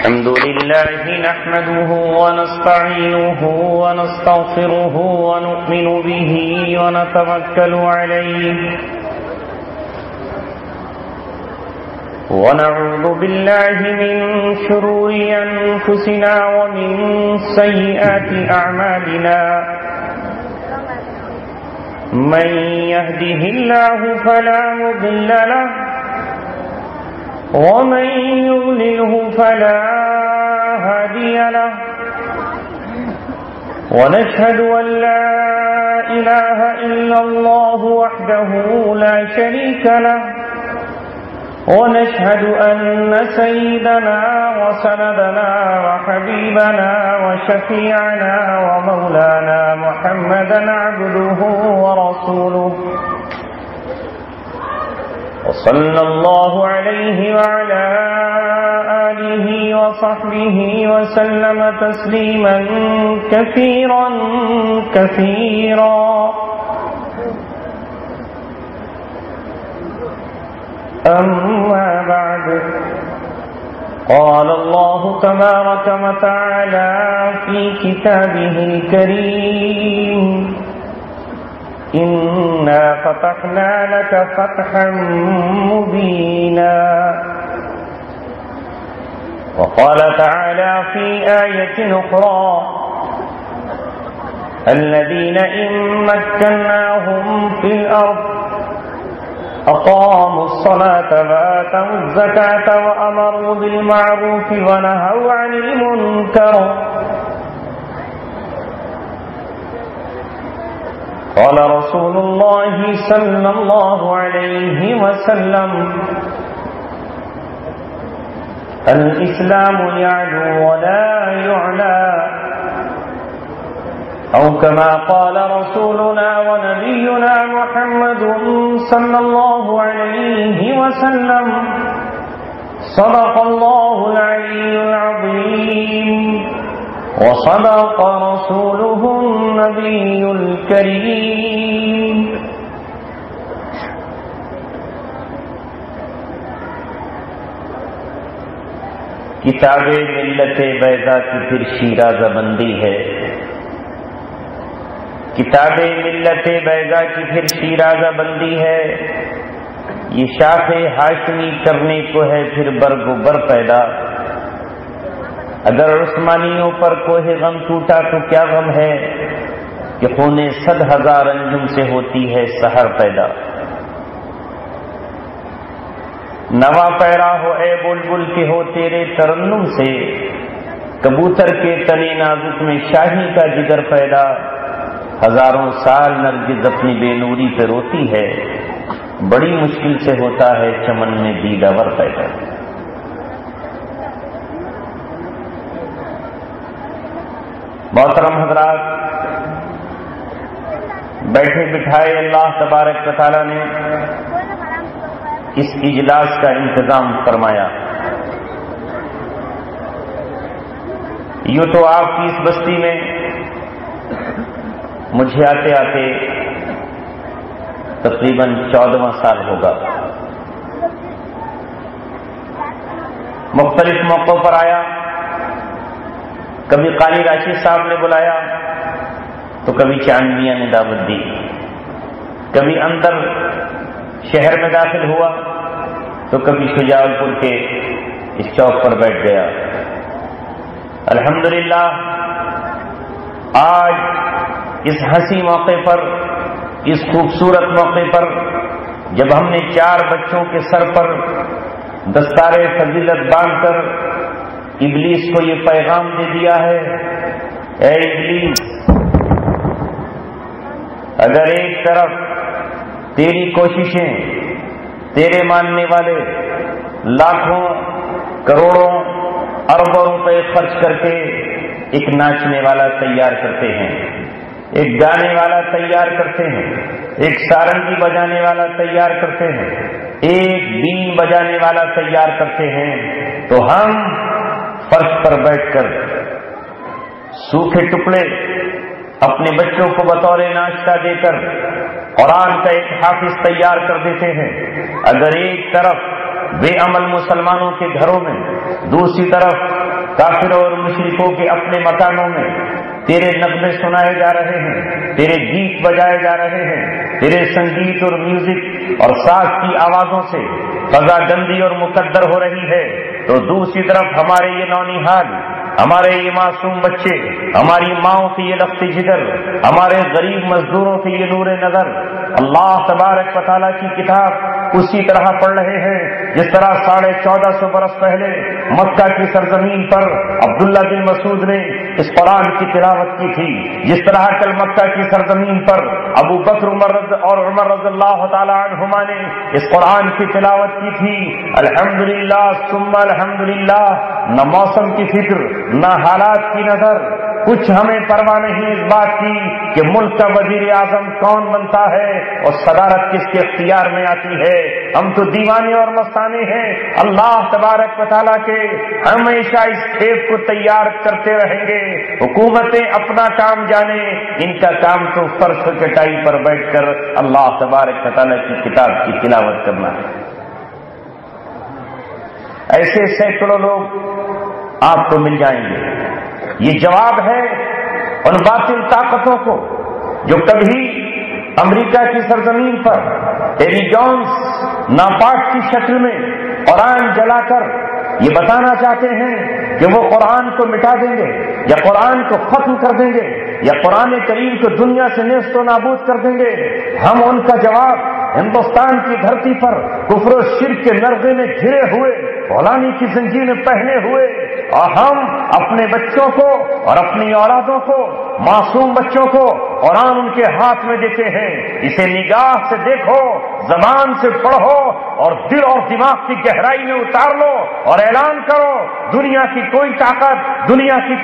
الحمد لله نحمده ونستعينه ونستغفره ونؤمن به ونتوكل عليه ونعوذ بالله من شرور أنفسنا ومن سيئات أعمالنا من يهده الله فلا مضل له ومن يضلله فلا هادي له ونشهد أن لا إله إلا الله وحده لا شريك له ونشهد أن سيدنا وسندنا وحبيبنا وشفيعنا ومولانا محمدا عبده ورسوله وصلى الله عليه وعلى آله وصحبه وسلم تسليما كثيرا كثيرا. أما بعد قال الله تبارك وتعالى في كتابه الكريم إنا فتحنا لك فتحا مبينا. وقال تعالى في آية أخرى الذين إن مكناهم في الأرض أقاموا الصلاة وآتوا الزكاة وأمروا بالمعروف ونهوا عن المنكر. قال رسول الله صلى الله عليه وسلم الإسلام يعلو ولا يعلى أو كما قال رسولنا ونبينا محمد صلى الله عليه وسلم صدق الله العلي العظيم وصدق رسوله النبي الكريم. کتاب ملت بیضا کی پھر شیرازہ بندی ہے. کتاب ملت بیضا کی پھر شیرازہ بندی ہے. یہ شاخ ہاشمی کرنے کو ہے پھر برگ و بر پیدا. اگر عثمانیوں پر کوہ غم ٹوٹا تو کیا غم ہے کہ خون 100,000 انجم سے ہوتی ہے سحر پیدا. نوا پیرا ہو اے بلبل کے ہو تیرے ترنم سے کبوتر کے تنے نازک میں شاہی کا جگر پیدا. ہزاروں سال نرگس اپنی بے نوری پہ روتی ہے بڑی مشکل سے ہوتا ہے چمن میں دیداور پیدا. محترم حضرات، بیٹھے بٹھائے اللہ تبارک و تعالیٰ نے اس اجلاس کا انتظام فرمایا. یوں تو آپ کی اس بستی میں مجھے آتے آتے تقریباً 14واں سال ہوگا. مختلف موقعوں پر آیا. کبھی قاری راشد صاحب نے بلایا تو کبھی چاندنیا نے دعوت دی. کبھی اندر شہر میں داخل ہوا تو کبھی شجاع پور کے اس چوک پر بیٹھ گیا. الحمدللہ آج اس ہنسی موقع پر، اس خوبصورت موقع پر، جب ہم نے 4 بچوں کے سر پر دستار فضیلت باندھ کر ابلیس کو یہ پیغام دے دیا ہے، اے ابلیس، اگر ایک طرف تیری کوششیں، تیرے ماننے والے لاکھوں کروڑوں اربوں روپے خرچ کر کے ایک ناچنے والا تیار کرتے ہیں، ایک گانے والا تیار کرتے ہیں، ایک سارنگی بجانے والا تیار کرتے ہیں، ایک بین بجانے والا تیار کرتے ہیں، تو ہم فرش پر بیٹھ کر سوکھے ٹکڑے اپنے بچوں کو بطور ناشتہ دے کر قرآن کا ایک حافظ تیار کر دیتے ہیں. اگر ایک طرف بے عمل مسلمانوں کے گھروں میں، دوسری طرف کافروں اور مشرکوں کے اپنے مکانوں میں تیرے نغمے سنائے جا رہے ہیں، تیرے گیت بجائے جا رہے ہیں، تیرے سنگیت اور میوزک اور ساز کی آوازوں سے فضا گندی اور مقدر ہو رہی ہے، تو دوسری طرف ہمارے یہ نونہال، ہمارے یہ معصوم بچے، ہماری ماؤں کی یہ لخت جگر، ہمارے غریب مزدوروں کی یہ نور نظر اللہ تبارک و تعالیٰ کی کتاب اسی طرح پڑھ رہے ہیں جس طرح 1450 برس پہلے مکہ کی سرزمین پر عبداللہ بن مسعود نے اس قرآن کی تلاوت کی تھی، جس طرح کل مکہ کی سرزمین پر ابو بکر اور عمر رضی اللہ تعالی عنہما نے اس قرآن کی تلاوت کی تھی۔ الحمدللہ ثم الحمدللہ، نہ موسم کی فکر نہ حالات کی نظر، کچھ ہمیں پرواہ نہیں اس بات کی کہ ملک کا وزیر اعظم کون بنتا ہے اور صدارت کس کے اختیار میں آتی ہے، ہم تو دیوانے اور مستانے ہیں اللہ تبارک و تعالیٰ کے، ہمیشہ اس کھیپ کو تیار کرتے رہیں گے۔ حکومتیں اپنا کام جانے، ان کا کام تو فرش کٹائی پر بیٹھ کر اللہ تبارک و تعالیٰ کی کتاب کی تلاوت کرنا ہے۔ ایسے سینکڑوں لوگ آپ کو مل جائیں گے۔ یہ جواب ہے ان باطل طاقتوں کو جو کبھی امریکہ کی سرزمین پر ایری جونز ناپاک کی شکل میں قرآن جلا کر یہ بتانا چاہتے ہیں کہ وہ قرآن کو مٹا دیں گے یا قرآن کو ختم کر دیں گے یا قرآن کریم کو دنیا سے نیست و نابود کر دیں گے۔ ہم ان کا جواب ہندوستان کی دھرتی پر کفر و شرک کے نرغے میں گھرے ہوئے، غلامی کی زنجیریں پہنے ہوئے، اور ہم اپنے بچوں کو اور اپنی اولادوں کو، معصوم بچوں کو قرآن ان کے ہاتھ میں دیتے ہیں۔ اسے نگاہ سے دیکھو، زبان سے پڑھو اور دل اور دماغ کی گہرائی میں اتار لو اور اعلان کرو، دنیا کی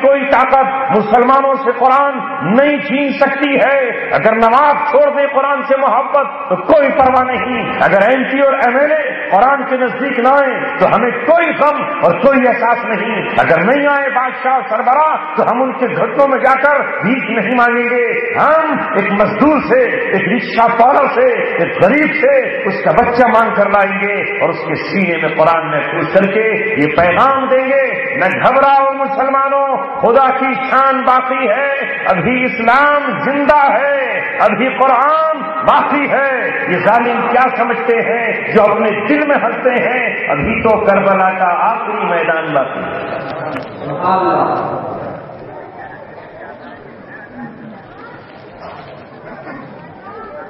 کوئی طاقت مسلمانوں سے قرآن نہیں چھین سکتی ہے۔ اگر نواب چھوڑ دے قرآن سے محبت تو کوئی پرواہ نہیں، اگر ایم پی اور ایم ایل اے قرآن کے نزدیک نہ آئے تو ہمیں کوئی غم اور کوئی احساس نہیں، اگر نہیں آئے بادشاہ سربراہ تو ہم ان کے گھٹنوں میں جا کر بھیک نہیں مانگیں گے۔ ہم ایک مزدور سے، ایک رکشہ پالر سے، ایک غریب سے اس کا بچہ مانگ کر لائیں گے اور اس کے سینے میں قرآن محفوظ کر کے یہ پیغام دیں گے، نہ گھبراؤ مسلمانوں، خدا کی شان باقی ہے، ابھی اسلام زندہ ہے، ابھی قرآن باقی ہے۔ یہ ظالم کیا سمجھتے ہیں جو اپنے دل میں ہنستے ہیں، ابھی تو کربلا کا آخری میدان باقی ہے۔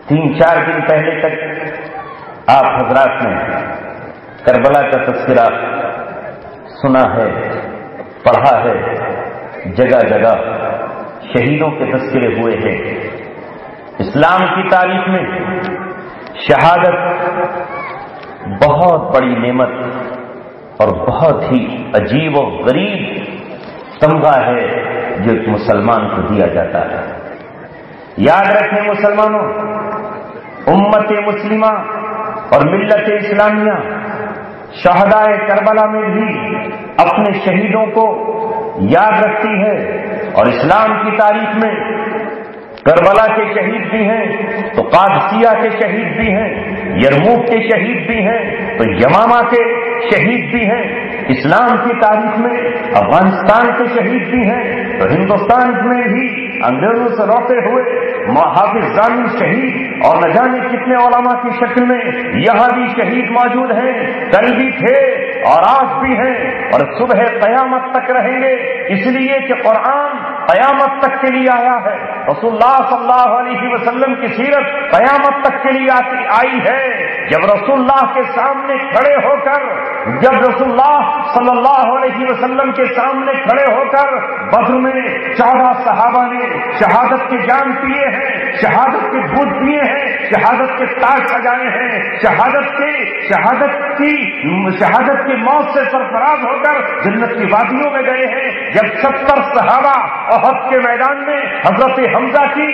3-4 دن پہلے تک آپ حضرات نے کربلا کا تذکرہ سنا ہے، پڑھا ہے، جگہ جگہ شہیدوں کے تذکرے ہوئے ہیں۔ اسلام کی تاریخ میں شہادت بہت بڑی نعمت اور بہت ہی عجیب و غریب تمغہ ہے جو ایک مسلمان کو دیا جاتا ہے۔ یاد رکھیں مسلمانوں، امت مسلمہ اور ملت اسلامیہ شہدائے کربلا میں بھی اپنے شہیدوں کو یاد رکھتی ہے، اور اسلام کی تاریخ میں کربلا کے شہید بھی ہیں تو قادسیہ کے شہید بھی ہیں، یرموک کے شہید بھی ہیں تو یمامہ کے شہید بھی ہیں، اسلام کی تاریخ میں افغانستان کے شہید بھی ہیں تو ہندوستان میں بھی انگریزوں سے لوٹے ہوئے حافظ ضامن شہید اور نہ جانے کتنے علماء کی شکل میں یہاں بھی شہید موجود ہیں، کل بھی تھے اور آج بھی ہیں اور صبح قیامت تک رہیں گے، اس لیے کہ قرآن قیامت تک کے لیے آیا ہے، رسول اللہ صلی اللہ علیہ وسلم کی سیرت قیامت تک کے لیے آئی ہے۔ جب رسول اللہ کے سامنے کھڑے ہو کر، جب رسول اللہ صلی اللہ علیہ وسلم کے سامنے کھڑے ہو کر بدر میں 14 صحابہ نے شہادت کے جام پیے ہیں، شہادت کے دودھ پیے ہیں، شہادت کے تاج سجائے ہیں، شہادت کی موت سے سرفراز ہو کر جنت کی وادیوں میں گئے ہیں۔ جب 70 صحابہ احد کے میدان میں حضرت حمزہ کی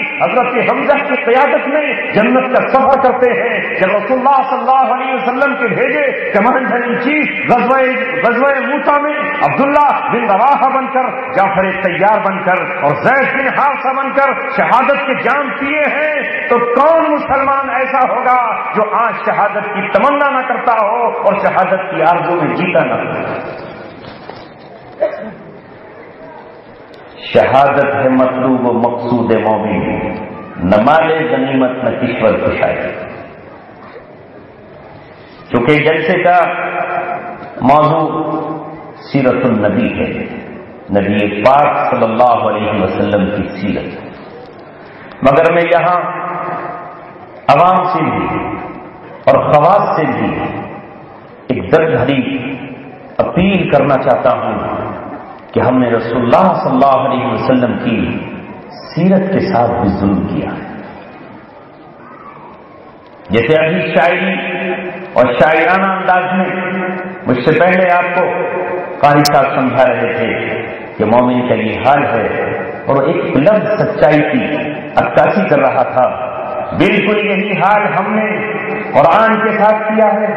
قیادت میں جنت کا سفر کرتے ہیں، جب رسول اللہ صلی اللہ علیہ وسلم کے بھیجے کمانڈر ان چیف غزوہ موتا میں عبداللہ بن رواحہ بن کر، جعفر طیار بن کر اور زید بن حارثہ بن کر شہادت کے جام پیے ہیں، تو کون مسلمان ایسا ہوگا جو آج شہادت کی تمنا نہ کرتا ہو اور شہادت کی آرزو میں جیتا نہ ہو؟ شہادت ہے مطلوب و مقصود مومن، نہ مال غنیمت نہ کشور کشائی۔ چونکہ جلسے کا موضوع سیرت النبی ہے، نبی پاک صلی اللہ علیہ وسلم کی سیرت، مگر میں یہاں عوام سے بھی اور خواص سے بھی ایک درد بھری اپیل کرنا چاہتا ہوں کہ ہم نے رسول اللہ صلی اللہ علیہ وسلم کی سیرت کے ساتھ بھی ظلم کیا ہے۔ جیسے ابھی شاعری اور شاعرانہ انداز میں مجھ سے پہلے آپ کو قاری صاحب سمجھا رہے تھے کہ مومن کا یہ حال ہے، اور ایک لفظ سچائی کی عکاسی کر رہا تھا۔ بالکل یہی حال ہم نے قرآن کے ساتھ کیا ہے،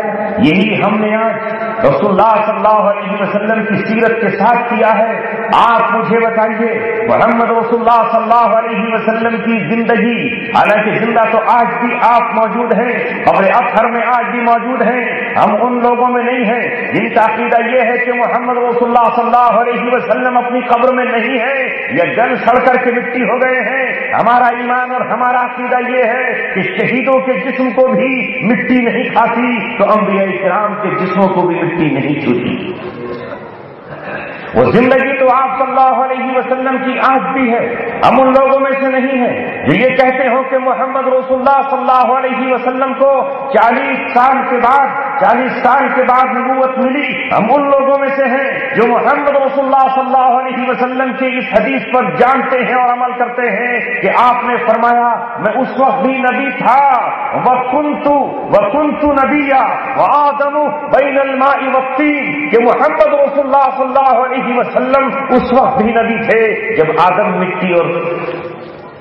یہی ہم نے آج رسول اللہ صلی اللہ علیہ وسلم کی سیرت کے ساتھ کیا ہے۔ آپ مجھے بتائیے، محمد رسول اللہ صلی اللہ علیہ وسلم کی زندگی، حالانکہ زندہ تو آج بھی آپ موجود ہیں، قبر اطہر میں آج بھی موجود ہیں، ہم ان لوگوں میں نہیں ہیں جن کا عقیدہ یہ ہے کہ محمد رسول اللہ صلی اللہ علیہ وسلم اپنی قبر میں نہیں ہے یا جل سڑ کر کے مٹی ہو گئے ہیں۔ ہمارا ایمان اور ہمارا عقیدہ یہ ہے کہ شہیدوں کے جسم کو بھی مٹی نہیں کھاتی تو انبیاء کرام کے جسموں کو بھی مٹی نہیں چھوتی۔ وہ زندگی تو آپ صلی اللہ علیہ وسلم کی آج بھی ہے۔ ہم ان لوگوں میں سے نہیں ہیں جو یہ کہتے ہو کہ محمد رسول اللہ صلی اللہ علیہ وسلم کو 40 سال کے بعد نبوت ملی۔ ہم ان لوگوں میں سے ہیں جو محمد رسول اللہ صلی اللہ علیہ وسلم کی اس حدیث پر جانتے ہیں اور عمل کرتے ہیں کہ آپ نے فرمایا میں اس وقت بھی نبی تھا، وَكُنْتُ نَبِيًّا وَآدَمُ بَيْنَ الْمَاءِ وَالطِّينِ، کہ محمد رسول اللہ صلی اللہ علیہ وسلم اس وقت بھی نبی تھے جب آدم مٹی اور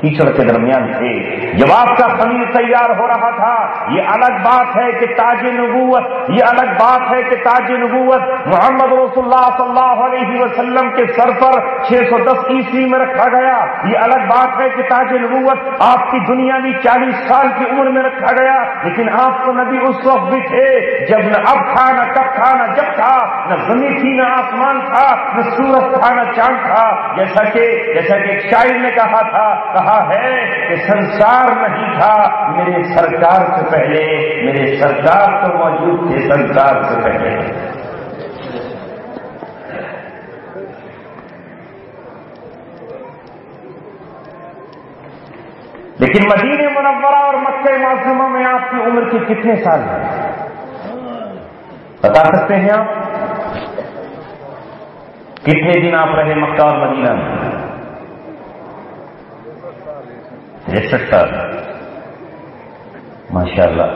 کیچڑ کے درمیان تھے، جب آپ کا خمیر تیار ہو رہا تھا۔ یہ الگ بات ہے کہ تاج نبوت، یہ الگ بات ہے کہ تاج نبوت محمد رسول اللہ صلی اللہ علیہ وسلم کے سر پر 610 عیسوی میں رکھا گیا۔ یہ الگ بات ہے کہ تاج نبوت آپ کی دنیاوی 40 سال کی عمر میں رکھا گیا، لیکن آپ کو نبی اس وقت بھی تھے جب نہ اب تھا، نہ کب تھا، نہ جب تھا، نہ زمین تھی، نہ آسمان تھا، نہ سورج تھا، نہ چاند تھا۔ جیسا کہ ایک شاعر نے کہا ہے کہ سنسار نہیں تھا میرے سرکار سے پہلے، میرے سرکار تو موجود تھے سنسار سے پہلے۔ لیکن مدینہ منورہ اور مکہ معظمہ میں آپ کی عمر کے کتنے سال ہیں بتا سکتے ہیں آپ؟ کتنے دن آپ رہے مکہ اور مدینہ میں؟ 63 سال۔ ماشاء اللہ،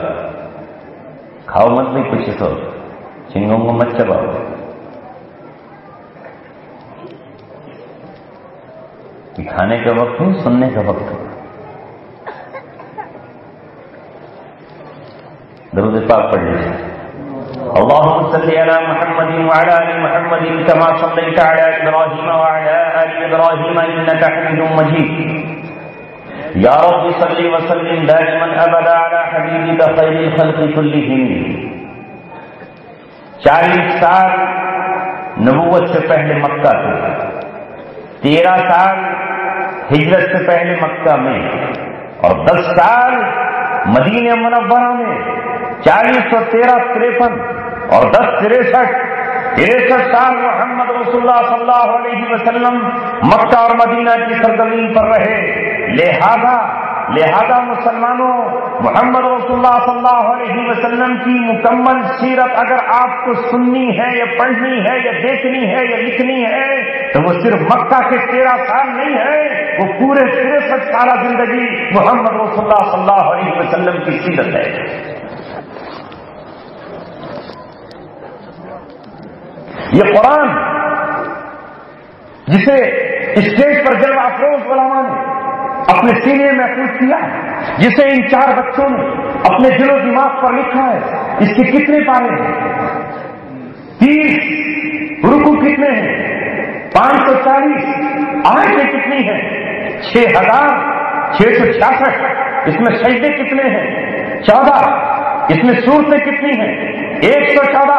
کھاؤ مت بھی کچھ تو چنگوں کو مت چباؤ۔ کھانے کا وقت ہے، سننے کا وقت ہے۔ درود پاک پڑھ لیجیے۔ اللهم صل على محمد وعلى ال محمد كما صليت على ابراهيم وعلى ال ابراهيم انك حميد مجيد یا رب صل وسلم دائما ابدا علی حبیبک خیر الخلق کلہم۔ 40 سال نبوت سے پہلے مکہ تھے، 13 سال ہجرت سے پہلے مکہ میں، اور 10 سال مدینہ منورہ میں۔ 40 اور 13 53 اور 10 63 سال محمد رسول اللہ صلی اللہ علیہ وسلم مکہ اور مدینہ کی سرزمین پر رہے۔ لہذا مسلمانوں، محمد رسول اللہ صلی اللہ علیہ وسلم کی مکمل سیرت اگر آپ کو سننی ہے یا پڑھنی ہے یا دیکھنی ہے یا لکھنی ہے تو وہ صرف مکہ کے 13 سال نہیں ہے، وہ پورے 63 سالہ زندگی محمد رسول اللہ صلی اللہ علیہ وسلم کی سیرت ہے۔ یہ قرآن جسے اسٹیج پر جلوہ افروز علماء نے اپنے سینے میں محفوظ کیا ہے، جسے ان 4 بچوں نے اپنے دل و دماغ پر لکھا ہے، اس کے کتنے پارے ہیں؟ 30 رکوع کتنے ہیں؟ 540 آیتیں کتنی ہیں؟ 6666۔ اس میں سجدے کتنے ہیں؟ 14۔ اس میں سورتیں کتنی ہیں؟ 114۔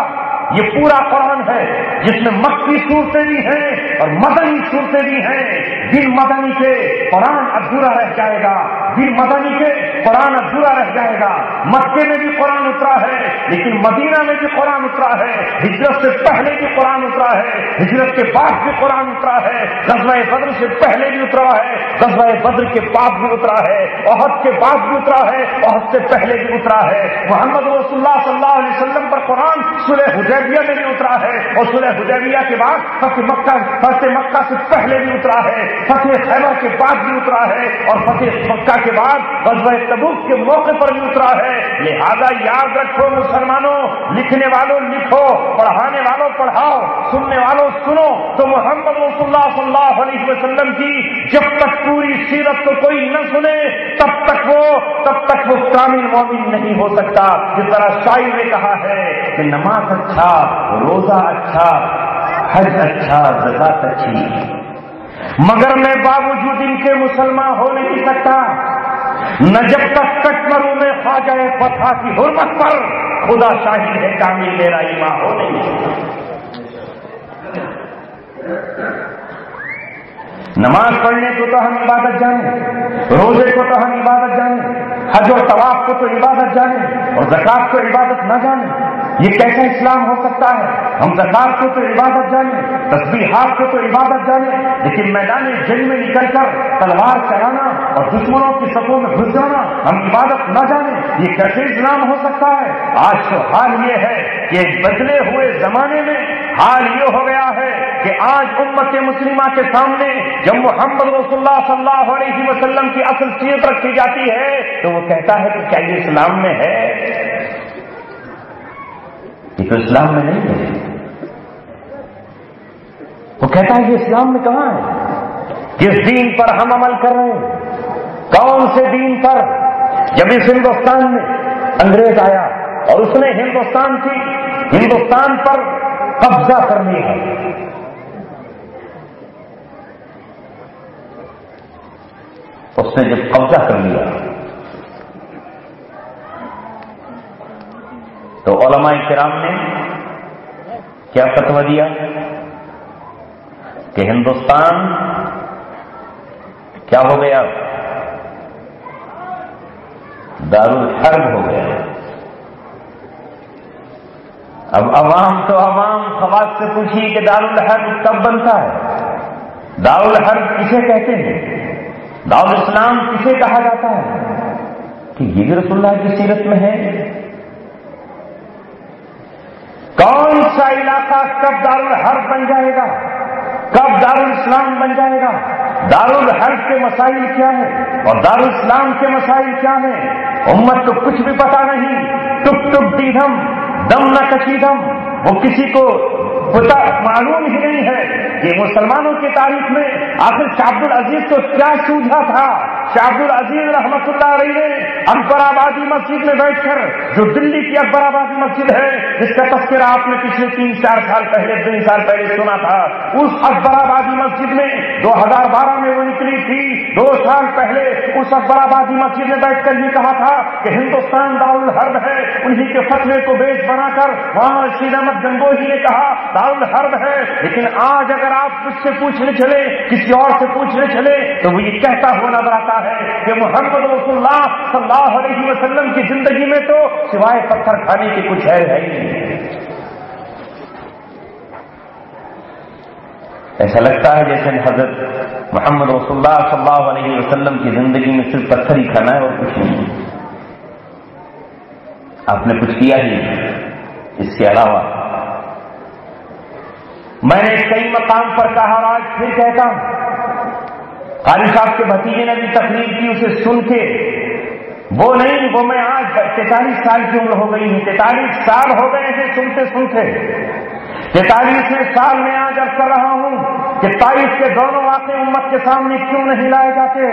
یہ پورا قرآن ہے جس میں مکی صورتیں بھی ہیں اور مدنی صورتیں بھی ہیں. بن مدنی کے قرآن ادھورا رہ جائے گا، بن مدنی کے قرآن ادھورا رہ جائے گا. مکے میں بھی قرآن اترا ہے، لیکن مدینہ میں بھی قرآن اترا ہے. ہجرت سے پہلے بھی قرآن اترا ہے، ہجرت کے بعد بھی قرآن اترا ہے. غزوہ بدر سے پہلے بھی اترا ہے، غزوہ بدر کے بعد بھی اترا ہے، احد کے بعد بھی اترا ہے، احد سے پہلے بھی اترا ہے. محمد رسول اللہ صلی اللہ علیہ وسلم پر قرآن صلح حدیبیہ میں بھی اترا ہے، اور صلح حدیبیہ کے بعد فتح مکہ سے پہلے بھی اترا ہے، فتح خیبر کے بعد بھی اترا ہے، اور فتح مکہ کے بعد غزوہ تبوک کے موقع پر بھی اترا ہے. لہذا یاد رکھو مسلمانوں، لکھنے والوں لکھو، پڑھانے والوں پڑھاؤ، سننے والوں سنو. تو محمد رسول اللہ صلی اللہ علیہ وسلم کی جب تک پوری سیرت کو کوئی نہ سنے تب تک وہ کامل مومن نہیں ہو سکتا. جس طرح شاعر نے کہا ہے کہ نماز اچھا، روزہ اچھا، حج اچھا، زکات اچھی، مگر میں باوجود ان کے مسلمان ہو نہیں سکتا. نہ جب تک کٹمروں میں خواجہ فتح کی حرمت پر خدا شاہد ہے کامل میرا ایمان ہو نہیں. نماز پڑھنے کو تو ہم عبادت جانیں، روزے کو تو ہم عبادت جانیں، حج اور طواف کو تو عبادت جانیں، اور زکات کو عبادت نہ جانیں. یہ کیسا اسلام ہو سکتا ہے؟ ہم زکات کو تو عبادت جانیں، تسبیحات کو تو عبادت جانیں، لیکن میدان جنگ میں نکل کر تلوار چلانا اور دشمنوں کی صفوں میں گھس جانا ہم عبادت نہ جانیں. یہ کیسے اسلام ہو سکتا ہے؟ آج تو حال یہ ہے کہ بدلے ہوئے زمانے میں حال یہ ہو گیا ہے کہ آج امت مسلمہ کے سامنے جب محمد رسول اللہ صلی اللہ علیہ وسلم کی اصل سیرت رکھی جاتی ہے تو وہ کہتا ہے کہ کیا یہ اسلام میں ہے؟ یہ تو اسلام میں نہیں ہے. وہ کہتا ہے یہ اسلام میں کہاں ہے؟ کس دین پر ہم عمل کر رہے ہیں؟ کون سے دین پر؟ جب اس ہندوستان میں انگریز آیا اور اس نے ہندوستان پر قبضہ کر لیا، اس نے جب قبضہ کر لیا تو علماء کرام نے کیا فتویٰ دیا کہ ہندوستان کیا ہو گیا؟ دارالحرب ہو گیا. اب عوام خواص سے پوچھیے کہ دارالحرب کب بنتا ہے؟ دارالحرب کسے کہتے ہیں؟ دارالاسلام کسے کہا جاتا ہے؟ کہ یہ بھی رسول اللہ کی سیرت میں ہے. کون سا علاقہ کب دارالحرب بن جائے گا، کب دارالاسلام بن جائے گا؟ دارالحرب کے مسائل کیا ہیں اور دارالاسلام کے مسائل کیا ہیں؟ امت کو کچھ بھی پتا نہیں. ٹک ٹک دیدم دم نہ کشیدم، وہ کسی کو معلوم ہی نہیں ہے کہ مسلمانوں کی تاریخ میں آخر شاہ عبد العزیز کو کیا سوجھا تھا. شاہ عبد العزیز رحمۃ اللہ علیہ نے اکبر آبادی مسجد میں بیٹھ کر، جو دلی کی اکبر آبادی مسجد ہے جس کا تذکرہ آپ نے پچھلے 3-4 سال پہلے سنا تھا، اس اکبر آبادی مسجد میں 2012 میں وہ نکلی تھی. 2 سال پہلے اس اکبر آبادی مسجد میں بیٹھ کر یہ کہا تھا کہ ہندوستان دارالحرب ہے. انہی کے فتوے کو بیچ بنا کر وہاں رشید احمد گنگوہی نے کہا دارالحرب ہے. لیکن آج اگر آپ مجھ سے پوچھنے چلے، کسی اور سے پوچھنے چلے، تو وہ یہ کہتا ہوا نظر آتا ہے کہ محمد رسول اللہ صلی اللہ علیہ وسلم کی زندگی میں تو سوائے پتھر کھانے کی کچھ ہے ہی نہیں. ایسا لگتا ہے جیسے حضرت محمد رسول اللہ صلی اللہ علیہ وسلم کی زندگی میں صرف پتھر ہی کھانا ہے اور کچھ نہیں. آپ نے کچھ کیا ہی اس کے علاوہ. میں نے کئی مقام پر کہا، آج پھر کہتا ہوں، قاری صاحب کے بھتیجے نے بھی تقریر کی، اسے سن کے وہ نہیں، وہ میں آج 43 سال کی عمر ہو گئی ہے، 43 سال ہو گئے ہیں سنتے سنتے. 43ویں سال میں آج عرض کر رہا ہوں کہ طائف کے دونوں واقعے امت کے سامنے کیوں نہیں لائے جاتے؟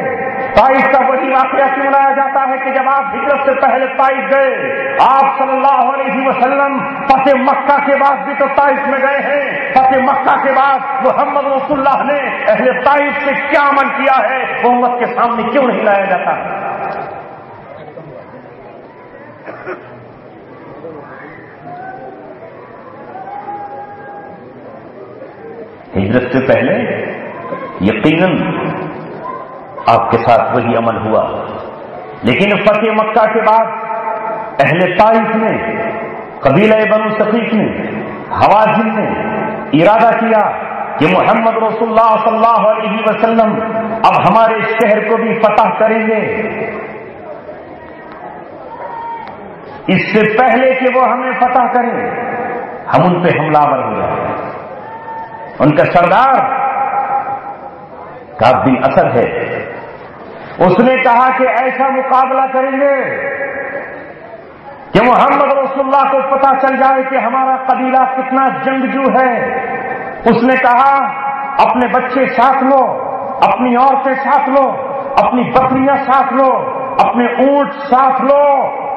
طائف کا وہی واقعہ کیوں لایا جاتا ہے کہ جب آپ ہجرت سے پہلے طائف گئے، آپ صلی اللہ علیہ وسلم فتح مکہ کے بعد بھی تو طائف میں گئے ہیں. فتح مکہ کے بعد محمد رسول اللہ نے اہل طائف سے کیا عمل کیا ہے، وہ امت کے سامنے کیوں نہیں لایا جاتا؟ ہجرت سے پہلے یقیناً آپ کے ساتھ وہی عمل ہوا، لیکن فتح مکہ کے بعد اہل طائف نے، قبیلہ بنو ثقیف نے، حوازن نے ارادہ کیا کہ محمد رسول اللہ صلی اللہ علیہ وسلم اب ہمارے شہر کو بھی فتح کریں گے، اس سے پہلے کہ وہ ہمیں فتح کریں ہم ان پہ حملہ آور ہو جائیں۔ ان کا سردار کعب بن اسد ہے، اس نے کہا کہ ایسا مقابلہ کریں گے کہ محمد رسول اللہ کو پتہ چل جائے کہ ہمارا قبیلہ کتنا جنگجو ہے۔ اس نے کہا اپنے بچے ساتھ لو، اپنی عورتیں ساتھ لو، اپنی بکریاں ساتھ لو، اپنے اونٹ ساتھ لو،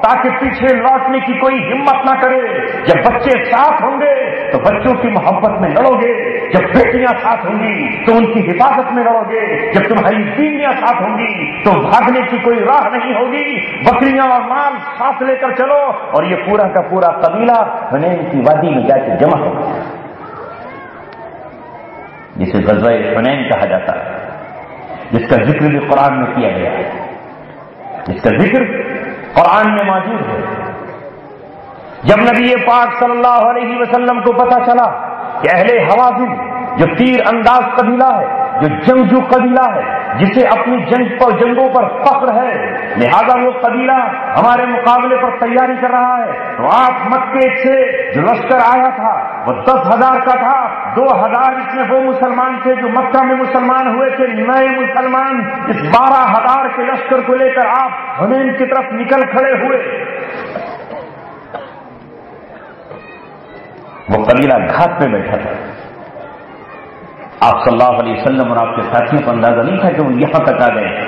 تاکہ پیچھے لوٹنے کی کوئی ہمت نہ کرے۔ جب بچے ساتھ ہوں گے تو بچوں کی محبت میں لڑو گے، جب بیٹیاں ساتھ ہوں گی تو ان کی حفاظت میں لڑو گے، جب تمہاری بیویاں ساتھ ہوں گی تو بھاگنے کی کوئی راہ نہیں ہوگی، بکریاں اور مال ساتھ لے کر چلو۔ اور یہ پورا کا پورا قبیلہ حنین کی وادی میں جا کے جمع ہو گیا، جسے غزوہ حنین کہا جاتا ہے، جس کا ذکر بھی قرآن میں کیا گیا ہے، جس کا ذکر قرآن میں موجود ہے۔ جب نبی پاک صلی اللہ علیہ وسلم کو پتا چلا کہ اہل حوازن جو تیر انداز قبیلہ ہے، جو جنگجو قبیلہ ہے، جسے اپنی جنگوں پر فخر ہے، لہذا وہ قبیلہ ہمارے مقابلے پر تیاری کر رہا ہے، تو آپ مکے سے جو لشکر آیا تھا وہ 10,000 کا تھا، 2,000 اس میں وہ مسلمان تھے جو مکہ میں مسلمان ہوئے تھے، نئے مسلمان، اس 12,000 کے لشکر کو لے کر آپ حنین کی طرف نکل کھڑے ہوئے۔ وہ قبیلہ گھاٹ میں بیٹھا تھا، آپ صلی اللہ علیہ وسلم اور آپ کے ساتھیوں کو اندازہ نہیں تھا کہ وہ یہاں تک آ گئے ہیں،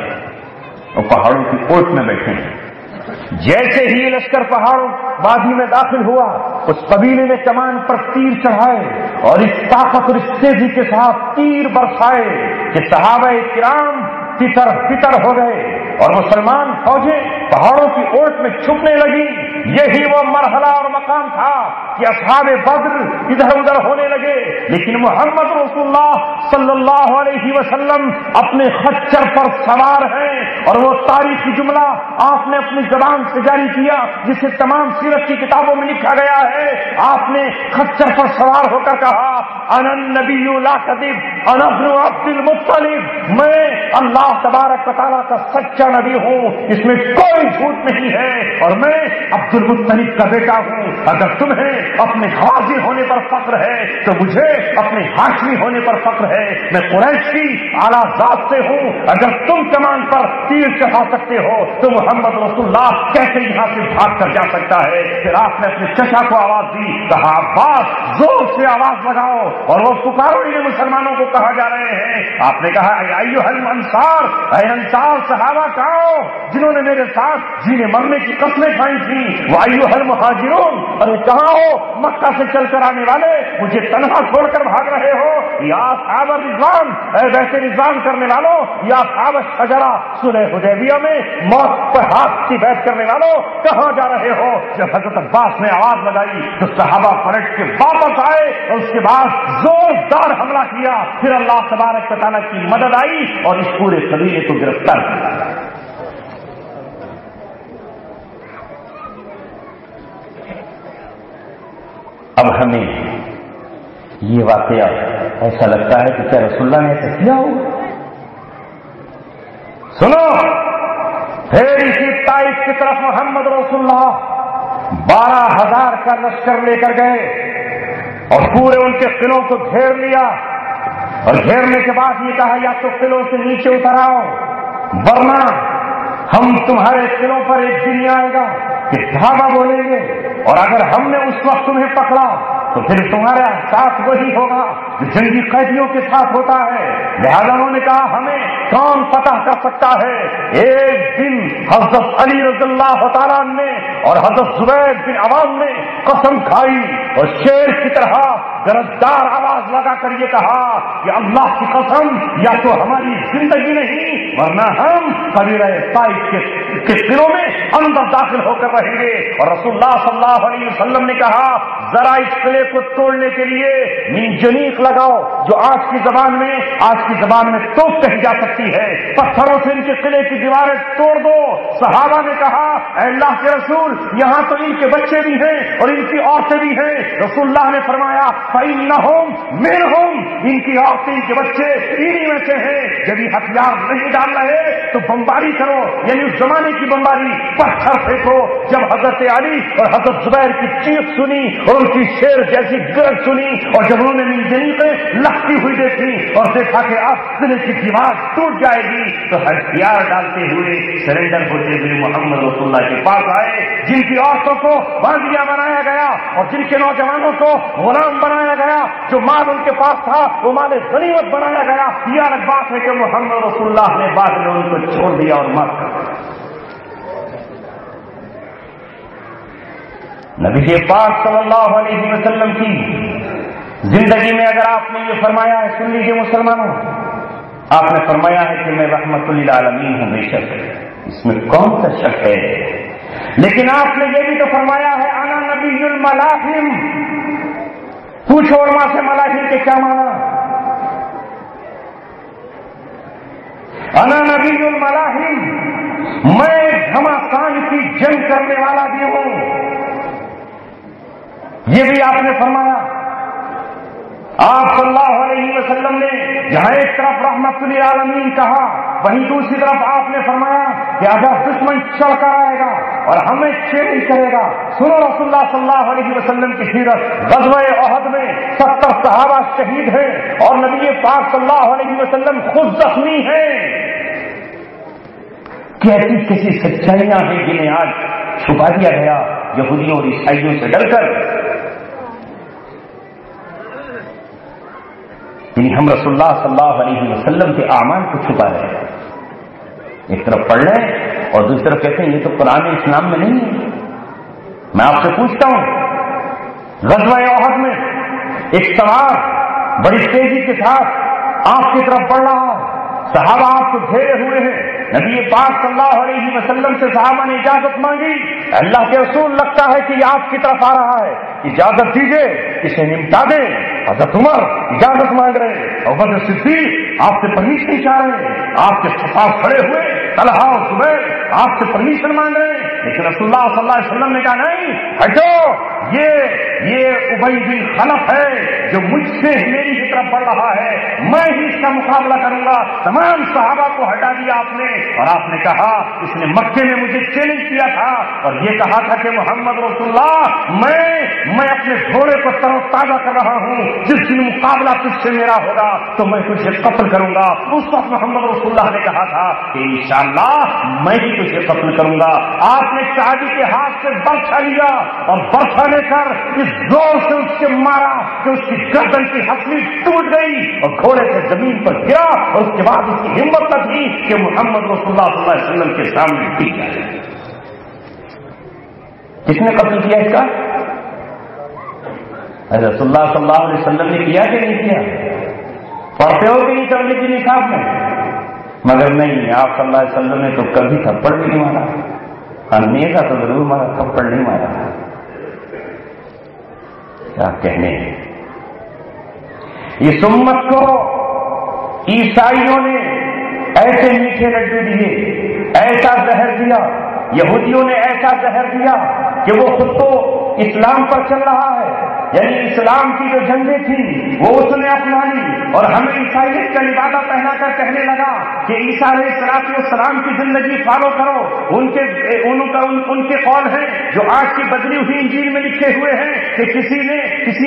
وہ پہاڑوں کی اوٹ میں بیٹھے ہیں۔ جیسے ہی لشکر پہاڑوں وادی میں داخل ہوا، اس قبیلے نے کمان پر تیر چڑھائے اور اس طاقت اور اس تیزی کے ساتھ تیر برسائے کہ صحابہ کرام تتر بتر ہو گئے اور مسلمان فوجیں پہاڑوں کی اوٹ میں چھپنے لگی۔ یہی وہ مرحلہ اور مقام تھا کہ اصحاب بدر ادھر ادھر ہونے لگے، لیکن محمد رسول اللہ صلی اللہ علیہ وسلم اپنے خچر پر سوار ہیں، اور وہ تاریخی جملہ آپ نے اپنی زبان سے جاری کیا جسے تمام سیرت کی کتابوں میں لکھا گیا ہے۔ آپ نے خچر پر سوار ہو کر کہا انا النبی لا کذب انا ابن عبد المطلب، میں اللہ تبارک و تعالیٰ کا سچا نبی ہوں، اس میں کوئی جھوٹ نہیں ہے، اور میں عبد المطلب کا بیٹا ہوں۔ اگر تمہیں اپنے غازی ہونے پر فخر ہے تو مجھے اپنے ہاشمی ہونے پر فخر ہے، میں قریش کی اعلیٰ ذات سے ہوں۔ اگر تم کمان پر تیر چڑھا سکتے ہو تو محمد رسول اللہ کیسے یہاں سے بھاگ کر جا سکتا ہے؟ پھر آپ نے اپنے چچا کو آواز دی، کہا عباس زور سے آواز لگاؤ، اور وہ پکارو، یہ مسلمانوں کو کہا جا رہے ہیں۔ آپ نے کہا ایھا الانصار، اے انصار صحابہ کہو جنہوں نے میرے ساتھ جینے مرنے کی قسمیں کھائی تھی، وہ ایھا المہاجرون، ارے کہاں ہو مکہ سے چل کر آنے والے، مجھے تنہا چھوڑ کر بھاگ رہے ہو؟ یا اصحاب الرضوان، اے بیعت رضوان کرنے والوں، یا اصحاب الشجرہ، صلح حدیبیہ میں موت پر ہاتھ کی بیعت کرنے والوں، کہاں جا رہے ہو؟ جب حضرت عباس نے آواز لگائی تو صحابہ پلٹ کے واپس آئے اور اس کے بعد زوردار حملہ کیا۔ پھر اللہ تبارک و تعالیٰ کی مدد آئی اور اس پورے قبیلے کو گرفتار کیا۔ اب ہمیں یہ واقعہ ایسا لگتا ہے کہ کیا رسول اللہ نے ایسا کیا ہو؟ سنو، پھر اسی طائف کی طرف محمد رسول اللہ 12,000 کا لشکر لے کر گئے اور پورے ان کے قلعوں کو گھیر لیا، اور گھیرنے کے بعد یہ کہا یا تو قلعوں سے نیچے اتر آؤ، ورنہ ہم تمہارے قلعوں پر ایک دن آئے گا کہ دھاوا بولیں گے، اور اگر ہم نے اس وقت تمہیں پکڑا تو پھر تمہارے ساتھ وہی ہوگا جو جنگی قیدیوں کے ساتھ ہوتا ہے۔ لہذا انہوں نے کہا ہمیں کون فتح کر سکتا ہے؟ ایک دن حضرت علی رضی اللہ تعالیٰ نے اور حضرت زبیر بن عوام نے قسم کھائی اور شیر کی طرح گرجدار آواز لگا کر یہ کہا کہ اللہ کی قسم یا تو ہماری زندگی نہیں ورنہ ہم قبیلہ طائف کے قلعوں میں اندر داخل ہو کر رہیں گے. اور رسول اللہ صلی اللہ علیہ وسلم نے کہا ذرا اس قلعے کو توڑنے کے لیے منجنیق لگاؤ, جو آج کی زبان میں توپ کہی جا سکتی ہے, پتھروں سے ان کے قلعے کی دیواریں توڑ دو. صحابہ نے کہا اے اللہ کے رسول یہاں تو ان کے بچے بھی ہیں اور ان کی عورتیں بھی ہیں. رسول اللہ نے فرمایا فَإِنَّهُمْ مِنْهُمْ, ان کی عورتیں ان کے بچے انہی میں سے ہیں. جب یہ ہتھیار نہیں ڈال رہے تو بمباری کرو, یعنی اس زمانے کی بمباری, پتھر پھینکو. جب حضرت علی اور حضرت زبیر کی چیخ سنی اور ان کی شیر جیسی گرج سنی اور جب انہوں نے منجنیقیں لگتی ہوئی دیکھی اور دیکھا کہ اب قلعے کی دیوار ٹوٹ جائے گی تو ہتھیار ڈالتے ہوئے سرنڈر ہوتے ہوئے محمد رسول اللہ کے پاس آئے. جن کی عورتوں کو باندیا بنایا گیا اور جن کے نوجوانوں کو غلام بنایا گیا, جو مال ان کے پاس تھا وہ مال غنیمت بنایا گیا. یہ الگ بات ہے کہ محمد رسول اللہ نے بعد میں ان کو چھوڑ دیا اور معاف کر دیا. نبی پاک صلی اللہ علیہ وسلم کی زندگی میں اگر آپ نے یہ فرمایا ہے, سن لیجیے مسلمانوں, آپ نے فرمایا ہے کہ میں رحمت للعالمین ہوں, بے شک اس میں کون سا شک ہے, لیکن آپ نے یہ بھی تو فرمایا ہے انا نبی الملاحم. پوچھو علماء سے ملاحم کے کیا مانا. انا نبی الملاحم, میں گھمسان کی جنگ کرنے والا بھی ہوں. یہ بھی آپ نے فرمایا. آپ صلی اللہ علیہ وسلم نے جہاں ایک طرف رحمت للعالمین کہا, وہیں دوسری طرف آپ نے فرمایا کہ اگر دشمن چڑھ کر آئے گا اور ہمیں چیلنج کرے گا. سنو رسول اللہ صلی اللہ علیہ وسلم کی سیرت. غزوہ احد میں 70 صحابہ شہید ہیں اور نبی پاک صلی اللہ علیہ وسلم خود زخمی ہیں. کیسی کسی سچائیاں ہیں جنہیں آج چھپا دیا گیا یہودیوں اور عیسائیوں سے ڈر کر. یعنی ہم رسول اللہ صلی اللہ علیہ وسلم کے اعمال کو چھپا رہے ہیں. ایک طرف پڑھ رہے ہیں اور دوسری طرف کہتے ہیں یہ تو قرآن اسلام میں نہیں ہے. میں آپ سے پوچھتا ہوں, غزوہ احد میں ایک سوار بڑی تیزی کے ساتھ آپ کی طرف بڑھ رہا ہے, صحابہ آپ کو گھیرے ہوئے ہیں. نبی پاک صلی اللہ علیہ وسلم سے صحابہ نے اجازت مانگی, اللہ کے رسول لگتا ہے کہ یہ آپ کی طرف آ رہا ہے, اجازت دیجیے اسے نمٹا دیں. حضرت عمر اجازت مانگ رہے ہیں, ابوبکر صدیق آپ سے پرمیشن چاہ رہے ہیں, آپ کے پاس کھڑے ہوئے طلحہ اور زبیر آپ سے پرمیشن مانگ رہے ہیں. لیکن رسول اللہ صلی اللہ علیہ وسلم نے کہا نہیں ہٹو, یہ ابی بن خلف ہے جو مجھ سے میری ہی طرف بڑھ رہا ہے, میں ہی اس کا مقابلہ کروں گا. تمام صحابہ کو ہٹا دیا آپ نے اور آپ نے کہا اس نے مکے میں مجھے چیلنج کیا تھا اور یہ کہا تھا کہ محمد رسول اللہ میں اپنے گھوڑے کو تر و تازہ کر رہا ہوں, جس دن مقابلہ تجھ سے میرا ہوگا تو میں تجھے قتل کروں گا. اس وقت محمد رسول اللہ نے کہا تھا کہ انشاءاللہ میں ہی تجھے قتل کروں گا. آپ نے صحابی کے ہاتھ سے برچھا لیا اور برچھا لے کر اس زور سے اس کے مارا کہ اس کی گردن کی ہتھیلی ٹوٹ گئی اور گھوڑے سے زمین پر گرا اور اس کے بعد اس کی ہمت نہ تھی کہ محمد رسول اللہ صلی اللہ علیہ وسلم کے سامنے ٹک جائے. کس نے قتل کیا اس کا؟ رسول اللہ صلی اللہ علیہ وسلم نے کیا کہ نہیں کیا؟ پڑھتے ہو کہ نہیں کرنے کی نصاب میں؟ مگر نہیں, آپ صلی اللہ علیہ وسلم نے تو کبھی تھپڑ بھی نہیں مارا. انیزا تو ضرور مارا, تھپڑ نہیں مارا. کیا کہنے, اس امت کو عیسائیوں نے ایسے میٹھے لڈو دیے, ایسا زہر دیا, یہودیوں نے ایسا زہر دیا کہ وہ خود تو اسلام پر چل رہا ہے, یعنی اسلام کی جو جنگیں تھیں وہ اس نے اپنا لی اور ہمیں عیسائیت کا لبادہ پہنا کر کہنے لگا کہ عیسیٰ علیہ السلام کی زندگی فالو کرو. ان کے قول ہیں جو آج کی بدلی ہوئی انجیل میں لکھے ہوئے ہیں کہ کسی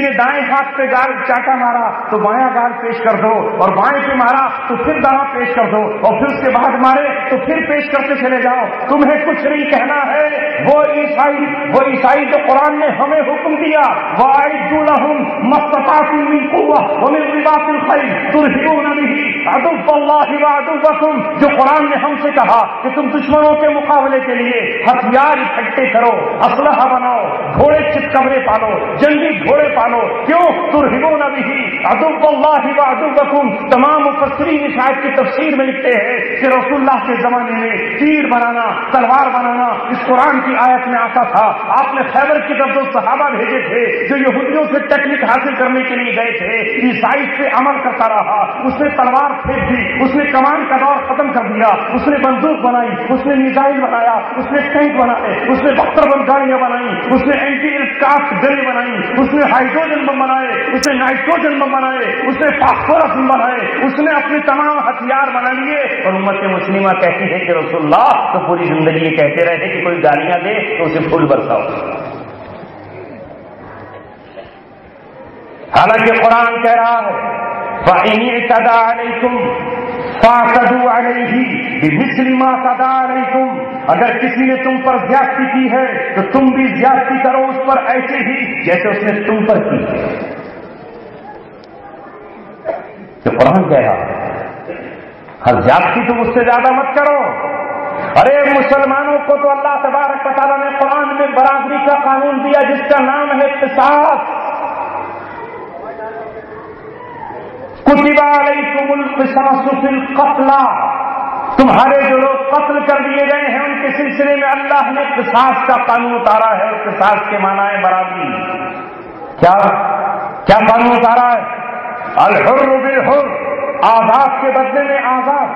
نے دائیں ہاتھ پہ گال چاٹا مارا تو بایاں گال پیش کر دو, اور بائیں پہ مارا تو پھر داں پیش کر دو, اور پھر اس کے بعد مارے تو پھر پیش کرتے چلے جاؤ. تمہیں کچھ نہیں کہنا ہے. وہ عیسائی جو قرآن نے ہمیں حکم دیا وہ وَأَعِدُّوا لَهُمْ مَا اسْتَطَعْتُم مِّن قُوَّةٍ وَمِن رِّبَاطِ الْخَيْلِ تُرْهِبُونَ بِهِ عَدُوَّ اللَّهِ وَعَدُوَّكُمْ. جو قرآن نے ہم سے کہا کہ تم دشمنوں کے مقابلے کے لیے ہتھیار اکٹھے کرو، اسلحہ بناؤ، گھوڑے چتکبرے پالو، جنگی گھوڑے پالو. کیوں؟ تُرْهِبُونَ بِهِ عَدُوَّ اللَّهِ وَعَدُوَّكُمْ. تمام مفسرین اس آیت کی تفسیر میں لکھتے ہیں کہ رسول اللہ کے زمانے میں تیر بنانا، تلوار بنانا اس قرآن کی آیت میں آتا تھا. آپ نے خیبر کی طرف جو صحابہ بھیجے تھے جو یہودیوں سے ٹیکنیک حاصل کرنے کے لیے گئے تھے، عیسائی پہ عمل کرتا رہا. اس نے تلوار پھینک دی، اس نے کمان کا دور ختم کر دیا، اس نے بندوق بنائی، اس نے میزائل بنایا، اس نے ٹینک بنائے، اس نے بختر بند گاڑیاں بنائی، اس نے اینٹی ایئرکرافٹ گنیں بنائی، اس نے ہائیڈروجن بم بنائے، اس نے نائٹروجن بم بنائے، اس نے فاسفورس بم بنائے، اس نے اپنے تمام ہتھیار بنا لیے. اور امت مسلمہ کہتی ہے کہ رسول اللہ تو پوری زندگی یہ کہتے رہے کہ کوئی گالیاں دے تو اسے پھول برساؤ. حالانکہ قرآن کہہ رہا ہے فَإِنِ اعْتَدَىٰ عَلَيْكُمْ فَاعْتَدُوا عَلَيْهِ بِمِثْلِ مَا اعْتَدَىٰ عَلَيْكُمْ. اگر کسی نے تم پر زیادتی کی ہے تو تم بھی زیادتی کرو اس پر ایسے ہی جیسے اس نے تم پر کی ہے. کہ قرآن کہہ رہا ہے ہر زیادتی تم اس سے زیادہ مت کرو. ارے مسلمانوں کو تو اللہ تبارک و تعالیٰ نے قرآن میں برابری کا قانون دیا جس کا نام ہے قصاص. کتب علیکم القصاص فی القتل. تمہارے جو لوگ قتل کر دیے گئے ہیں ان کے سلسلے میں اللہ نے قصاص کا قانون اتارا ہے. اور قصاص کے معنی ہے برابری. کیا قانون اتارا ہے؟ الحر بالحر، آزاد کے بدلے میں آزاد،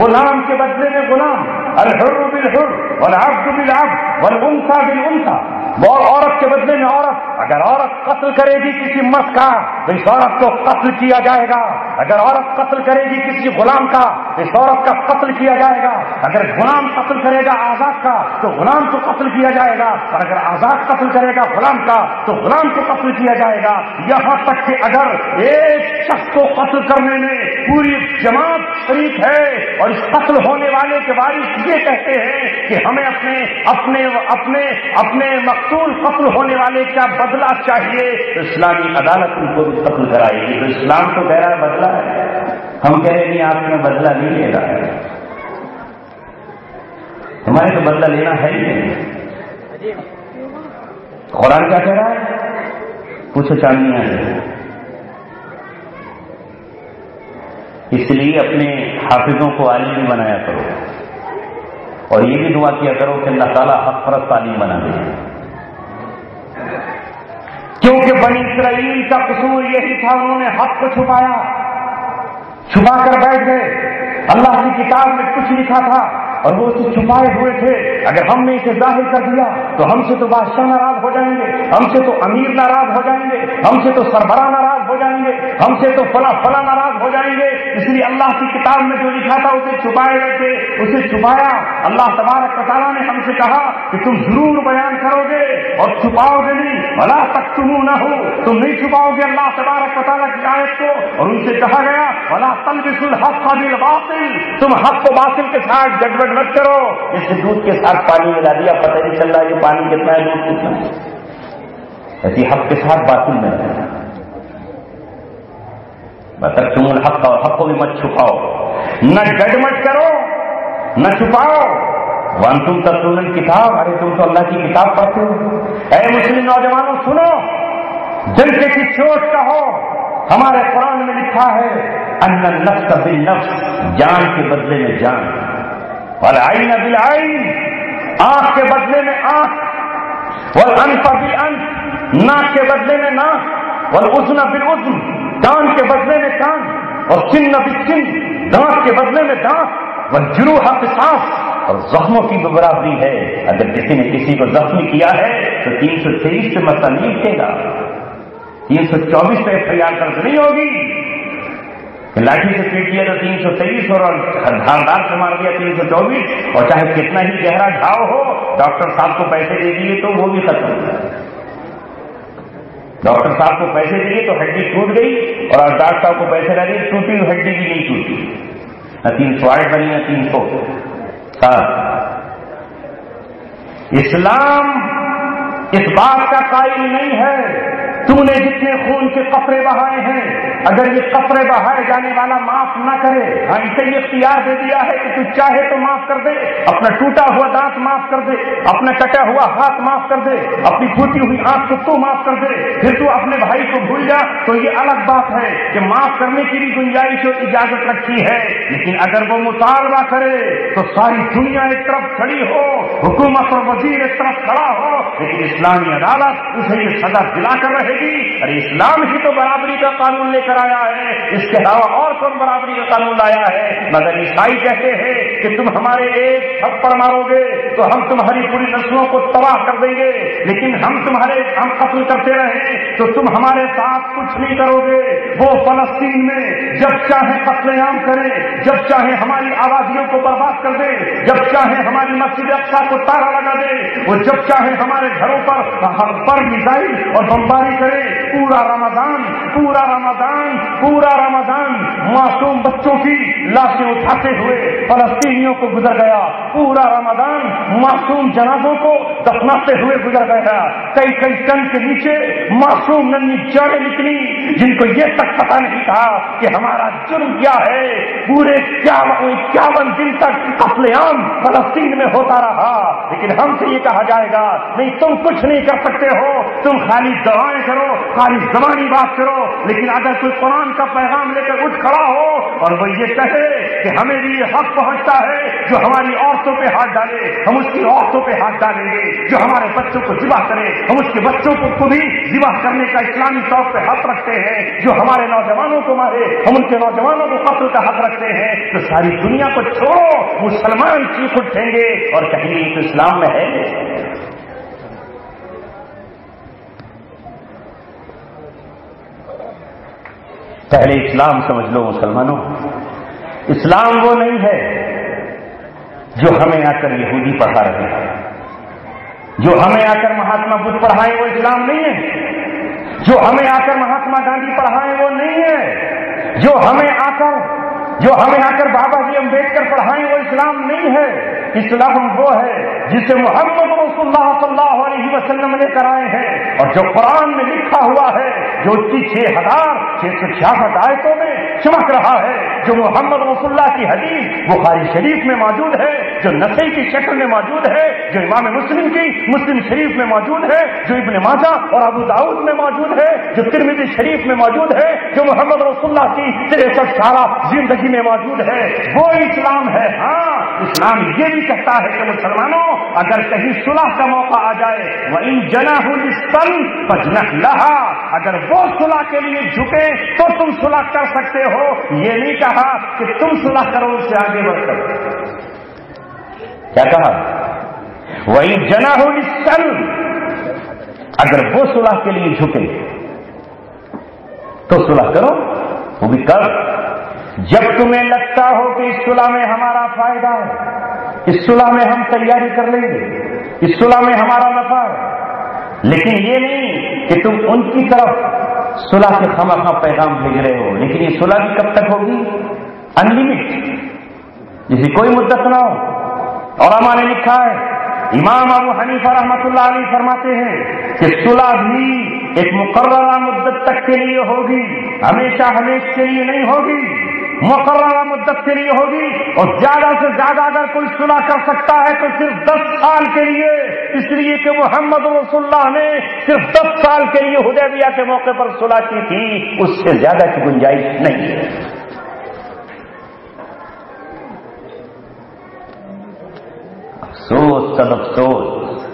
غلام کے بدلے میں غلام. الحر بالحر والعبد بالعبد والانثى بالانثى. اور عورت کے بدلے میں عورت. اگر عورت قتل کرے گی کسی مرد کا تو اس عورت کو قتل کیا جائے گا. اگر عورت قتل کرے گی کسی غلام کا تو اس عورت کا قتل کیا جائے گا. اگر غلام قتل کرے گا آزاد کا تو غلام کو قتل کیا جائے گا. اور اگر آزاد قتل کرے گا غلام کا تو غلام کو قتل کیا جائے گا. یہاں تک کہ اگر ایک شخص کو قتل کرنے میں پوری جماعت شریک ہے اور اس قتل ہونے والے کے وارث یہ کہتے ہیں کہ ہمیں اپنے مقتول قتل ہونے والے کا بدلہ چاہیے تو اسلامی عدالت ان کو قتل کرائے گی. تو اسلام تو کہہ رہا ہے بدلہ ہے. ہم کہہ رہے ہیں آپ میں بدلہ نہیں لے رہا ہے. ہمارے تو بدلہ لینا ہے ہی نہیں. قرآن کیا کہہ رہا ہے؟ پوچھو چاندیاں ہیں. اس لیے اپنے حافظوں کو عالم بھی بنایا کرو اور یہ بھی دعا کیا کرو کہ اللہ تعالیٰ حق پرست تعلیم بنا دے. کیونکہ بنی اسرائیل کا قصور یہی تھا، انہوں نے حق کو چھپا کر بیٹھ گئے. اللہ کی کتاب میں کچھ لکھا تھا اور وہ اسے چھپائے ہوئے تھے. اگر ہم نے اسے ظاہر کر دیا تو ہم سے تو بادشاہ ناراض ہو جائیں گے، ہم سے تو امیر ناراض ہو جائیں گے، ہم سے تو سربراہ ناراض ہو جائیں گے، ہم سے تو فلاں ناراض ہو جائیں گے. اس لیے اللہ کی کتاب میں جو لکھا تھا اسے چھپائے گئے تھے، اسے چھپایا. اللہ تبارک و تعالیٰ نے ہم سے کہا کہ تم ضرور بیان کرو گے اور چھپاؤ گے نہیں. ولا تکتمونہ، تم نہیں چھپاؤ گے اللہ تبارک و تعالیٰ کی آیت کو. اور ان سے کہا گیا ولا تلبسوا الحق بالباطل، تم حق کو باطل کے ساتھ گڑبڑ مت کرو. اس سے دودھ کے ساتھ پانی ملا دیا، پتہ نہیں چل رہا یہ پانی کتنا ہے دودھ کتنا ہے. ایسی حق کے ساتھ باطل میں رہنا. تم الحق، اور حق کو بھی مت چھپاؤ. نہ گڑبڑ کرو نہ چھپاؤ. وانتم تتلون الکتاب، ارے تم تو اللہ کی کتاب پڑھتے ہو. اے مسلم نوجوانوں سنو، جلسے کی چوٹ کا ہو. ہمارے قرآن میں لکھا ہے ان النفس بالنفس، جان کے بدلے میں جان. والعین بالعین، آنکھ کے بدلے میں آنکھ. والانف بالانف، ناک کے بدلے میں ناک. والاذن بالاذن، کان کے بدلے میں کان. والسن بالسن، دانت کے بدلے میں دانت. والجروح قصاص، اور زخموں کی برابری ہے. اگر کسی نے کسی کو زخمی کیا ہے تو 323 سے مسئلہ نہیں اٹھے گا، 324 پہ FIR درج نہیں ہوگی. لاٹھی سے پیٹ دیا تو 323 اور دھاردار سے مار دیا 324. اور چاہے کتنا ہی گہرا گھاؤ ہو، ڈاکٹر صاحب کو پیسے دے دیے تو وہ بھی ختم ہو گیا. ڈاکٹر صاحب کو پیسے دیے تو ہڈی ٹوٹ گئی، اور ڈاکٹر صاحب کو پیسے نہ دیے ٹوٹی ہوئی ہڈی بھی نہیں ٹوٹی. نہ 308 بنی نہ 307. اسلام اس بات کا قائل نہیں ہے تم نے جتنے خون کے قطرے بہائے ہیں، اگر یہ قطرے بہائے جانے والا معاف نہ کرے، ہاں اسے یہ اختیار دے دیا ہے کہ تو چاہے تو معاف کر دے، اپنا ٹوٹا ہوا دانت معاف کر دے، اپنا کٹا ہوا ہاتھ معاف کر دے، اپنی پھوٹی ہوئی آنکھ کو تو معاف کر دے، پھر تو اپنے بھائی کو بھول جا، تو یہ الگ بات ہے کہ معاف کرنے کی بھی گنجائش اور اجازت رکھی ہے۔ لیکن اگر وہ مطالبہ کرے تو ساری دنیا ایک طرف کھڑی ہو، حکومت اور وزیر ایک طرف کھڑا ہو، لیکن اسلامی عدالت اسے یہ سزا دلا کر رہے گی۔ ارے اسلام ہی تو برابری کا قانون لے کر آیا ہے، اس کے علاوہ اور کون برابری کا قانون لایا ہے؟ مگر عیسائی کہتے ہیں کہ تم ہمارے ایک تھپڑ مارو گے تو ہم تمہاری پوری نسلوں کو تباہ کر دیں گے، لیکن ہم قتل کرتے رہیں تو تم ہمارے ساتھ کچھ نہیں کرو گے۔ وہ فلسطین میں جب چاہے قتل عام کریں، جب چاہے ہماری آبادیوں کو برباد کر دے، جب چاہے ہماری مسجد اقصی کو تالا لگا دے، وہ جب چاہے ہمارے گھروں پر میزائل اور بمباری کرے، پورا رمضان معصوم بچوں کی لاشیں اٹھاتے ہوئے فلسطینیوں کو گزر گیا، پورا رمضان معصوم جنازوں کو دفناتے ہوئے گزر گیا، کئی ٹن کے نیچے معصوم ننھی جانیں نکلی جن کو یہ تک پتہ نہیں تھا کہ ہمارا جرم کیا ہے۔ پورے 51 دن تک قتل عام فلسطین میں ہوتا رہا، لیکن ہم سے یہ کہا جائے گا نہیں تم کچھ نہیں کر سکتے ہو، تم خالی دعائیں کرو، خالی زبانی بات کرو، لیکن اگر کوئی قرآن کا پیغام لے کر اٹھ کھڑا ہو اور وہ یہ کہے کہ ہمیں بھی یہ حق پہنچتا ہے جو ہماری عورتوں پہ ہاتھ ڈالے ہم اس کی عورتوں پہ ہاتھ ڈالیں گے، جو ہمارے بچوں کو ذبح کرے ہم اس کے بچوں کو بھی ذبح کرنے کا اسلامی طور پہ حق رکھتے ہیں، جو ہمارے نوجوانوں کو مارے ہم ان کے نوجوانوں کو قتل کا حق رکھتے ہیں۔ تو ساری دنیا کو چھوڑو، مسلمان چیخ اٹھیں گے اور کہیں گے تو اسلام میں ہے۔ پہلے اسلام سمجھ لو مسلمانوں، اسلام وہ نہیں ہے جو ہمیں آ کر یہودی پڑھا رہے ہیں، جو ہمیں آ کر مہاتما بدھ پڑھائیں وہ اسلام نہیں ہے، جو ہمیں آ کر مہاتما گاندھی پڑھائیں وہ نہیں ہے، جو ہمیں آ کر بابا جی امبیڈکر پڑھائیں وہ اسلام نہیں ہے۔ اسلام وہ ہے جسے محمد رسول اللہ صلی اللہ علیہ وسلم لے کر آئے ہیں، اور جو قرآن میں لکھا ہوا ہے، جو 6666 آیتوں میں چمک رہا ہے، جو محمد رسول اللہ کی حدیث بخاری شریف میں موجود ہے، جو نسائی کی شکل میں موجود ہے، جو امام مسلم کی مسلم شریف میں موجود ہے، جو ابن ماجہ اور ابو داؤد میں موجود ہے، جو ترمذی شریف میں موجود ہے، جو محمد رسول اللہ کی 63 سالہ زندگی میں موجود ہے، وہ اسلام ہے۔ ہاں، اسلام یہ بھی کہتا ہے کہ مسلمانوں اگر کہیں صلح کا موقع آ جائے وَإِن جَنَاحُوا لِلسَّلْمِ فَاجْنَحْ لَهَا، اگر وہ صلح کے لیے جھکے تو تم صلح کر سکتے ہو، یہ نہیں کہا کہ تم صلح کرو اس سے آگے بڑھ کر۔ کیا کہا؟ وَإِن جَنَاحُوا لِلسَّلْمِ، اگر وہ صلح کے لیے جھکے تو صلح کرو، وہ بھی کر جب تمہیں لگتا ہو کہ اس صلح میں ہمارا فائدہ ہے، اس صلح میں ہم تیاری کر لیں گے، اس صلح میں ہمارا نفع ہے، لیکن یہ نہیں کہ تم ان کی طرف صلح کے خواہ پیغام بھیج رہے ہو، لیکن یہ صلح بھی کب تک ہوگی؟ انلمیٹ، جیسے کوئی مدت نہ ہو۔ اور ہمارے لکھا ہے، امام ابو حنیفہ رحمۃ اللہ علیہ فرماتے ہیں کہ صلح بھی ایک مقررہ مدت تک کے لیے ہوگی، ہمیشہ کے لیے نہیں ہوگی، مقررہ مدت کے لیے ہوگی، اور زیادہ سے زیادہ اگر کوئی صلح کر سکتا ہے تو صرف 10 سال کے لیے، اس لیے کہ محمد رسول اللہ نے صرف 10 سال کے لیے حدیبیہ کے موقع پر صلح کی تھی، اس سے زیادہ کی گنجائش نہیں ہے۔ افسوس سب افسوس،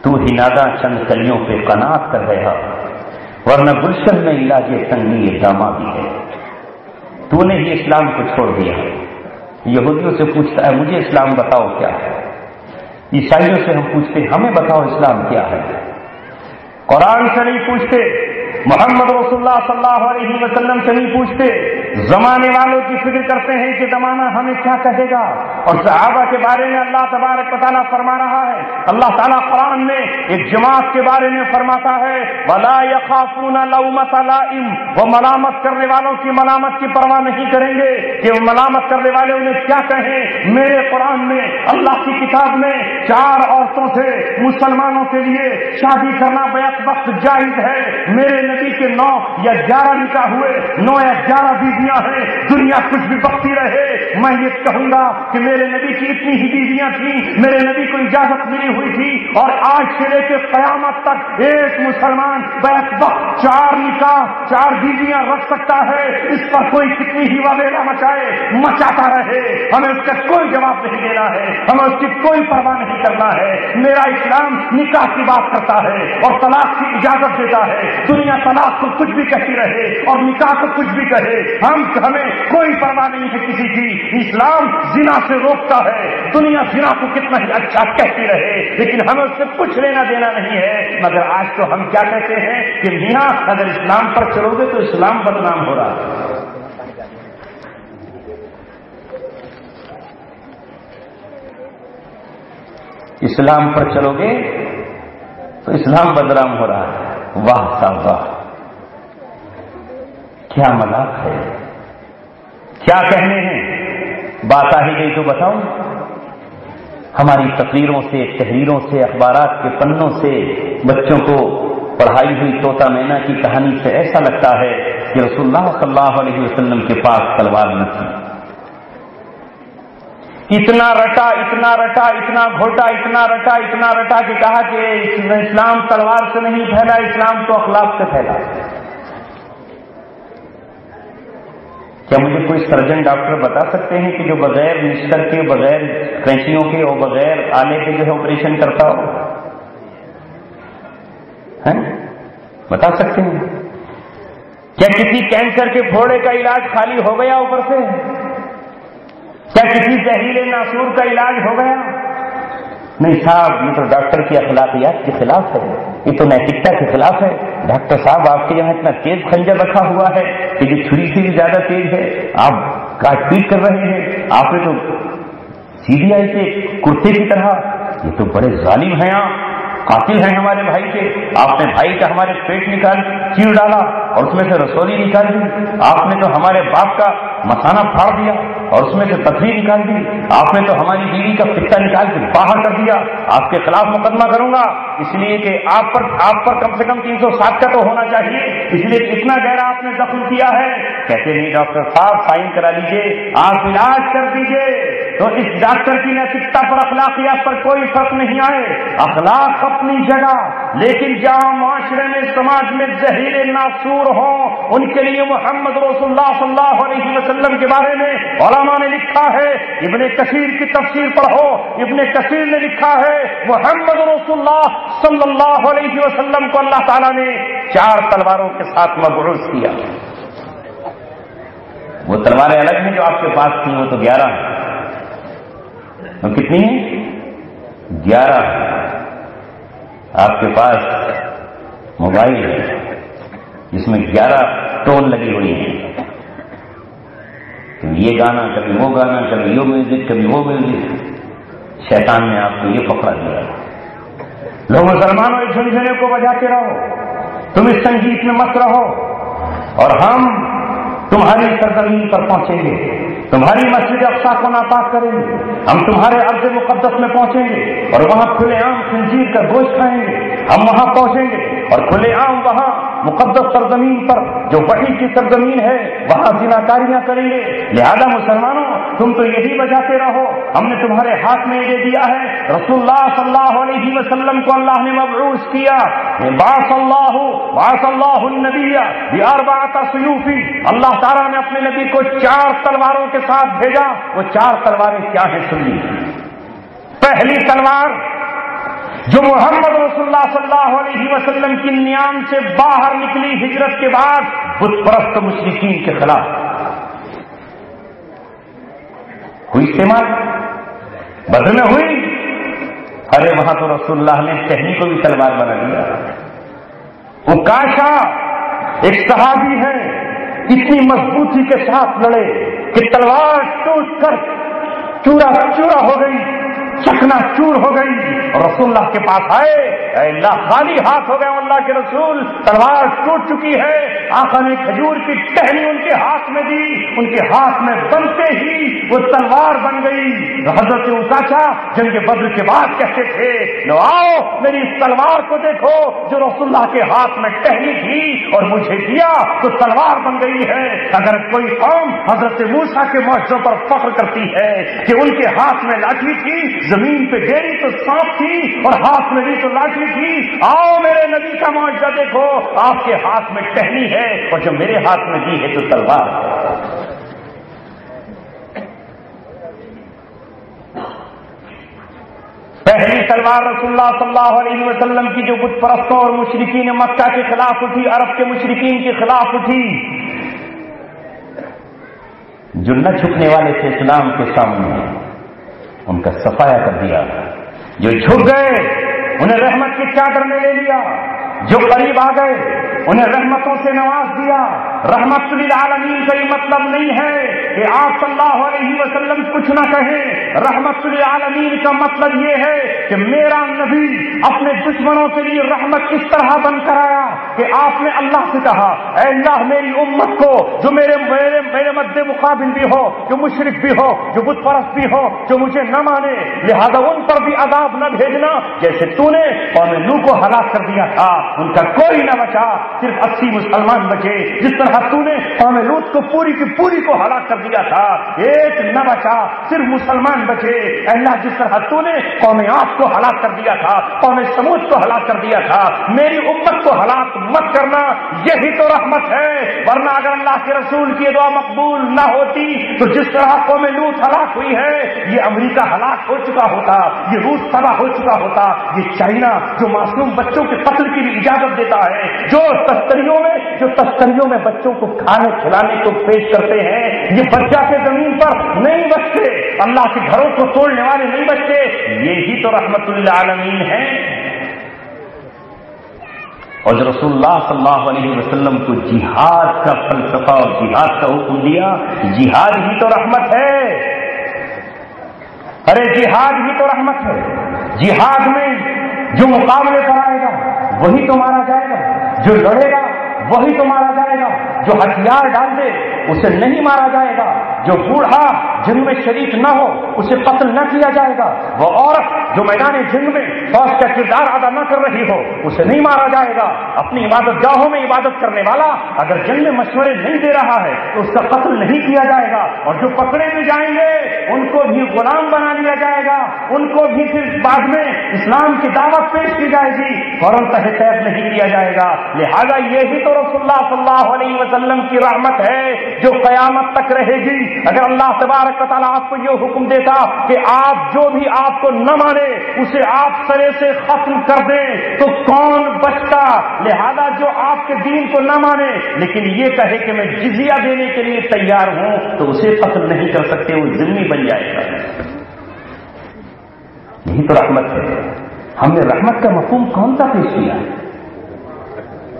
تو ہی ناداں چند کلیوں پہ قناعت کر رہا، ورنہ گلشن میں علاج تنگی داما بھی ہے۔ تو نے ہی اسلام کو چھوڑ دیا۔ یہودیوں سے پوچھتا ہے مجھے اسلام بتاؤ کیا ہے، عیسائیوں سے ہم پوچھتے ہمیں بتاؤ اسلام کیا ہے، قرآن سے نہیں پوچھتے، محمد رسول اللہ صلی اللہ علیہ وسلم سے نہیں پوچھتے، زمانے والوں کی فکر کرتے ہیں کہ زمانہ ہمیں کیا کہے گا، اور صحابہ کے بارے میں اللہ تبارک و تعالیٰ فرما رہا ہے. اللہ تعالیٰ قرآن میں ایک جماعت کے بارے میں فرماتا ہے وَلَا يَخَافُونَ لَوْمَةَ لَائِمٍ، وہ ملامت کرنے والوں کی ملامت کی پرواہ نہیں کریں گے کہ وہ ملامت کرنے والے انہیں کیا کہیں. میرے قرآن میں اللہ کی کتاب میں 4 عورتوں سے مسلمانوں کے لیے شادی کرنا بیک وقت جائز ہے. میرے نبی کے 9 یا 11 نکاح ہوئے، 9 یا 11 بیویاں ہیں. دنیا کچھ بھی بکتی رہے، میں یہ کہوں گا کہ میرے نبی کی اتنی ہی بیویاں تھیں، میرے نبی کو اجازت ملی ہوئی تھی. اور آج سے لے کے قیامت تک ایک مسلمان بیک وقت 4 نکاح 4 بیویاں رکھ سکتا ہے. اس پر کوئی کتنی ہی وبیلا مچائے مچاتا رہے، ہمیں اس کا کوئی جواب نہیں دینا ہے، ہمیں اس کی کوئی پرواہ نہیں کرنا ہے. میرا اسلام نکاح کی بات کرتا ہے اور طلاق کی اجازت دیتا ہے. دنیا طلاق کو کچھ بھی کہتی رہے اور نکاح کو کچھ بھی کہے، ہمیں کوئی پرواہ نہیں ہے کسی کی. اسلام زنا سے روکتا ہے. دنیا زنا کو کتنا ہی اچھا کہتی رہے، لیکن ہمیں اس سے کچھ لینا دینا نہیں ہے. مگر آج تو ہم کیا کہتے ہیں کہ میاں اگر اسلام پر چلو گے تو اسلام بدنام ہو رہا ہے. اسلام پر چلو گے تو اسلام بدنام ہو رہا ہے. واہ صاحب واہ، کیا مذاق ہے، کیا کہنے ہیں. بات آ ہی گئی تو بتاؤں. ہماری تقریروں سے، تحریروں سے، اخبارات کے پنوں سے بچوں کو پڑھائی ہوئی طوطا مینا کی کہانی سے ایسا لگتا ہے کہ رسول اللہ صلی اللہ علیہ وسلم کے پاس تلوار نہ تھی. اتنا رٹا اتنا رٹا اتنا گھوٹا اتنا رٹا اتنا رٹا کہ کہا کہ اسلام تلوار سے نہیں پھیلا، اسلام تو اخلاق سے پھیلا. کیا مجھے کوئی سرجن ڈاکٹر بتا سکتے ہیں کہ جو بغیر مشتر کے، بغیر کینچیوں کے اور بغیر آلے کے جو ہے آپریشن کرتا ہو؟ بتا سکتے ہیں؟ کیا کسی کینسر کے پھوڑے کا علاج خالی ہو گیا اوپر سے؟ کیا کسی زہریلے ناسور کا علاج ہو گیا؟ نہیں صاحب، یہ تو ڈاکٹر کی اخلاقیات کے خلاف ہے، یہ تو نیتکتا کے خلاف ہے. ڈاکٹر صاحب آپ کے یہاں اتنا تیز خنجر رکھا ہوا ہے کہ جو چھری سے بھی زیادہ تیز ہے، آپ کاٹ پیٹ کر رہے ہیں. آپ نے تو CBI کے کرتے کی طرح، یہ تو بڑے ظالم ہیں، آپ قاتل ہیں ہمارے بھائی کے. آپ نے بھائی کا ہمارے پیٹ نکال چیر ڈالا اور اس میں سے رسولی نکال دی. آپ نے تو ہمارے باپ کا مسانہ پھاڑ دیا اور اس میں سے پتھری نکال دی. آپ نے تو ہماری بیوی کا پتا نکال کے باہر کر دیا. آپ کے خلاف مقدمہ کروں گا، اس لیے کہ آپ پر کم سے کم 307 کا تو ہونا چاہیے، اس لیے اتنا گہرا آپ نے زخم کیا ہے. کہتے نہیں ڈاکٹر صاحب سائن کرا لیجیے، آپ علاج کر دیجیے. تو اس ڈاکٹر کی نیتکتا پر، اخلاقیات پر کوئی فرق نہیں آئے. اخلاق اپنی جگہ، لیکن جہاں معاشرے میں، سماج میں زہریلے ناسور ہوں، ان کے لیے محمد رسول اللہ صلی اللہ علیہ وسلم کے بارے میں علماء نے لکھا ہے. ابن کثیر کی تفسیر پڑھو، ابن کثیر نے لکھا ہے محمد رسول اللہ صلی اللہ علیہ وسلم کو اللہ تعالیٰ نے 4 تلواروں کے ساتھ مبعوث کیا. وہ تلواریں الگ ہیں جو آپ کے پاس تھیں، وہ تو 11 ہیں. کتنی ہیں؟ 11. آپ کے پاس موبائل ہے جس میں 11 ٹون لگی ہوئی ہیں. کبھی یہ گانا، کبھی وہ گانا، کبھی یہ میوزک، کبھی وہ میوزک. شیطان نے آپ کو یہ پکڑا دیا. لوگ مسلمانوں اس جھنجھنے کو بجاتے رہو، تم اس سنگیت میں مست رہو، اور ہم تمہاری سرزمین پر پہنچیں گے، تمہاری مسجد اقصی کو ناپاک کریں گے، ہم تمہارے ارض مقدس میں پہنچیں گے اور وہاں کھلے عام خنزیر کا گوشت کھائیں گے. ہم وہاں پہنچیں گے اور کھلے عام وہاں مقدس سرزمین پر جو وحی کی سرزمین ہے وہاں زناکاریاں کریں گے. لہذا مسلمانوں تم تو یہی بجاتے رہو، ہم نے تمہارے ہاتھ میں یہ دیا ہے. رسول اللہ صلی اللہ علیہ وسلم کو اللہ نے مبعوث کیا. بعث اللہ النبی باربعۃ سیوف. اللہ تعالیٰ نے اپنے نبی کو 4 تلواروں کے ساتھ بھیجا. وہ 4 تلواریں کیا ہیں سن لیجیے. پہلی تلوار جو محمد رسول اللہ صلی اللہ علیہ وسلم کی نیام سے باہر نکلی ہجرت کے بعد بت پرست مشرکین کے خلاف ہوئی استعمال. بدر میں ہوئی. ارے وہاں تو رسول اللہ نے ٹہنی کو بھی تلوار بنا دیا. اکاشا ایک صحابی ہے، اتنی مضبوطی کے ساتھ لڑے کہ تلوار ٹوٹ کر چورا چورا ہو گئی، چکنا چور ہو گئی، اور رسول اللہ کے پاس آئے، اے اللہ خالی ہاتھ ہو گئے اللہ کے رسول، تلوار ٹوٹ چکی ہے۔ آقا نے کھجور کی ٹہنی ان کے ہاتھ میں دی، ان کے ہاتھ میں بنتے ہی وہ تلوار بن گئی۔ حضرت عکاشہ جنگ بدر کے بعد کہتے تھے، لو آؤ میری اس تلوار کو دیکھو جو رسول اللہ کے ہاتھ میں ٹہنی تھی اور مجھے دیا تو تلوار بن گئی ہے۔ اگر کوئی قوم حضرت موسیٰ کے معجزوں پر فخر کرتی ہے کہ ان کے ہاتھ میں لاٹھی تھی، زمین پہ گیری تو سانپ تھی اور ہاتھ میں لی تو لاٹھی تھی، آؤ میرے نبی کا معجزہ دیکھو، آپ کے ہاتھ میں ٹہنی ہے اور جو میرے ہاتھ میں دی ہے تو تلوار ہے۔ پہلی تلوار رسول اللہ صلی اللہ علیہ وسلم کی جو بت پرستوں اور مشرکین مکہ کے خلاف اٹھی، عرب کے مشرکین کے خلاف اٹھی، جو نہ جھکنے والے تھے اسلام کے سامنے، ان کا صفایا کر دیا۔ جو جھک گئے انہیں رحمت کی چادر میں لے لیا، جو قریب آ گئے انہیں رحمتوں سے نواز دیا۔ رحمت للعالمین کا یہ مطلب نہیں ہے کہ آپ صلی اللہ علیہ وسلم کچھ نہ کہیں، رحمت للعالمین کا مطلب یہ ہے کہ میرا نبی اپنے دشمنوں کے لیے رحمت اس طرح بن کر آیا کہ آپ نے اللہ سے کہا، اے اللہ میری امت کو جو میرے مد مقابل بھی ہو، جو مشرک بھی ہو، جو بت پرست بھی ہو، جو مجھے نہ مانے، لہذا ان پر بھی عذاب نہ بھیجنا جیسے تو نے قوم نوح کو ہلاک کر دیا تھا، ان کا کوئی نہ بچا، صرف 80 مسلمان بچے، جس طرح تو نے قوم لوط کو پوری کی پوری کو ہلاک کر دیا تھا، ایک نہ بچا، صرف مسلمان بچے۔ اللہ جس طرح تو نے قوم عاد کو ہلاک کر دیا تھا، قوم سمود کو ہلاک کر دیا تھا، میری امت کو ہلاک مت کرنا، یہی تو رحمت ہے۔ ورنہ اگر اللہ کے رسول کی دعا مقبول نہ ہوتی تو جس طرح قوم لوط ہلاک ہوئی ہے، یہ امریکہ ہلاک ہو چکا ہوتا، یہ روس تباہ ہو چکا ہوتا، یہ چائنا جو معصوم بچوں کے قتل کی بھی اجازت دیتا ہے، جو تستریوں میں بچوں کو کھانے کھلانے کو پیش کرتے ہیں، یہ بچہ کے زمین پر نہیں بچتے، اللہ کے گھروں کو توڑنے والے نہیں بچتے، یہی تو رحمت للعالمین ہے۔ اور جو رسول اللہ صلی اللہ علیہ وسلم کو جہاد کا فلسفہ اور جہاد کا حکم دیا، جہاد ہی تو رحمت ہے۔ ارے جہاد ہی تو رحمت ہے۔ جہاد میں جو مقابلے پر آئے گا وہی تو مارا جائے گا، جو لڑے گا وہی تو مارا جائے گا، جو ہتھیار ڈال دے اسے نہیں مارا جائے گا، جو بوڑھا جنگ میں شریک نہ ہو اسے قتل نہ کیا جائے گا، وہ عورت جو میدان جنگ میں فوج کا کردار ادا نہ کر رہی ہو اسے نہیں مارا جائے گا، اپنی عبادت گاہوں میں عبادت کرنے والا اگر جنگ میں مشورے نہیں دے رہا ہے تو اس کا قتل نہیں کیا جائے گا، اور جو پکڑے بھی جائیں گے ان کو بھی غلام بنا لیا جائے گا، ان کو بھی پھر بعد میں اسلام کی دعوت پیش کی جائے گی، فوراً تحت قید نہیں کیا جائے گا۔ لہذا یہی تو رسول اللہ صلی اللہ علیہ وسلم کی رحمت ہے جو قیامت تک رہے گی۔ اگر اللہ تبارک و تعالیٰ آپ کو یہ حکم دیتا کہ آپ جو بھی آپ کو نہ مانے اسے آپ سرے سے ختم کر دیں تو کون بچتا؟ لہذا جو آپ کے دین کو نہ مانے لیکن یہ کہے کہ میں جزیہ دینے کے لیے تیار ہوں تو اسے قتل نہیں کر سکتے، وہ ذمہ بن جائے گا۔ یہی تو رحمت ہے۔ ہم نے رحمت کا مفہوم کون سا پیش کیا؟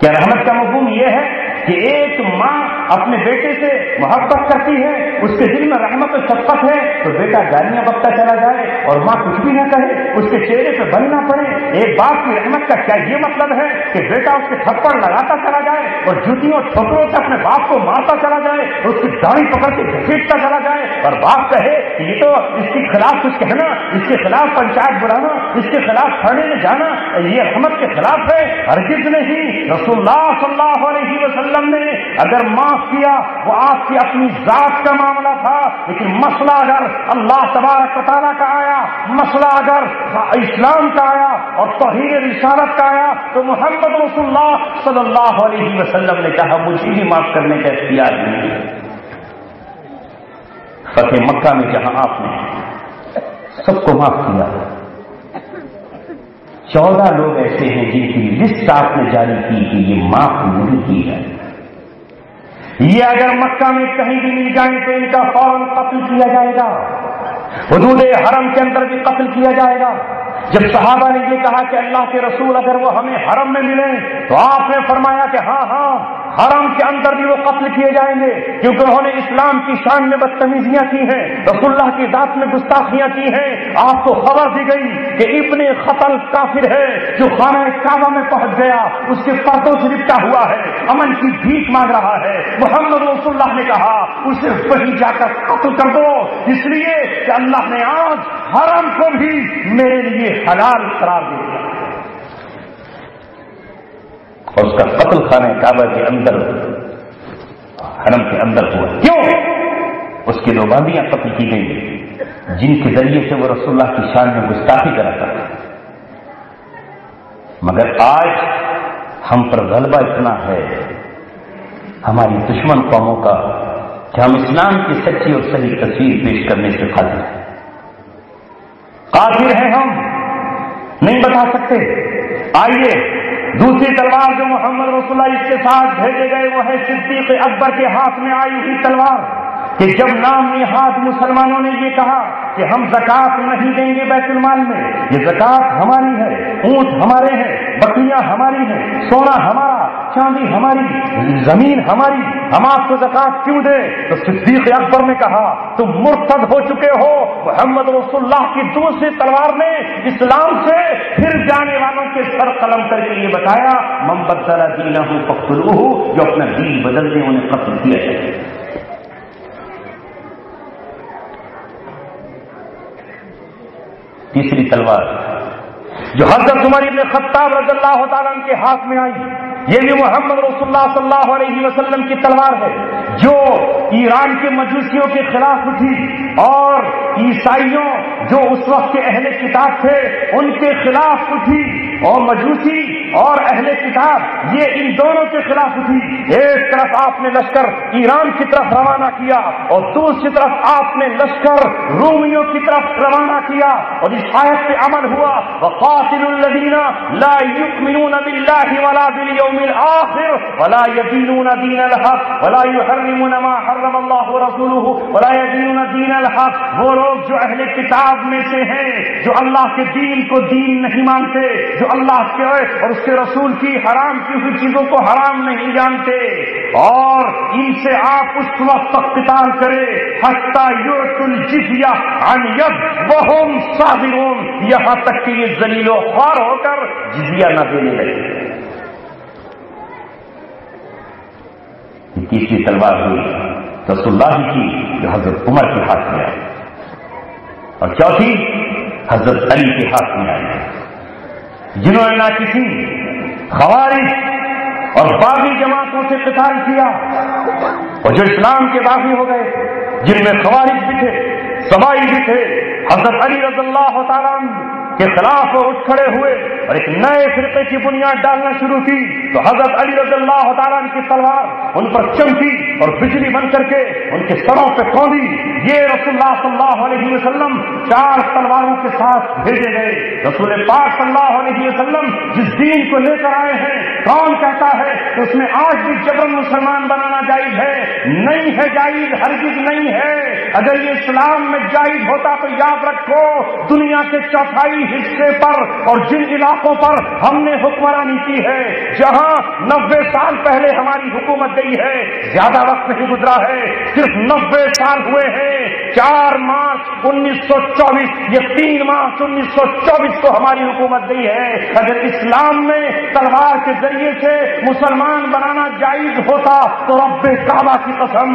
کیا رحمت کا مفہوم یہ ہے کہ ایک ماں اپنے بیٹے سے محبت کرتی ہے، اس کے دل میں رحمت و شفقت ہے تو بیٹا گالیاں بکتا چلا جائے اور ماں کچھ بھی نہ کہے، اس کے چہرے پہ بل نہ پڑے؟ ایک باپ کی رحمت کا کیا یہ مطلب ہے کہ بیٹا اس کے تھپڑ لگاتا چلا جائے اور جوتیوں ٹھوکروں سے اپنے باپ کو مارتا چلا جائے اور اس کی داڑھی پکڑ کے گھسیٹتا چلا جائے اور باپ کہے کہ یہ تو اس کے خلاف کچھ کہنا، اس کے خلاف پنچایت بلانا، اس کے خلاف تھانے میں جانا یہ رحمت کے خلاف ہے؟ ہرگز نہیں۔ رسول اللہ صلی اللہ علیہ وسلم نے اگر معاف کیا وہ آپ کی اپنی ذات کا معاملہ تھا، لیکن مسئلہ اگر اللہ تبارک و تعالیٰ کا آیا، مسئلہ اگر اسلام کا آیا اور توحید رسالت کا آیا تو محمد رسول اللہ صلی اللہ علیہ وسلم نے کہا مجھے بھی معاف کرنے کا اختیار نہیں ہے۔ فتح مکہ میں جہاں آپ نے سب کو معاف کیا، 14 لوگ ایسے ہیں جن کی لسٹ آپ نے جاری کی کہ یہ معاف نہیں کی ہے، یہ اگر مکہ میں کہیں بھی مل جائیں تو ان کا فوراً قتل کیا جائے گا، حدود حرم کے اندر بھی قتل کیا جائے گا۔ جب صحابہ نے یہ کہا کہ اللہ کے رسول اگر وہ ہمیں حرم میں ملیں تو آپ نے فرمایا کہ ہاں ہاں حرم کے اندر بھی وہ قتل کیے جائیں گے کیونکہ انہوں نے اسلام کی شان میں بدتمیزیاں کی ہیں، رسول اللہ کی ذات میں گستاخیاں کی ہیں۔ آپ کو خبر دی گئی کہ ابن قتل کافر ہے جو خانہ کعبہ میں پہنچ گیا، اس کے پردوں سے لپٹا ہوا ہے، امن کی بھیک مانگ رہا ہے۔ محمد رسول اللہ نے کہا اسے وہیں جا کر قتل کر دو، اس لیے کہ اللہ نے آج حرم کو بھی میرے لیے حلال قرار دے دیا، اور اس کا قتل خانہ کعبہ کے اندر، حرم کے اندر ہوا۔ کیوں؟ اس کی دو باندیاں قتل کی گئی جن کے ذریعے سے وہ رسول اللہ کی شان میں گستاخی کراتا تھا۔ مگر آج ہم پر غلبہ اتنا ہے ہماری دشمن قوموں کا کہ ہم اسلام کی سچی اور صحیح تصویر پیش کرنے سے قاصر ہیں، قاصر ہیں، ہم نہیں بتا سکتے۔ آئیے دوسری تلوار جو محمد رسول اللہ اس کے ساتھ بھیجے گئے وہ ہے صدیق اکبر کے ہاتھ میں آئی ہوئی تلوار، کہ جب نام نہاد مسلمانوں نے یہ کہا کہ ہم زکات نہیں دیں گے بیت المال میں، یہ زکات ہماری ہے، اونٹ ہمارے ہیں، بکریاں ہماری ہیں، سونا ہمارا، چاندی ہماری، زمین ہماری، ہم آپ کو زکات کیوں دیں؟ تو صدیق اکبر نے کہا تم مرتد ہو چکے ہو۔ محمد رسول اللہ کی دوسری تلوار نے اسلام سے پھر جانے والوں کے سر قلم کر کے یہ بتایا من بدل دینہ فاقتلوہ، جو اپنا دین بدل دیں انہیں قتل کیا جائے۔ تیسری تلوار جو حضرت عمر بن خطاب رضی اللہ تعالیٰ عنہ کے ہاتھ میں آئی، یہ بھی محمد رسول اللہ صلی اللہ علیہ وسلم کی تلوار ہے جو ایران کے مجوسیوں کے خلاف اٹھی اور عیسائیوں جو اس وقت کے اہل کتاب تھے ان کے خلاف اٹھی، اور مجوسی اور اہل کتاب یہ ان دونوں کے خلاف اٹھی۔ ایک طرف آپ نے لشکر ایران کی طرف روانہ کیا اور دوسری طرف آپ نے لشکر رومیوں کی طرف روانہ کیا، اور اس آیت پہ عمل ہوا وَقَاتِلُوا الَّذِينَ لَا يُؤْمِنُونَ بِاللَّهِ وَلَا بِالْيَوْمِ الْآخِرِ وَلَا يَدِينُونَ دِينَ الْحَقِّ وَلَا يُحَرِّمُونَ مَا حَرَّمَ اللَّهُ وَرَسُولُهُ وَلَا يَدِينُونَ دِينَ الْحَقِّ، وہ لوگ جو اہل کتاب میں سے ہیں جو اللہ کے دین کو دین نہیں مانتے، جو اللہ کے اور اس کے رسول کی حرام کی ہوئی چیزوں کو حرام نہیں جانتے، اور ان سے آپ اس وقت تک قتال کرے حتی یعطوا الجزیہ عن ید وہم صاغرون، یہاں تک کہ یہ ذلیل و خوار ہو کر جزیہ نہ دینے لگے۔ تیسری تلوار ہوئی رسول اللہ کی جو حضرت عمر کے ہاتھ میں آئی، اور چوتھی حضرت علی کے ہاتھ میں آئی، جنہوں نے نہ کسی خوارج اور باغی جماعتوں سے قتال کیا، اور جو اسلام کے باغی ہو گئے جن میں خوارج بھی تھے، سبائی بھی تھے، حضرت علی رضی اللہ تعالیٰ عنہ کے خلاف وہ اٹھ کھڑے ہوئے اور ایک نئے فرقے کی بنیاد ڈالنا شروع کی، تو حضرت علی رضی اللہ تعالیٰ عنہ کی تلوار ان پر چمکی اور بجلی بن کر کے ان کے سروں پہ کوندی۔ یہ رسول اللہ صلی اللہ علیہ وسلم 4 تلواروں کے ساتھ بھیجے گئے۔ رسول پاک صلی اللہ علیہ وسلم جس دین کو لے کر آئے ہیں، کون کہتا ہے کہ اس میں آج بھی جبرن مسلمان بنانا جائز ہے؟ نہیں ہے جائز، ہرگز نہیں ہے۔ اگر یہ اسلام میں جائز ہوتا تو یاد رکھو دنیا کے چوتھائی حصے پر اور جن علاقوں پر ہم نے حکمرانی کی ہے، جہاں 90 سال پہلے ہماری حکومت گئی ہے، زیادہ وقت نہیں گزرا ہے، صرف 90 سال ہوئے ہیں۔ 4 مارچ 1924 یہ 3 مارچ 1924 کو ہماری حکومت گئی ہے۔ اگر اسلام میں تلوار کے ذریعے سے مسلمان بنانا جائز ہوتا تو رب کعبہ کی قسم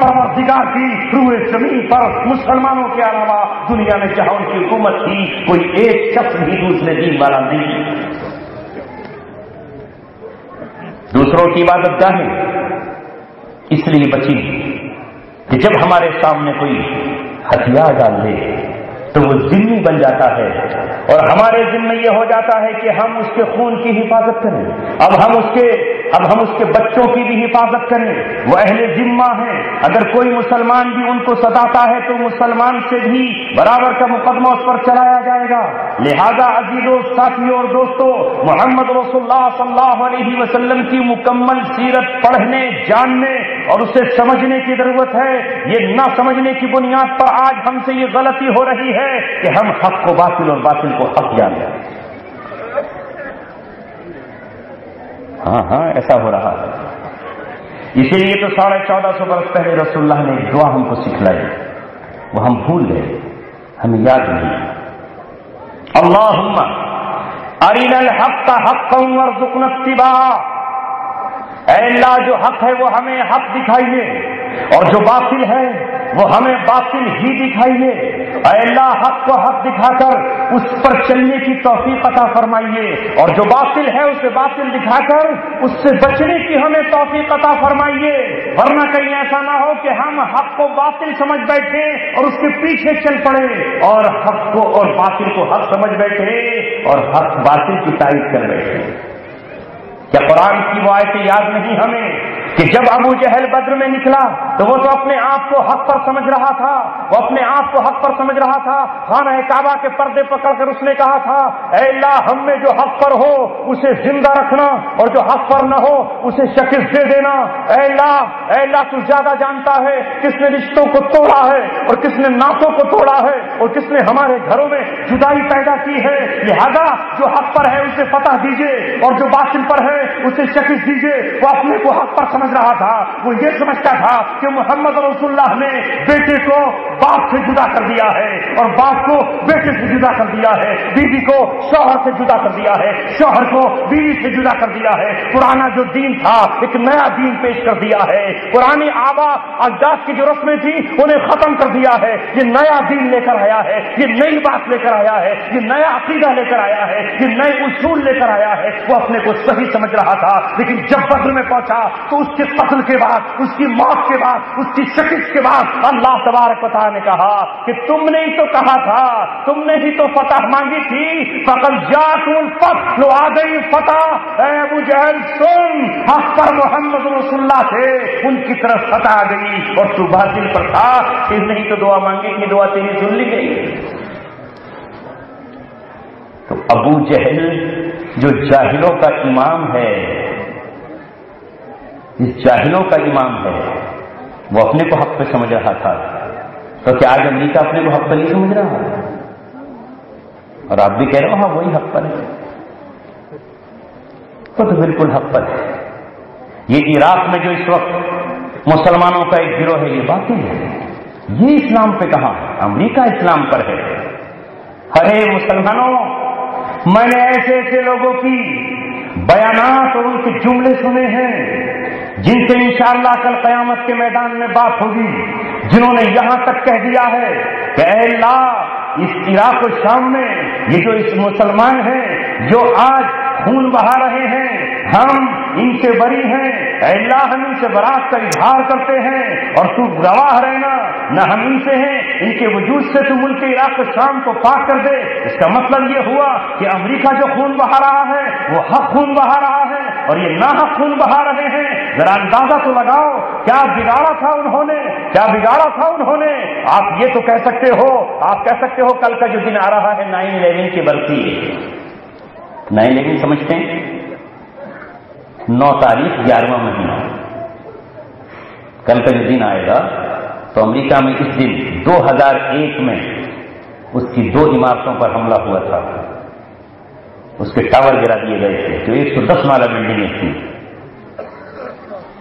پروردگار کی روئے زمین پر مسلمانوں کے علاوہ دنیا میں جہاں ان کی حکومت تھی کوئی ایک شخص بھی دوسرے دین والا نہیں۔ دوسروں کی عبادت گاہیں اس لیے بچی کہ جب ہمارے سامنے کوئی ہتھیار ڈال دے تو وہ ذمہ بن جاتا ہے، اور ہمارے ذمہ یہ ہو جاتا ہے کہ ہم اس کے خون کی حفاظت کریں، اب ہم اس کے بچوں کی بھی حفاظت کریں، وہ اہل ذمہ ہیں۔ اگر کوئی مسلمان بھی ان کو ستاتا ہے تو مسلمان سے بھی برابر کا مقدمہ اس پر چلایا جائے گا۔ لہذا عزیزوں، ساتھیوں اور دوستوں، محمد رسول اللہ صلی اللہ علیہ وسلم کی مکمل سیرت پڑھنے، جاننے اور اسے سمجھنے کی ضرورت ہے۔ یہ نہ سمجھنے کی بنیاد پر آج ہم سے یہ غلطی ہو رہی ہے کہ ہم حق کو باطل اور باطل کو حق جان لیں۔ ہاں ایسا ہو رہا ہے۔ اسی لیے تو 1450 برس پہلے رسول اللہ نے ایک دعا ہم کو سکھلائی، وہ ہم بھول گئے، ہمیں یاد نہیں۔ اللہم ارنا الحق حقا وارزقنا اتباعہ، اے اللہ جو حق ہے وہ ہمیں حق دکھائیے، اور جو باطل ہے وہ ہمیں باطل ہی دکھائیے۔ اے اللہ حق کو حق دکھا کر اس پر چلنے کی توفیق عطا فرمائیے، اور جو باطل ہے اسے باطل دکھا کر اس سے بچنے کی ہمیں توفیق عطا فرمائیے، ورنہ کہیں ایسا نہ ہو کہ ہم حق کو باطل سمجھ بیٹھے اور اس کے پیچھے چل پڑے، اور حق کو اور باطل کو حق سمجھ بیٹھے اور حق باطل کی تائید کر بیٹھے۔ کیا قرآن کی وہ آیتیں یاد نہیں ہمیں کہ جب ابو جہل بدر میں نکلا تو وہ تو اپنے آپ کو حق پر سمجھ رہا تھا، وہ اپنے آپ کو حق پر سمجھ رہا تھا، خانہ کعبہ کے پردے پکڑ کر اس نے کہا تھا اے اللہ ہم میں جو حق پر ہو اسے زندہ رکھنا اور جو حق پر نہ ہو اسے شکست دے دینا۔ اے اللہ تو زیادہ جانتا ہے کس نے رشتوں کو توڑا ہے اور کس نے ناطوں کو توڑا ہے اور کس نے ہمارے گھروں میں جدائی پیدا کی ہے، لہذا جو حق پر ہے اسے فتح دیجیے اور جو باطل پر ہے اسے شکست دیجیے۔ وہ اپنے کو حق پر سمجھ رہا تھا، وہ یہ سمجھتا تھا کہ محمد رسول اللہ نے بیٹے کو باپ سے جدا کر دیا ہے اور باپ کو بیٹے سے جدا کر دیا ہے، بیوی کو شوہر سے جدا کر دیا ہے، شوہر کو بیوی سے جدا کر دیا ہے۔ پرانا جو دین تھا ایک نیا دین پیش کر دیا ہے، پرانی آبا اجداد کی جو رسمیں تھیں انہیں ختم کر دیا ہے، یہ نیا دین لے کر آیا ہے، یہ نئی بات لے کر آیا ہے، یہ نیا عقیدہ لے کر آیا ہے، یہ نئے اصول لے کر آیا ہے۔ وہ اپنے کو صحیح سمجھ رہا تھا، لیکن جب بدر میں پہنچا تو اس کے قتل کے بعد، اس کی موت کے بعد، اس کی شکست کے بعد اللہ تبارک و تعالیٰ نے کہا کہ تم نے ہی تو کہا تھا، تم نے ہی تو فتح مانگی تھی، فقد جاءکم الفتح، لو آ گئی فتح۔ اے ابو جہل سن، حق پر محمد رسول اللہ تھے، ان کی طرف فتح آ گئی اور تو باطل پر تھا، اس نے ہی تو دعا مانگی تھی، دعا تیری سن لی گئی۔ تو ابو جہل جو جاہلوں کا امام ہے، اس جاہلوں کا امام ہے، وہ اپنے کو حق پہ سمجھ رہا تھا، تو کیا آج امریکہ اپنے کو حق پہ نہیں سمجھ رہا؟ اور آپ بھی کہہ رہے ہو ہاں وہی حق پر ہے، تو بالکل حق پر ہے۔ یہ عراق میں جو اس وقت مسلمانوں کا ایک گروہ ہے یہ باطل ہے، یہ اسلام پہ کہاں ہے؟ امریکہ اسلام پر ہے۔ ارے مسلمانوں، میں نے ایسے لوگوں کی بیانات اور ان کے جملے سنے ہیں جن سے انشاءاللہ کل قیامت کے میدان میں بات ہوگی، جنہوں نے یہاں تک کہہ دیا ہے کہ اے اللہ اس عراق و شام میں یہ جو اس مسلمان ہیں جو آج خون بہا رہے ہیں ہم ان سے بری ہیں، اے اللہ ہم ان سے برات کا اظہار کرتے ہیں اور تو گواہ رہنا نہ ہم ان سے ہیں، ان کے وجود سے تو ملک عراق و شام کو پاک کر دے۔ اس کا مطلب یہ ہوا کہ امریکہ جو خون بہا رہا ہے وہ حق خون بہا رہا ہے اور یہ ناحق خون بہا رہے ہیں۔ ذرا اندازہ تو لگاؤ کیا بگاڑا تھا انہوں نے، کیا بگاڑا تھا انہوں نے۔ آپ یہ تو کہہ سکتے ہو، آپ کہہ سکتے ہو کل کا جو دن آ رہا ہے 9/11 کی برسی ہے، 9/11 سمجھتے ہیں 9 تاریخ 11واں مہینہ، کل کا جو دن آئے گا تو امریکہ میں اس دن 2001 میں اس کی 2 عمارتوں پر حملہ ہوا تھا، اس کے ٹاور گرا دیے گئے تھے جو 110 مالہ بلڈنگیں تھیں،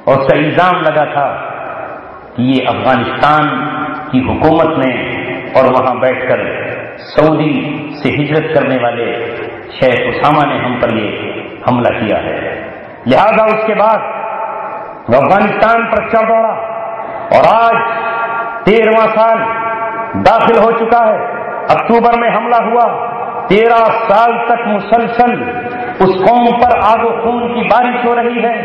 اور اس کا الزام لگا تھا کہ یہ افغانستان کی حکومت نے اور وہاں بیٹھ کر سعودی سے ہجرت کرنے والے شیخ اسامہ نے ہم پر یہ حملہ کیا ہے۔ لہذا اس کے بعد وہ افغانستان پر چڑھ دوڑا اور آج 13واں سال داخل ہو چکا ہے۔ اکتوبر میں حملہ ہوا، 13 سال تک مسلسل اس قوم پر آگ و خون کی بارش ہو رہی ہے۔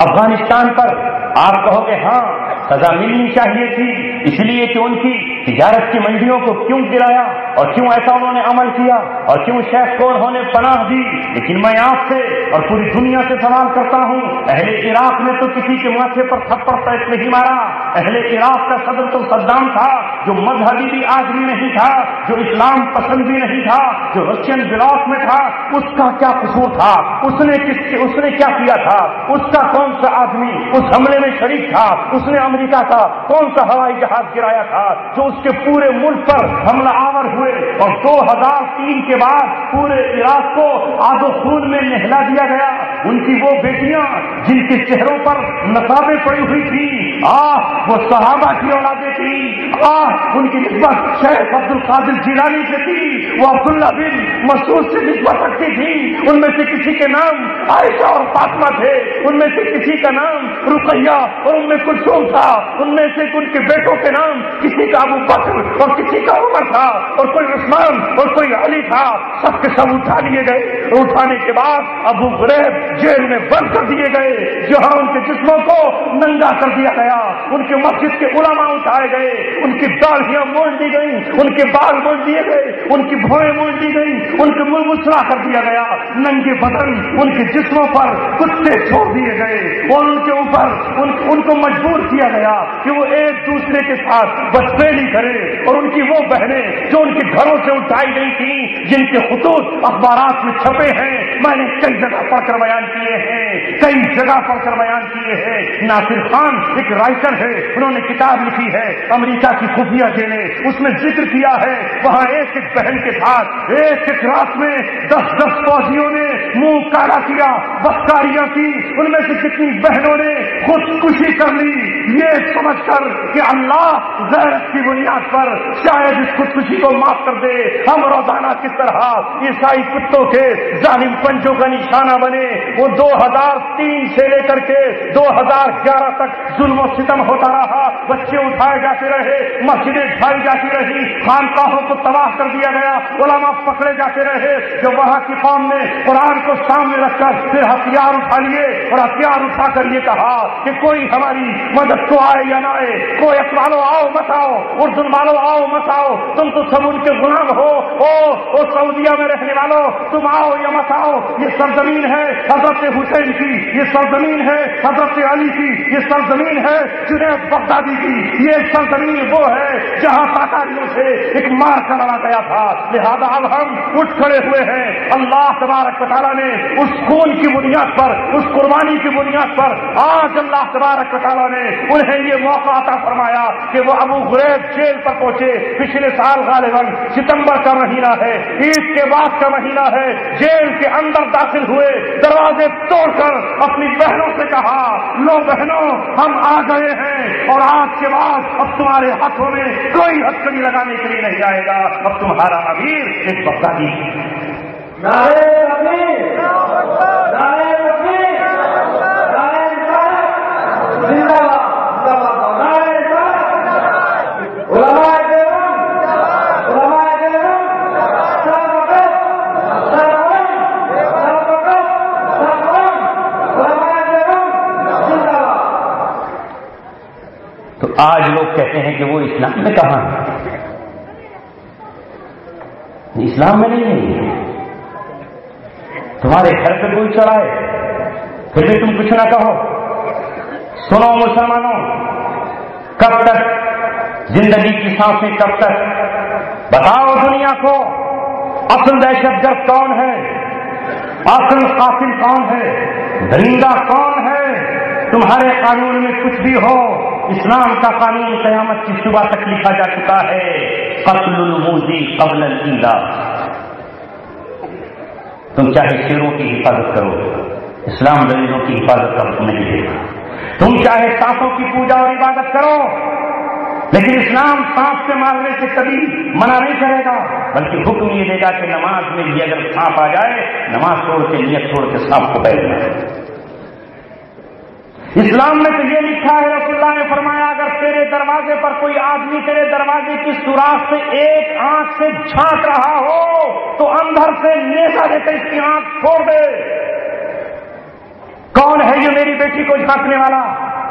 افغانستان پر آپ کہو کہ ہاں سزا ملنی چاہیے تھی، اس لیے کہ ان کی تجارت کی منڈیوں کو کیوں گرایا اور کیوں ایسا انہوں نے عمل کیا اور کیوں شیخ کو انہوں نے پناہ دی۔ لیکن میں آپ سے اور پوری دنیا سے سوال کرتا ہوں، اہل عراق نے تو کسی کے ماتھے پر تھپڑ پیٹ نہیں مارا۔ اہل عراق کا صدر تو صدام تھا جو مذہبی بھی آدمی نہیں تھا، جو اسلام پسند بھی نہیں تھا، جو رشین بلاک میں تھا۔ اس کا کیا قصور تھا؟ اس نے کیا کیا تھا؟ اس کا کون سا آدمی اس حملے میں شریک تھا؟ اس نے امریکہ کا کون سا ہوائی جہاز گرایا تھا جو اس کے پورے ملک پر حملہ آور ہوئے اور 2003 کے بعد پورے عراق کو آگ و خون میں نہلا دیا گیا؟ ان کی وہ بیٹیاں جن کے چہروں پر نقابیں پڑی ہوئی تھی، وہ صحابہ کی اولادیں تھی، ان کی نسبت شیخ عبد القادر جیلانی سے تھی، وہ عبداللہ بن مسعود سے نسبت رکھتی تھی، ان میں سے کسی کے نام عائشہ اور فاطمہ تھے، ان میں سے کسی کا نام رقیہ اور ام کلثوم تھا، ان میں سے ان کے بیٹوں کے نام کسی کا ابو بکر اور کسی کا عمر تھا، اور کوئی عثمان اور کوئی علی تھا، سب کے سب اٹھا لیے گئے، اٹھانے کے بعد ابو غریب جیل میں بند کر دیے گئے، جہاں ان کے جسموں کو ننگا کر دیا گیا، ان کے مسجد کے علماء اٹھائے گئے، ان کی داڑھیاں مونڈ دی گئی، ان کے بال مونڈ دیے گئے، ان کی بھویں مونڈ دی گئی، ان کے منہ مسرا کر دیا گیا، ننگے بدن ان کے جسموں پر کتے چھوڑ دیے گئے، اور ان کے اوپر ان کو مجبور کیا گیا کہ وہ ایک دوسرے کے ساتھ بدفعلی کرے، اور ان کی وہ بہنیں جو ان کے گھروں سے اٹھائی گئی تھیں، جن کے خطوط اخبارات میں چھپے ہیں، میں نے کئی جگہ پڑھ کر بیان کیے ہیں، کئی جگہ پڑھ کر بیان کیے ہیں۔ ناصر خان ایک رائٹر ہے، انہوں نے کتاب لکھی ہے امریکہ کی خفیہ جیلیں، اس میں ذکر کیا ہے وہاں ایک ایک بہن کے ساتھ ایک ایک رات میں 10 فوجیوں نے منہ کالا کیا، بدکاریاں کی، ان میں سے کتنی بہنوں نے خودکشی کر لی، یہ سمجھ کر کہ اللہ غیرت کی بنیاد پر شاید اس خودکشی کو معاف کر دے۔ ہم روزانہ کی طرح عیسائی کتوں کے ظالم پنجوں کا نشانہ بنے، وہ 2003 سے لے کر کے 2011 تک ظلم و ستم ہوتا رہا، بچے اٹھائے جاتے رہے، مسجدیں ڈھائی جاتی رہی، خانقاہوں کو تباہ کر دیا گیا، علماء پکڑے جاتے رہے، جو وہاں کی قوم نے قرآن کو سامنے رکھ کر پھر ہتھیار اٹھا لیے، اور ہتھیار اٹھا کر یہ کہا کہ کوئی ہماری مدد کو آئے یا نہ آئے، کوئی والو آؤ مت آؤ، اردن والو آؤ مت آؤ، تم تو سب ان کے غلام ہو، او سعودیہ میں رہنے والوں تم آؤ یا مت آؤ، یہ سرزمین ہے حضرت حسین کی، یہ سرزمین ہے حضرت علی کی، یہ سرزمین ہے جنید بغدادی کی، یہ سرزمین وہ ہے جہاں تاتاریوں سے ایک مار کا لڑا گیا تھا، لہذا اب ہم اٹھ کھڑے ہوئے ہیں۔ اللہ تبارک و تعالیٰ نے اس خون کی بنیاد پر، اس قربانی کی بنیاد پر آج اللہ تبارک و تعالیٰ نے انہیں یہ موقع عطا فرمایا کہ وہ ابو غریب جیل پر پہنچے، پچھلے سال غالباً ستمبر کا مہینہ ہے، عید کے بعد کا مہینہ ہے، جیل کے اندر داخل ہوئے، دروازے توڑ کر اپنی بہنوں سے کہا لو بہنوں ہم آ گئے ہیں، اور آج کے بعد اب تمہارے ہاتھوں میں کوئی ہتھکڑی لگانے کے لیے نہیں آئے گا، اب تمہارا امیر ایک بغدادی آج لوگ کہتے ہیں کہ وہ اسلام میں کہاں ہے؟ اسلام میں نہیں ہے، تمہارے گھر پہ کوئی چڑھائے پھر بھی تم کچھ نہ کہو۔ سنو مسلمانوں، کب تک زندگی کی سانسیں، کب تک؟ بتاؤ دنیا کو اصل دہشت گرد کون ہے، اصل قاتل کون ہے، درندہ کون ہے؟ تمہارے قانون میں کچھ بھی ہو، اسلام کا قانون قیامت کی صبح تک لکھا جا چکا ہے، قتل الموذی قبل الایذا۔ تم چاہے شیروں کی حفاظت کرو، اسلام دلیلوں کی حفاظت کا حکم نہیں دے گا۔ تم چاہے سانپوں کی پوجا اور عبادت کرو، لیکن اسلام سانپ سے مارنے سے کبھی منع نہیں کرے گا، بلکہ حکم یہ دے گا کہ نماز میں بھی اگر سانپ آ جائے، نماز چھوڑ کے نیت چھوڑ کے سانپ کو پہلے جائے۔ اسلام میں تو یہ لکھا ہے، رسول اللہ نے فرمایا اگر تیرے دروازے پر کوئی آدمی تیرے دروازے کی سوراخ سے ایک آنکھ سے جھانک رہا ہو تو اندر سے نیزہ دے کے اس کی آنکھ چھوڑ دے۔ کون ہے یہ میری بیٹی کو جھانکنے والا؟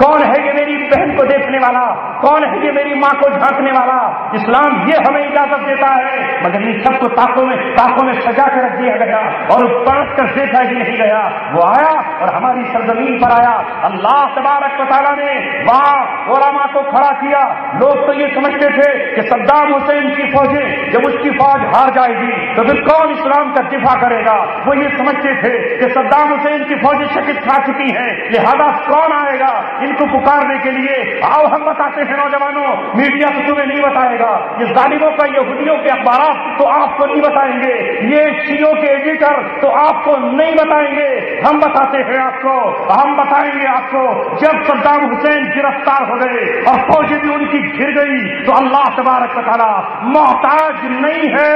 کون ہے یہ میری بہن کو دیکھنے والا؟ کون ہے یہ میری ماں کو جھانکنے والا؟ اسلام یہ ہمیں اجازت دیتا ہے، مگر ان سب کو طاقوں میں سجا کر رکھ دیا گیا اور پرکھ کر دیکھا ہی نہیں گیا۔ وہ آیا اور ہماری سرزمین پر آیا، اللہ تبارک و تعالیٰ نے وہاں علماء کو کھڑا کیا۔ لوگ تو یہ سمجھتے تھے کہ صدام حسین کی فوجیں جب اس کی فوج ہار جائے گی تو پھر کون اسلام کا دفاع کرے گا؟ وہ یہ سمجھتے تھے کہ صدام حسین کی فوجیں شکست کھا چکی ہیں، لہذا کون آئے گا ان کو پکارنے کے لیے آؤ ہم بتاتے ہیں نوجوانوں، میڈیا تو تمہیں نہیں بتائے گا، یہ ظالموں کا یہودیوں کے اخبارات تو آپ کو نہیں بتائیں گے، یہ شیعوں کے ایڈیٹر تو آپ کو نہیں بتائیں گے، ہم بتاتے ہیں آپ کو، ہم بتائیں گے آپ کو۔ جب صدام حسین گرفتار ہو گئے اور فوجیں بھی ان کی گر گئی تو اللہ تبارک و تعالیٰ محتاج نہیں ہے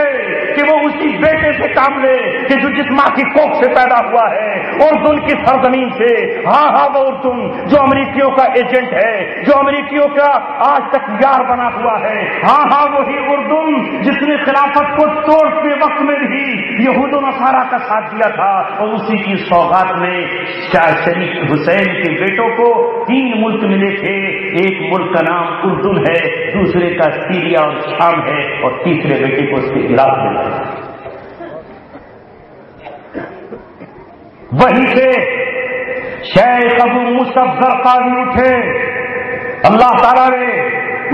کہ وہ اسی بیٹے سے کام لے کہ جو جس ماں کی کوکھ سے پیدا ہوا ہے، اردن کی سرزمین سے۔ ہاں ہاں وہ اردن جو امریکیوں کا ایجنٹ ہے، جو امریکیوں کا آج تک یار بنا ہوا ہے، ہاں ہاں وہی اردن جس نے خلافت کو توڑتے وقت میں بھی یہود و نصارہ کا ساتھ دیا تھا، اور اسی کی سوغات میں شریف حسین کے بیٹوں کو 3 ملک ملے تھے، ایک ملک کا نام اردن ہے، دوسرے کا سیریا اور شام ہے، اور تیسرے بیٹے کو اس کے عراق ملا۔ وہیں سے شیخ ابو مصعب زرقاوی اٹھے، اللہ تعالیٰ نے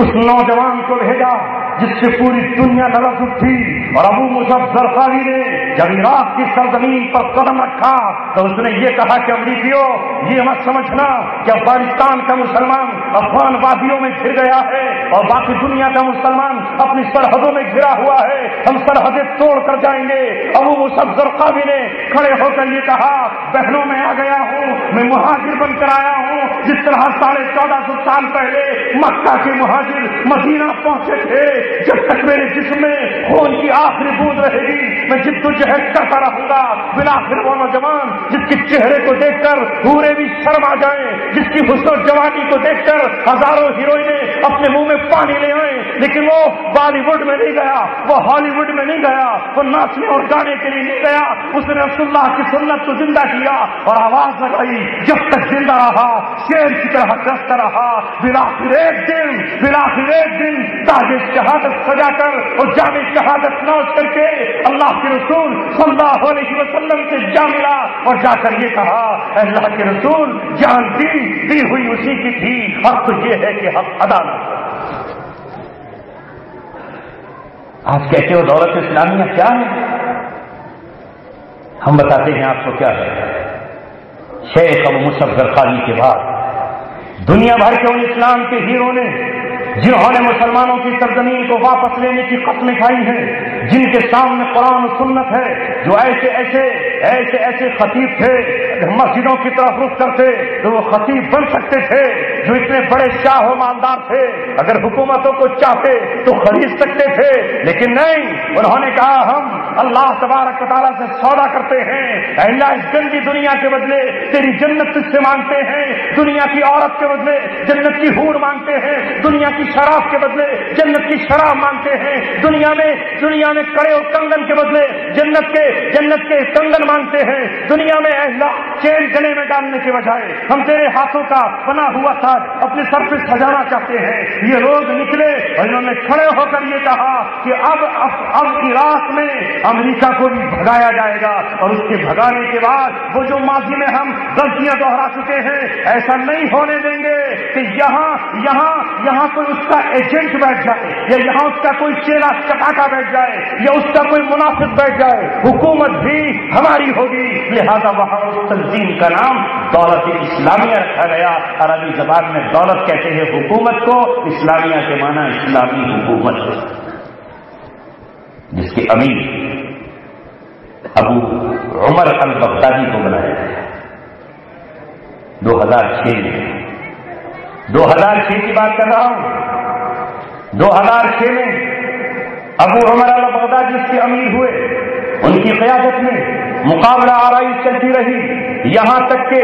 اس نوجوان کو بھیجا جس سے پوری دنیا لرز اٹھی، اور ابو مصعب زرقاوی نے جب عراق کی سرزمین پر قدم رکھا تو اس نے یہ کہا کہ امریکیوں یہ مت سمجھنا کہ افغانستان کا مسلمان افغان وادیوں میں گھر گیا ہے اور باقی دنیا کا مسلمان اپنی سرحدوں میں گھرا ہوا ہے، ہم سرحدیں توڑ کر جائیں گے۔ ابو مصعب زرقاوی نے کھڑے ہو کر یہ کہا، بہنوں میں آ گیا ہوں، میں مہاجر بن کر آیا ہوں، جس طرح 1450 سال پہلے مکہ کے مہاجر مدینہ پہنچے تھے۔ جب تک میرے جسم میں خون کی آخری بوند رہے گی میں جدوجہد کرتا رہوں گا۔ بالآخر وہ نوجوان جس کے چہرے کو دیکھ کر پورے بھی شرم آ جائیں، جس کی حسن و جوانی کو دیکھ کر ہزاروں ہیروئنیں اپنے منہ میں پانی لے آئیں، لیکن وہ بالی ووڈ میں نہیں گیا، وہ ہالی ووڈ میں نہیں گیا، وہ ناچنے اور گانے کے لیے نہیں گیا، اس نے رسول اللہ کی سنت کو زندہ کیا اور آواز لگائی۔ جب تک زندہ رہا شیر کی طرح کرتا رہا، بالآخر ایک دن تاج شہادت سجا کر اور جامع شہادت نوش کر کے اللہ کے رسول صلی اللہ علیہ وسلم سے جا ملا اور جا کر یہ کہا، اللہ کے رسول جان دی ہوئی اسی کی تھی، حق تو یہ ہے کہ حق ادا نہ۔ آج کہتے ہو دولت اسلامیہ کیا ہے؟ ہم بتاتے ہیں آپ کو کیا ہے۔ شیخ ابو مصعب زرقاوی کے بعد دنیا بھر کے ان اسلام کے ہیرو نے جنہوں نے مسلمانوں کی سرزمین کو واپس لینے کی قسمیں کھائی ہیں، جن کے سامنے قرآن و سنت ہے، جو ایسے خطیب تھے مسجدوں کی طرف رخ کرتے تو وہ خطیب بن سکتے تھے، جو اتنے بڑے شاہ و مالدار تھے، اگر حکومتوں کو چاہتے تو خرید سکتے تھے، لیکن نہیں، انہوں نے کہا ہم اللہ تبارک و تعالیٰ سے سودا کرتے ہیں، اے اللہ اس گندی دنیا کے بدلے تیری جنت تجھ سے مانگتے ہیں، دنیا کی عورت کے بدلے جنت کی حور مانگتے ہیں، دنیا کی شراب کے بدلے جنت کی شراب مانگتے ہیں، دنیا میں کڑے اور کنگن کے بدلے جنت کے کنگن مانگتے ہیں، دنیا میں اے اللہ چین گلے میں ڈالنے کے بجائے ہم تیرے ہاتھوں کا بنا ہوا تاج اپنے سر پہ سجانا چاہتے ہیں۔ یہ لوگ نکلے اور انہوں نے کھڑے ہو کر یہ کہا کہ اب عراق میں امریکہ کو بھی بھگایا جائے گا، اور اس کے بھگانے کے بعد وہ جو ماضی میں ہم غلطیاں دوہرا چکے ہیں ایسا نہیں ہونے دیں گے کہ یہاں کوئی اس کا ایجنٹ بیٹھ جائے، یا یہاں اس کا کوئی چیلا چٹاکا بیٹھ جائے، یا اس کا کوئی منافق بیٹھ جائے، حکومت بھی ہماری ہوگی۔ لہذا وہاں اس تنظیم کا نام دولت اسلامیہ رکھا گیا۔ عربی زبان میں دولت کہتے ہیں حکومت کو، اسلامیہ کے معنی اسلامی حکومت، جس کے امیر ابو عمر البغدادی کو بنایا گیا 2006 میں۔ 2006 کی بات کر رہا ہوں۔ 2006 میں ابو عمر البغدادی اس کے امیر ہوئے، ان کی قیادت میں مقابلہ آرائی چلتی رہی، یہاں تک کہ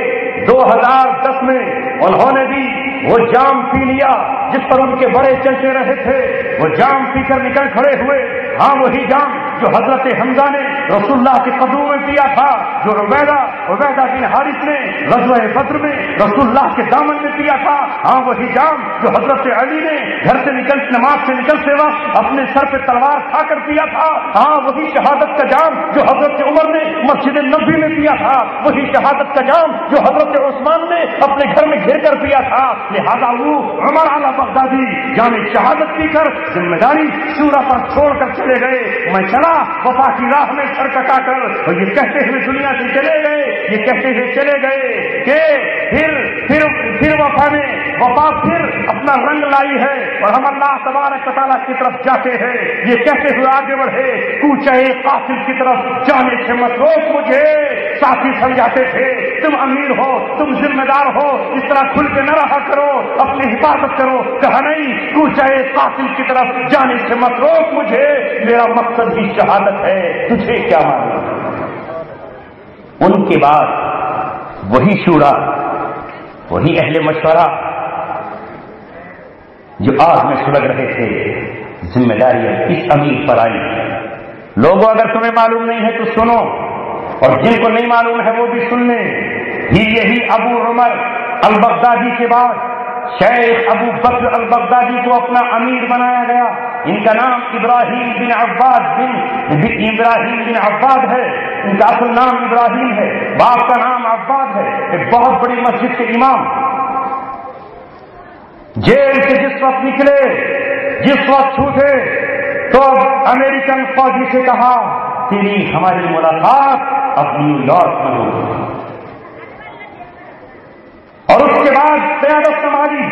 2010 میں انہوں نے بھی وہ جام پی لیا جس پر ان کے بڑے چلتے رہے تھے، وہ جام پی کر نکل کھڑے ہوئے۔ ہاں وہی جام جو حضرت حمزہ نے رسول اللہ کے قدموں میں پیا تھا، جو عبیدہ بن حارث نے غزوہ بدر میں رسول اللہ کے دامن میں پیا تھا، ہاں وہی جام جو حضرت علی نے گھر سے نماز سے نکلتے وقت اپنے سر پہ تلوار کھا کر پیا تھا، ہاں وہی شہادت کا جام جو حضرت عمر نے مسجد نبوی میں پیا تھا، وہی شہادت کا جام جو حضرت عثمان نے اپنے گھر میں گھر کر پیا تھا۔ لہذا وہ عمر البغدادی جام شہادت پی کر ذمہ داری شورا پر چھوڑ کر چلے گئے۔ میں چلا وفا کی راہ میں سر کٹا کر، اور یہ کہتے ہوئے دنیا سے چلے گئے یہ کہتے ہوئے چلے گئے کہ پھر وفا پھر اپنا رنگ لائی ہے اور ہم اللہ تبارک و تعالیٰ کی طرف جاتے ہیں. یہ کہتے ہوئے آگے بڑھے کوچے قاصد کی طرف جانے سے مت روک مجھے. ساتھی سمجھاتے تھے تم امیر ہو, تم ذمہ دار ہو, اس طرح کھل کے نہ رہا کرو, اپنی حفاظت کرو. کہا نہیں, کوچے قاصد کی طرف جانے سے مت روک مجھے, میرا مقصد بھی شہادت ہے, تجھے کیا معلوم. ان کے بعد وہی شورا, وہی اہل مشورہ جو آگ میں سلگ رہے تھے, ذمہ داریاں اس امیر پر آئی. لوگوں اگر تمہیں معلوم نہیں ہے تو سنو, اور جن کو نہیں معلوم ہے وہ بھی سن لیں. یہی ابو عمر البغدادی کے بعد شیخ ابو بکر البغدادی کو اپنا امیر بنایا گیا. ان کا نام ابراہیم بن عباد ہے. ان کا اصل نام ابراہیم ہے, باپ کا نام عباد ہے. ایک بہت بڑی مسجد کے امام. جیل سے جس وقت نکلے, جس وقت چھوٹے, تو امریکن فوجی سے کہا تیری ہماری ملاقات اب نیو یارک میں ہوگی. اور اس کے بعد قیادت سنبھالی,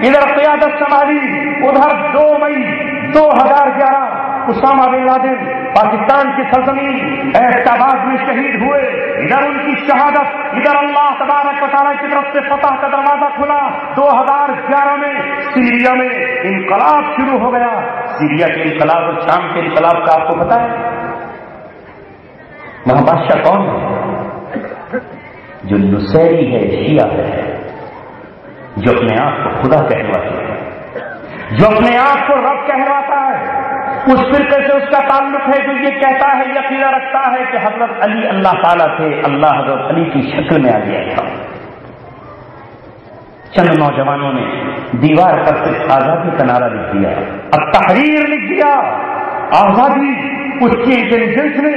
ادھر قیادت سنبھالی, ادھر 2 مئی 2011 اسامہ بن لادن پاکستان کی سرزمین ایبٹ آباد میں شہید ہوئے. ادھر ان کی شہادت, ادھر اللہ تبارک و تعالیٰ کی طرف سے فتح کا دروازہ کھلا. 2011 میں سیریا میں انقلاب شروع ہو گیا. سیریا کے انقلاب اور شام کے انقلاب کا آپ کو پتا ہے؟ وہاں بادشاہ کون ہے؟ جو نصیری ہے, شیعہ ہے, جو اپنے آپ کو خدا کہلواتا ہے, جو اپنے آپ کو رب کہلواتا ہے. اس فرقے سے اس کا تعلق ہے جو یہ کہتا ہے, یہ عقیدہ رکھتا ہے کہ حضرت علی اللہ تعالیٰ تھے, اللہ حضرت علی کی شکل میں آ گیا تھا. چند نوجوانوں نے دیوار پر صرف آزادی کا نعرہ لکھ دیا, التحریر لکھ دیا, آزادی. اس کی انٹیلیجنس نے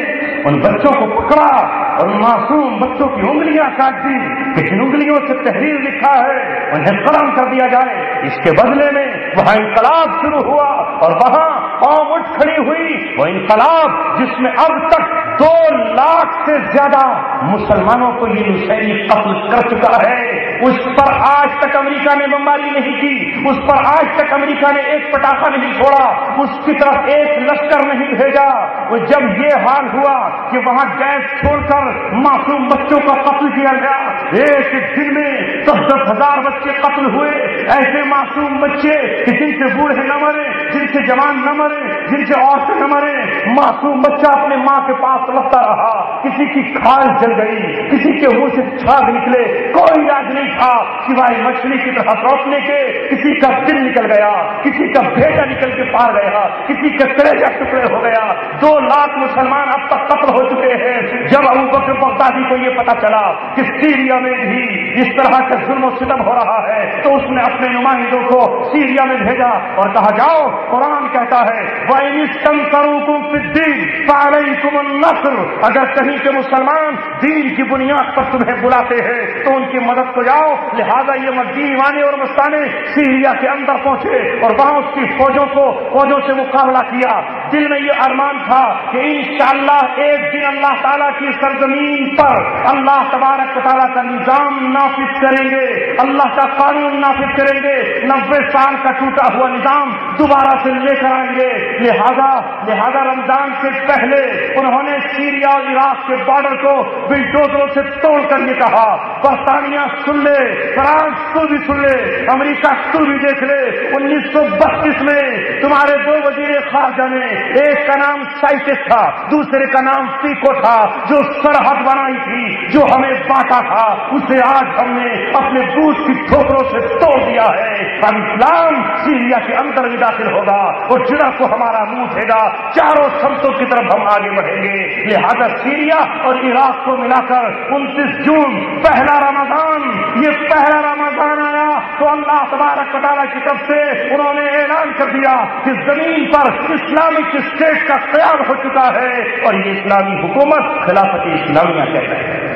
ان بچوں کو پکڑا اور معصوم بچوں کی انگلیاں کاٹ دی کہ جن انگلیوں سے تحریر لکھا ہے انہیں قلم کر دیا جائے. اس کے بدلے میں وہاں انقلاب شروع ہوا اور وہاں قوم اٹھ کھڑی ہوئی. وہ انقلاب جس میں اب تک 2 لاکھ سے زیادہ مسلمانوں کو یہ نصیری قتل کر چکا ہے, اس پر آج تک امریکہ نے بمباری نہیں کی, اس پر آج تک امریکہ نے ایک پٹاخہ نہیں چھوڑا, اس کی طرف ایک لشکر نہیں بھیجا. وہ جب یہ حال ہوا کہ وہاں گیس چھوڑ کر معصوم بچوں کا قتل کیا گیا, ایک دن میں 10,000 بچے قتل ہوئے. ایسے معصوم بچے کہ جن سے بوڑھے نہ مرے, جن سے جوان نہ مرے, جن سے عورتیں نہ مرے. معصوم بچہ اپنے ماں کے پاس لگتا رہا, کسی کی کھال جل گئی, کسی کے منہ سے چھاگ نکلے, کوئی علاج نہیں تھا سوائے مچھلی کی طرح تڑپنے کے. کسی کا دل نکل گیا, کسی کا بھیجا نکل کے پار گیا, کسی کے کلیجہ ٹکڑے ہو گیا. 2 لاکھ مسلمان اب تک قتل ہو چکے ہیں. جب ابو بکر بغدادی کو یہ پتا چلا کہ سیریا میں بھی اس طرح کا ظلم و ستم ہو رہا ہے تو اس نے اپنے نمائندوں کو سیریا میں بھیجا اور کہا جاؤ, قرآن کہتا ہے وَإِنِ اسْتَنْصَرُوكُمْ فِي الدِّينِ فَعَلَيْكُمُ النَّصْرُ, اگر کہیں کے مسلمان دین کی بنیاد پر تمہیں بلاتے ہیں تو ان کی مدد کو جاؤ. لہذا یہ مدی ایوانے اور مستانے سیریا کے اندر پہنچے اور وہاں اس کی فوجوں سے مقابلہ کیا. دل میں یہ ارمان تھا کہ انشاءاللہ ایک دن اللہ تعالیٰ کی سرزمین پر اللہ تبارک تعالیٰ کا نظام نافذ کریں گے, اللہ کا قانون نافذ کریں گے, 90 سال کا ٹوٹا ہوا نظام دوبارہ سے لے کر آئیں گے. لہذا رمضان سے پہلے انہوں نے سیریا اور عراق کے بارڈر کو بلڈوزروں سے توڑ کر یہ کہا برطانیہ سن لے, فرانس تو بھی سن لے, امریکہ تو بھی دیکھ لے, 1932 میں تمہارے 2 وزیر خارجہ نے, ایک کا نام سائٹس تھا, دوسرے کا نام پیکو تھا, جو سرحد بنائی تھی, جو ہمیں بانٹا تھا, اسے آج ہم نے اپنے بوٹ کی ٹھوکروں سے توڑ دیا ہے. اب اسلام سیریا کے اندر بھی داخل ہوگا اور جڑا کو ہمارا منہ دے گا, چاروں سمتوں کی طرف ہم آگے بڑھیں گے. لہذا سیریا اور عراق کو ملا کر 29 جون پہلا رمضان, یہ پہلا رمضان آیا تو اللہ تبارک و تعالیٰ کی طرف سے انہوں نے اعلان کر دیا کہ زمین پر اسلامک اسٹیٹ کا قیام ہو چکا ہے اور یہ اسلامی حکومت خلافت اسلامیہ کہتا ہے.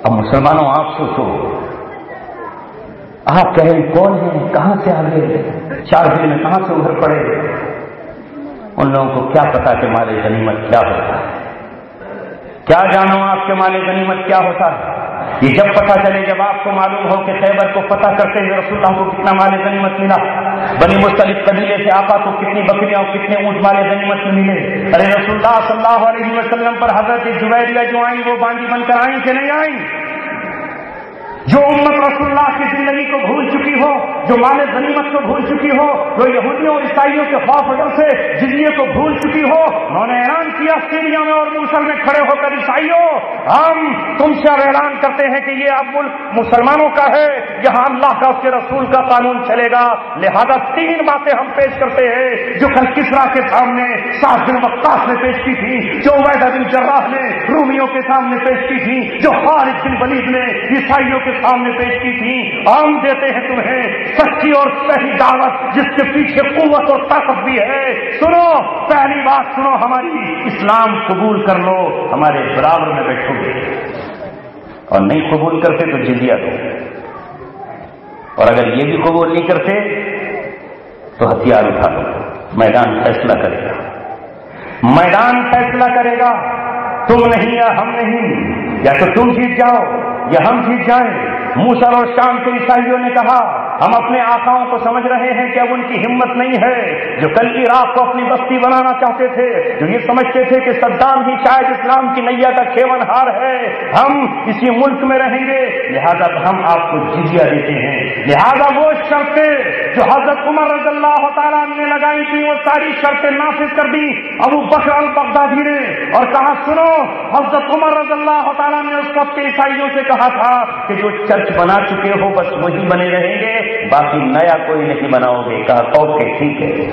اب مسلمانوں آپ سوچو, آپ کہیں کون ہیں, کہاں سے آ گئے, 4 دن میں کہاں سے ابھر پڑے. ان لوگوں کو کیا پتا کہ مال غنیمت کیا ہوتا ہے؟ کیا جانو آپ کے مال غنیمت کیا ہوتا ہے؟ یہ جب پتا چلے جب آپ کو معلوم ہو کہ خیبر کو فتح کرتے ہوئے رسول اللہ کو کتنا مال غنیمت ملا، بنی مختلف قبیلے سے آقا کو کتنی بکریاں اور کتنے اونٹ مال غنیمت میں ملے۔ ارے رسول اللہ صلی اللہ علیہ وسلم پر حضرت جویریہ جو آئیں وہ باندھی بن کر آئیں کہ نہیں آئیں؟ جو امت رسول اللہ کی زندگی کو بھول چکی ہو، جو مال غنیمت کو بھول چکی ہو، جو یہودیوں اور عیسائیوں کے خوف و ڈر سے جزیے کو بھول چکی ہو، انہوں نے اعلان کیا سیریا میں اور موصل میں کھڑے ہو کر، عیسائیوں ہم تم سے اب اعلان کرتے ہیں کہ یہ اب ملک مسلمانوں کا ہے، یہاں اللہ کا اس کے رسول کا قانون چلے گا، لہذا 3 باتیں ہم پیش کرتے ہیں جو کل کسریٰ کے سامنے سعد بن وقاص نے پیش کی تھی، جو عبیدہ بن جراح نے رومیوں کے سامنے پیش کی تھی، جو خالد بن ولید نے عیسائیوں کے سامنے پیش کی تھی۔ ہم دیتے ہیں تمہیں سچی اور صحیح دعوت جس کے پیچھے قوت اور طاقت بھی ہے۔ سنو، پہلی بات سنو ہماری، اسلام قبول کر لو، ہمارے برابر میں بیٹھو گے، اور نہیں قبول کرتے تو جزیہ دو، اور اگر یہ بھی قبول نہیں کرتے تو ہتھیار اٹھا لو۔ میدان فیصلہ کرے گا، میدان فیصلہ کرے گا، تم نہیں یا ہم نہیں، یا تو تم جیت جاؤ یا ہم جیت جائیں۔ موسیٰ اور شام کے عیسائیوں نے کہا ہم اپنے آقاؤں کو سمجھ رہے ہیں کہ اب ان کی ہمت نہیں ہے، جو کل عراق کو اپنی بستی بنانا چاہتے تھے، جو یہ سمجھتے تھے کہ صدام ہی شاید اسلام کی نیا کا کھیون ہار ہے، ہم اسی ملک میں رہیں گے، لہذا ہم آپ کو جزیہ دیتے ہیں۔ لہذا وہ شرطیں جو حضرت عمر رضی اللہ تعالیٰ نے لگائی تھی وہ ساری شرطیں نافذ کر دی ابو بکر البغدادی نے، اور کہا سنو، حضرت عمر رضی اللہ تعالیٰ نے اس وقت کے عیسائیوں سے کہا تھا کہ جو چرچ بنا چکے ہو بس وہی بنے رہیں گے، باقی نیا کوئی نہیں بناؤ گے۔ کہا اوکے ٹھیک ہے،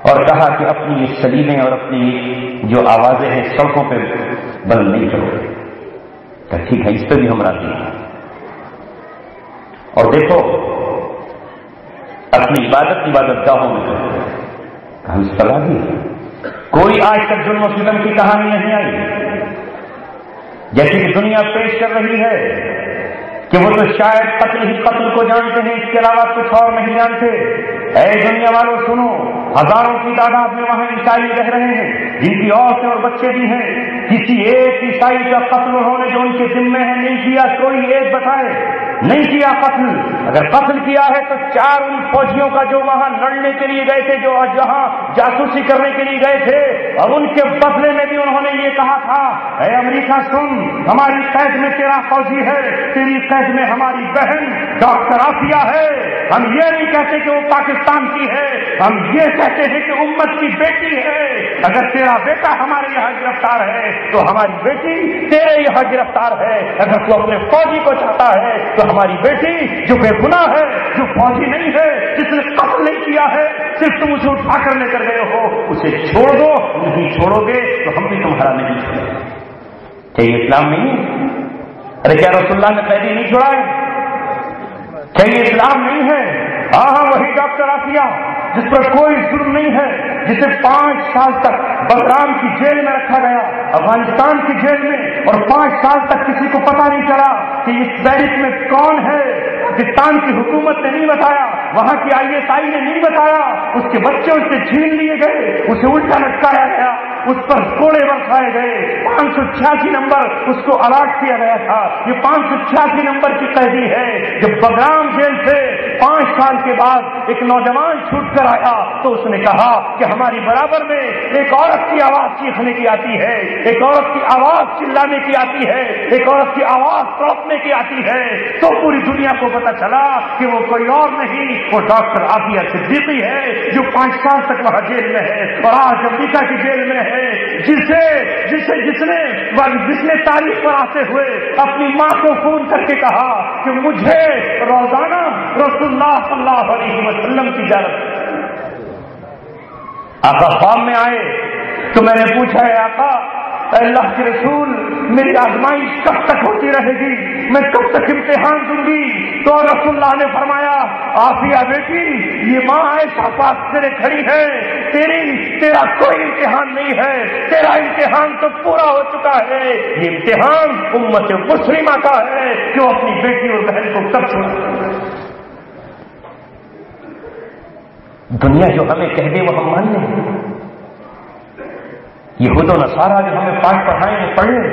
اور کہا کہ اپنی یہ سلیمیں اور اپنی جو آوازیں ہیں سڑکوں پہ بند نہیں کرو گے۔ کہا ٹھیک ہے، اس پہ بھی ہم راضی ہیں۔ اور دیکھو اپنی عبادت گاہوں میں کرو، ہم اس پر راضی ہیں۔ کوئی آج تک ظلم و ستم کی کہانی نہیں آئی، جیسے کہ دنیا پیش کر رہی ہے کہ وہ تو شاید قتل ہی قتل کو جانتے ہیں، اس کے علاوہ کچھ اور نہیں جانتے۔ اے دنیا والوں سنو، ہزاروں کی تعداد میں وہاں عیسائی رہ رہے ہیں جن کی عورتیں اور بچے بھی ہیں، کسی ایک عیسائی کا قتل انہوں نے جو ان کے ذمے ہے نہیں کیا، کوئی ایک بتائے نہیں کیا قتل۔ اگر قتل کیا ہے تو 4 ان فوجیوں کا جو وہاں لڑنے کے لیے گئے تھے، جو جہاں جاسوسی کرنے کے لیے گئے تھے، اور ان کے بدلے میں بھی انہوں نے یہ کہا تھا اے امریکہ سن، ہماری قید میں تیرا فوجی ہے، تیری قید میں ہماری بہن ڈاکٹر آفیہ ہے۔ ہم یہ نہیں کہتے کہ وہ پاکستان کی ہے، ہم یہ کہتے ہیں کہ امت کی بیٹی ہے۔ اگر تیرا بیٹا ہمارے یہاں گرفتار ہے تو ہماری بیٹی تیرے یہاں گرفتار ہے۔ اگر تو اپنے فوجی کو چاہتا ہے تو ہماری بیٹی جو بے گناہ ہے، جو فوجی نہیں ہے، جس نے قتل نہیں کیا ہے، صرف تم اسے اٹھا کر لے کر گئے ہو، اسے چھوڑ دو۔ نہیں چھوڑو گے تو ہم بھی تمہارا نہیں چھوڑیں گے۔ کیا یہ اسلام نہیں ہے؟ ارے کیا رسول اللہ نے قیدی نہیں چھوڑا ہے؟ کیا یہ اسلام نہیں ہے؟ ہاں وہی ڈاکٹر آفیہ جس پر کوئی ظلم نہیں ہے، جسے 5 سال تک بغرام کی جیل میں رکھا گیا، افغانستان کی جیل میں، اور 5 سال تک کسی کو پتا نہیں چلا کہ اس بیرک میں کون ہے۔ پاکستان کی حکومت نے نہیں بتایا، وہاں کی ISI نے نہیں بتایا، اس کے بچے اس سے چھین لیے گئے، اسے الٹا لٹکایا گیا، اس پر کوڑے برسائے گئے۔ 586 نمبر اس کو الاٹ کیا گیا تھا۔ یہ 586 نمبر کی قیدی ہے۔ جب بغرام جیل سے 5 سال کے بعد ایک نوجوان چھوٹ کر آیا تو اس نے کہا کہ ہماری برابر میں ایک عورت کی آواز چیخنے کی آتی ہے، ایک عورت کی آواز چلانے کی آتی ہے، ایک عورت کی آواز تڑپنے کی آتی ہے۔ تو پوری دنیا کو پتا چلا کہ وہ کوئی اور نہیں، وہ ڈاکٹر آفیہ صدیقی ہے جو 5 سال تک وہاں جیل میں ہے اور آج امریکہ کی جیل میں ہے، جس نے تاریخ پر آتے ہوئے اپنی ماں کو فون کر کے کہا کہ مجھے روزانہ رسول اللہ صلی اللہ علیہ وسلم کی زیارت۔ آقا خواب میں آئے تو میں نے پوچھا ہے آقا اے اللہ کے رسول، میری آزمائش کب تک ہوتی رہے گی، میں کب تک امتحان دوں گی؟ تو رسول اللہ نے فرمایا آفیہ بیٹی، یہ ماں عائشہ پاس تیرے کھڑی ہے، تیرا کوئی امتحان نہیں ہے، تیرا امتحان تو پورا ہو چکا ہے۔ یہ امتحان امت مسلمہ کا ہے جو اپنی بیٹی اور بہن کو کب چھوڑا۔ دنیا جو ہمیں کہہ دے وہ ہم مان لیں. یہود و نصارہ جو ہمیں پاٹ پڑھائیں وہ پڑھ لیں.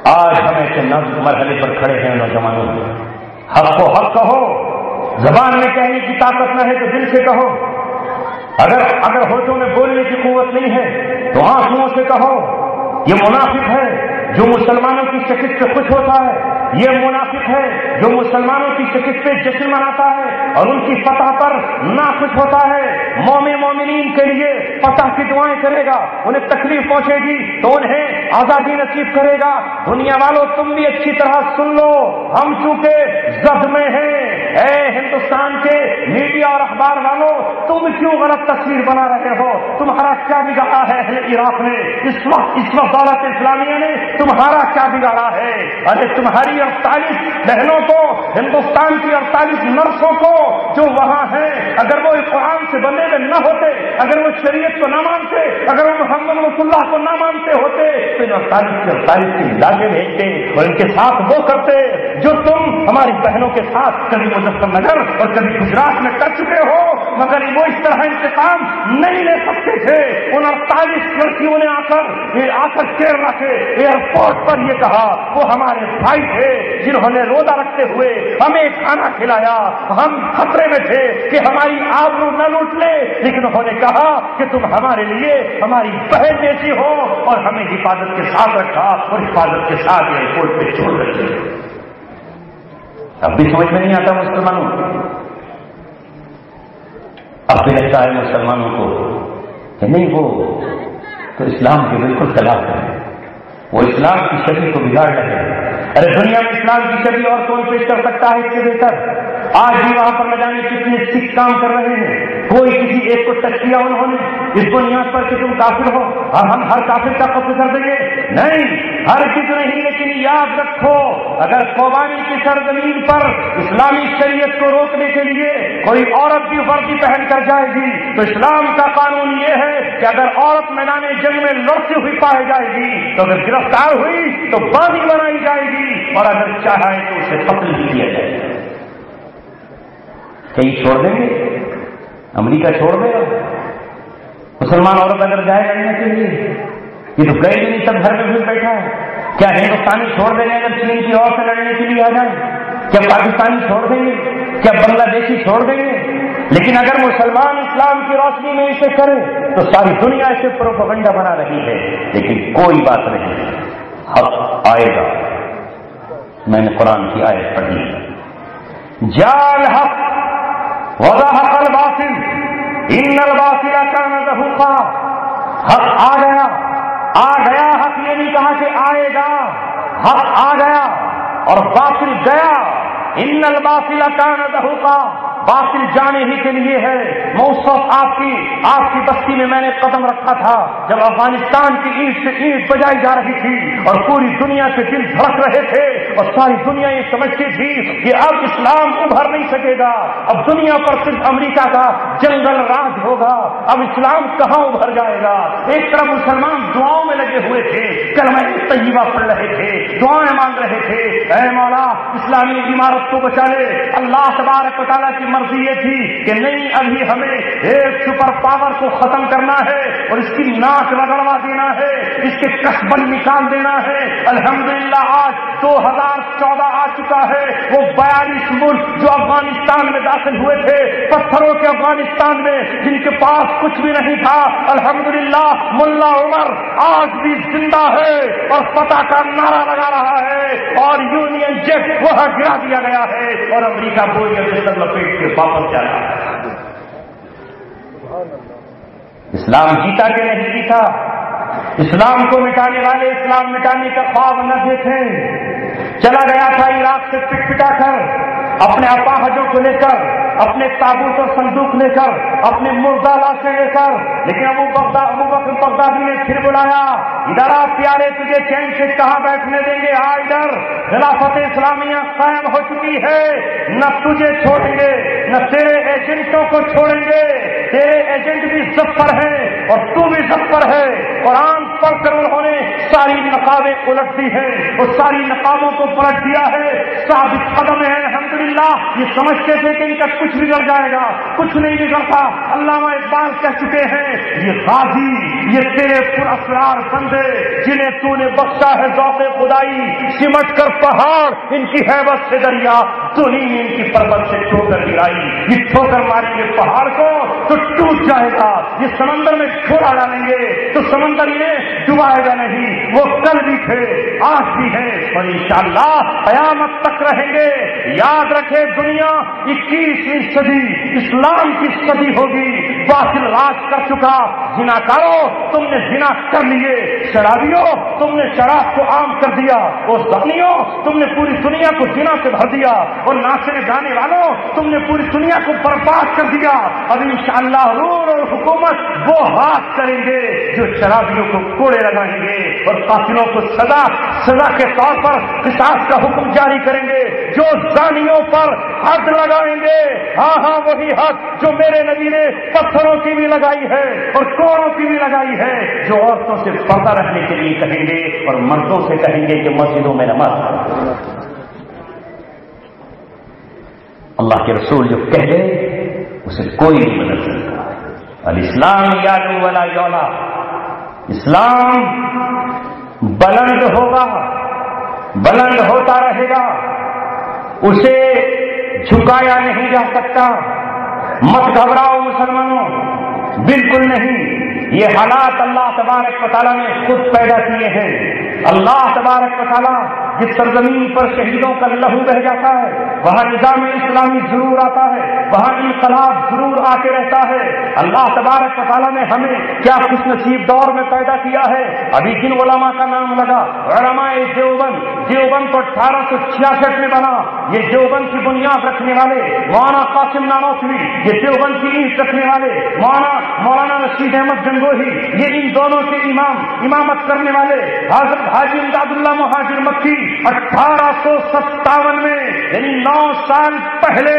آج ہم ایسے نازک مرحلے پر کھڑے ہیں نوجوانوں. حق کو حق کہو، زبان میں کہنے کی طاقت نہ ہے تو دل سے کہو. اگر ہوٹوں میں بولنے کی قوت نہیں ہے تو آنکھوں سے کہو. یہ منافق ہے جو مسلمانوں کی شکست پہ خوش ہوتا ہے، یہ منافق ہے جو مسلمانوں کی شکست پہ جشن مناتا ہے اور ان کی فتح پر ناخوش ہوتا ہے. مومنین کے لیے فتح کی دعائیں کرے گا، انہیں تکلیف پہنچے گی تو انہیں آزادی نصیب کرے گا. دنیا والوں تم بھی اچھی طرح سن لو، ہم چونکہ زد میں ہیں. اے ہندوستان کے میڈیا اور اخبار والوں، تم کیوں غلط تصویر بنا رہے ہو؟ تمہارا کیا بگاڑا ہے عراق نے؟ اس وقت دولت اسلامیہ نے تمہارا کیا بگاڑا ہے؟ ارے تمہاری 48 بہنوں کو، ہندوستان کی 48 نرسوں کو جو وہاں ہیں، اگر وہ اس قرآن سے بندے میں نہ ہوتے، اگر وہ شریعت کو نہ مانتے، اگر وہ محمد رسول اللہ کو نہ مانتے ہوتے تو 48 کی لاگے بھیجتے اور ان کے ساتھ وہ کرتے جو تم ہماری بہنوں کے ساتھ کبھی مظفر نگر اور کبھی گجرات میں کر چکے ہو. مگر وہ اس طرح انتقام نہیں لے سکتے تھے. ان 48 لڑکیوں نے آ کر کیرلا کے ایئرپورٹ پر یہ کہا وہ ہمارے بھائی تھے جنہوں نے روزہ رکھتے ہوئے ہمیں کھانا کھلایا. ہم خطرے میں تھے کہ ہماری آبرو نہ لوٹ لے، لیکن انہوں نے کہا کہ تم ہمارے لیے ہماری بہن جیسی ہو اور ہمیں حفاظت کے ساتھ رکھا اور حفاظت کے ساتھ ایئرپورٹ پہ چھوڑ رکھے. اب بھی سمجھ میں نہیں آتا مسلمانوں. اب بھی لگتا ہے مسلمانوں کو کہ نہیں، وہ تو اسلام کے بالکل خلاف ہے، وہ اسلام کی شکل کو بگاڑ رہے ہیں. ارے دنیا میں اسلام کی شکل اور کون پیش کر سکتا ہے اس سے بہتر؟ آج بھی وہاں پر نہ جانے کتنے سکھ کام کر رہے ہیں. کوئی کسی ایک کو ٹچ کیا انہوں نے اس بنیاد پر کہ تم کافر ہو اور ہم ہر کافر کا قتل کر دیں گے؟ نہیں، ہر چیز نہیں. لیکن یاد رکھو، اگر قومی کی سرزمین پر اسلامی شریعت کو روکنے کے لیے کوئی عورت بھی وردی پہن کر جائے گی تو اسلام کا قانون یہ ہے کہ اگر عورت میدان جنگ میں لڑتی ہوئی پائی جائے گی تو اگر گرفتار ہوئی تو باندھی بنائی جائے گی اور اگر چاہے تو اسے قتل بھی کیا جائے گا. کہیں چھوڑ دیں گے؟ امریکہ چھوڑ دے گا مسلمان عورت اگر جائے لڑنے کے لیے؟ یہ تو کئی دن تک گھر میں بھی بیٹھا ہے. کیا ہندوستانی چھوڑ دیں گے اگر چین کی عورت سے لڑنے کے لیے آ جائیں؟ کیا پاکستانی چھوڑ دیں گے؟ کیا بنگلہ دیشی چھوڑ دیں گے؟ لیکن اگر مسلمان اسلام کی روشنی میں اسے کرے تو ساری دنیا اسے پروپیگنڈا بنا رہی ہے. لیکن کوئی بات نہیں، حق آئے گا. میں نے قرآن کی آیت پڑھی، جاء الحق وزهق الباطل ان الباطل كان زهوقا. حق آ گیا حق یہ نہیں کہا کہ آئے گا، حق آ گیا اور باطل گیا. ان الباطل كان زهوقا، باطل جانے ہی کے لیے ہے. موصف آپ کی بستی میں میں نے قدم رکھا تھا جب افغانستان کی اینٹ سے اینٹ بجائی جا رہی تھی اور پوری دنیا سے دل دھڑک رہے تھے اور ساری دنیا یہ سمجھتی تھی کہ اب اسلام ابھر نہیں سکے گا، اب دنیا پر صرف امریکہ کا جنگل راج ہوگا، اب اسلام کہاں ابھر جائے گا. ایک طرف مسلمان دعاؤں میں لگے ہوئے تھے، کلمہ طیبہ پڑھ رہے تھے، دعائیں مانگ رہے تھے، اے مولا اسلامی عمارت کو بچا لے. اللہ تبارک و تعالیٰ کی مرضی یہ تھی کہ نہیں، ابھی ہمیں ایک سپر پاور کو ختم کرنا ہے اور اس کی ناک رگڑوا دینا ہے، اس کے کسبن نکال دینا ہے. الحمدللہ آج 2014 آ چکا ہے. وہ 42 ملک جو افغانستان میں داخل ہوئے تھے، پتھروں کے افغانستان میں جن کے پاس کچھ بھی نہیں تھا، الحمدللہ ملا عمر آج بھی زندہ ہے اور فتح کا نعرہ لگا رہا ہے اور یونین جیک وہاں گرا دیا گیا ہے اور امریکہ بوریت کے سر لپیٹ کے واپس جا رہا ہے. اسلام جیتا کہ نہیں جیتا؟ اسلام کو مٹانے والے اسلام مٹانے کا خواب نہ دیکھیں. چلا گیا تھا عراق سے پٹ پٹا کر اپنے اپاہجوں کو لے کر، اپنے تابوت اور صندوق لے کر، اپنے مردہ لاشیں لے کر، لیکن ابو بکر بغدادی نے پھر بلایا، ادھر آ پیارے، تجھے چین سے کہاں بیٹھنے دیں گے، آ ادھر. خلافت اسلامیہ قائم ہو چکی ہے، نہ تجھے چھوڑیں گے نہ تیرے ایجنٹوں کو چھوڑیں گے. تیرے ایجنٹ بھی ظفر ہیں اور تو بھی ظفر ہے. قرآن پڑھ کر انہوں نے ساری نقابیں الٹ دی ہیں اور ساری نقابوں کو پلٹ دیا ہے. ثابت قدم ہے الحمدللہ. یہ سمجھتے تھے کہ ان کا کچھ بگڑ جائے گا, کچھ نہیں بگڑتا. علامہ اقبال کہہ چکے ہیں یہ غازی, یہ تیرے پر اسرار بندے جنہیں تو نے بخشا ہے ذوق خدائی, سمٹ کر پہاڑ ان کی ہیبت سے دریا, تو نہیں ان کی پربت سے ٹھوکر گرائی. یہ ٹھوکر ماریں گے پہاڑ کو تو ٹوٹ جائے گا, یہ سمندر میں چھوڑا ڈالیں گے تو سمندر یہ ڈبائے گا نہیں. وہ کل بھی تھے, آج بھی ہیں اور انشاءاللہ قیامت تک رہیں گے. یاد رکھے دنیا 21ویں صدی اسلام کی صدی ہوگی. باطل راج کر چکا. زناکاروں تم نے زنا کر لیے, شرابیوں تم نے شراب کو عام کر دیا, اور زانیوں تم نے پوری دنیا کو زنا سے بھر دیا, اور ناچنے گانے والوں تم نے پوری دنیا کو برباد کر دیا. اب انشاءاللہ حضور اور حکومت وہ ہاتھ کریں گے جو شرابیوں کو کوڑے لگائیں گے اور قاتلوں کو سزا کے طور پر قصاص کا حکم جاری کریں گے, جو زانیوں پر حد لگائیں گے. ہاں ہاں وہی حد جو میرے نبی نے پتھروں کی بھی لگائی ہے اور کوڑوں کی بھی لگائی ہے, جو عورتوں سے پردہ رکھنے کے لیے کہیں گے اور مردوں سے کہیں گے کہ مسجدوں میں نماز. اللہ کے رسول جو کہہ دے اسے کوئی نہیں بدل سکتا. الاسلام یعلو ولا یعلا. اسلام بلند ہوگا, بلند ہوتا رہے گا, اسے جھکایا نہیں جا سکتا. مت گھبراؤ مسلمانوں, بالکل نہیں. یہ حالات اللہ تبارک و تعالیٰ نے خود پیدا کیے ہیں. اللہ تبارک و تعالیٰ جس سرزمین پر شہیدوں کا لہو بہ جاتا ہے وہاں نظام اسلامی ضرور آتا ہے, وہاں انقلاب ضرور آتے رہتا ہے. اللہ تبارک و تعالیٰ نے ہمیں کیا خوش نصیب دور میں پیدا کیا ہے. ابھی جن علماء کا نام لگا, علماء دیوبند. دیوبند تو 1866 میں بنا. یہ دیوبند کی بنیاد رکھنے والے مولانا قاسم نانوتوی, یہ دیوبند کی اینٹ رکھنے والے مولانا رشید احمد گنگوہی, یہ ان دونوں کے امامت کرنے والے حضرت حاجی امداد اللہ مہاجر مکی 1857 میں یعنی 9 سال پہلے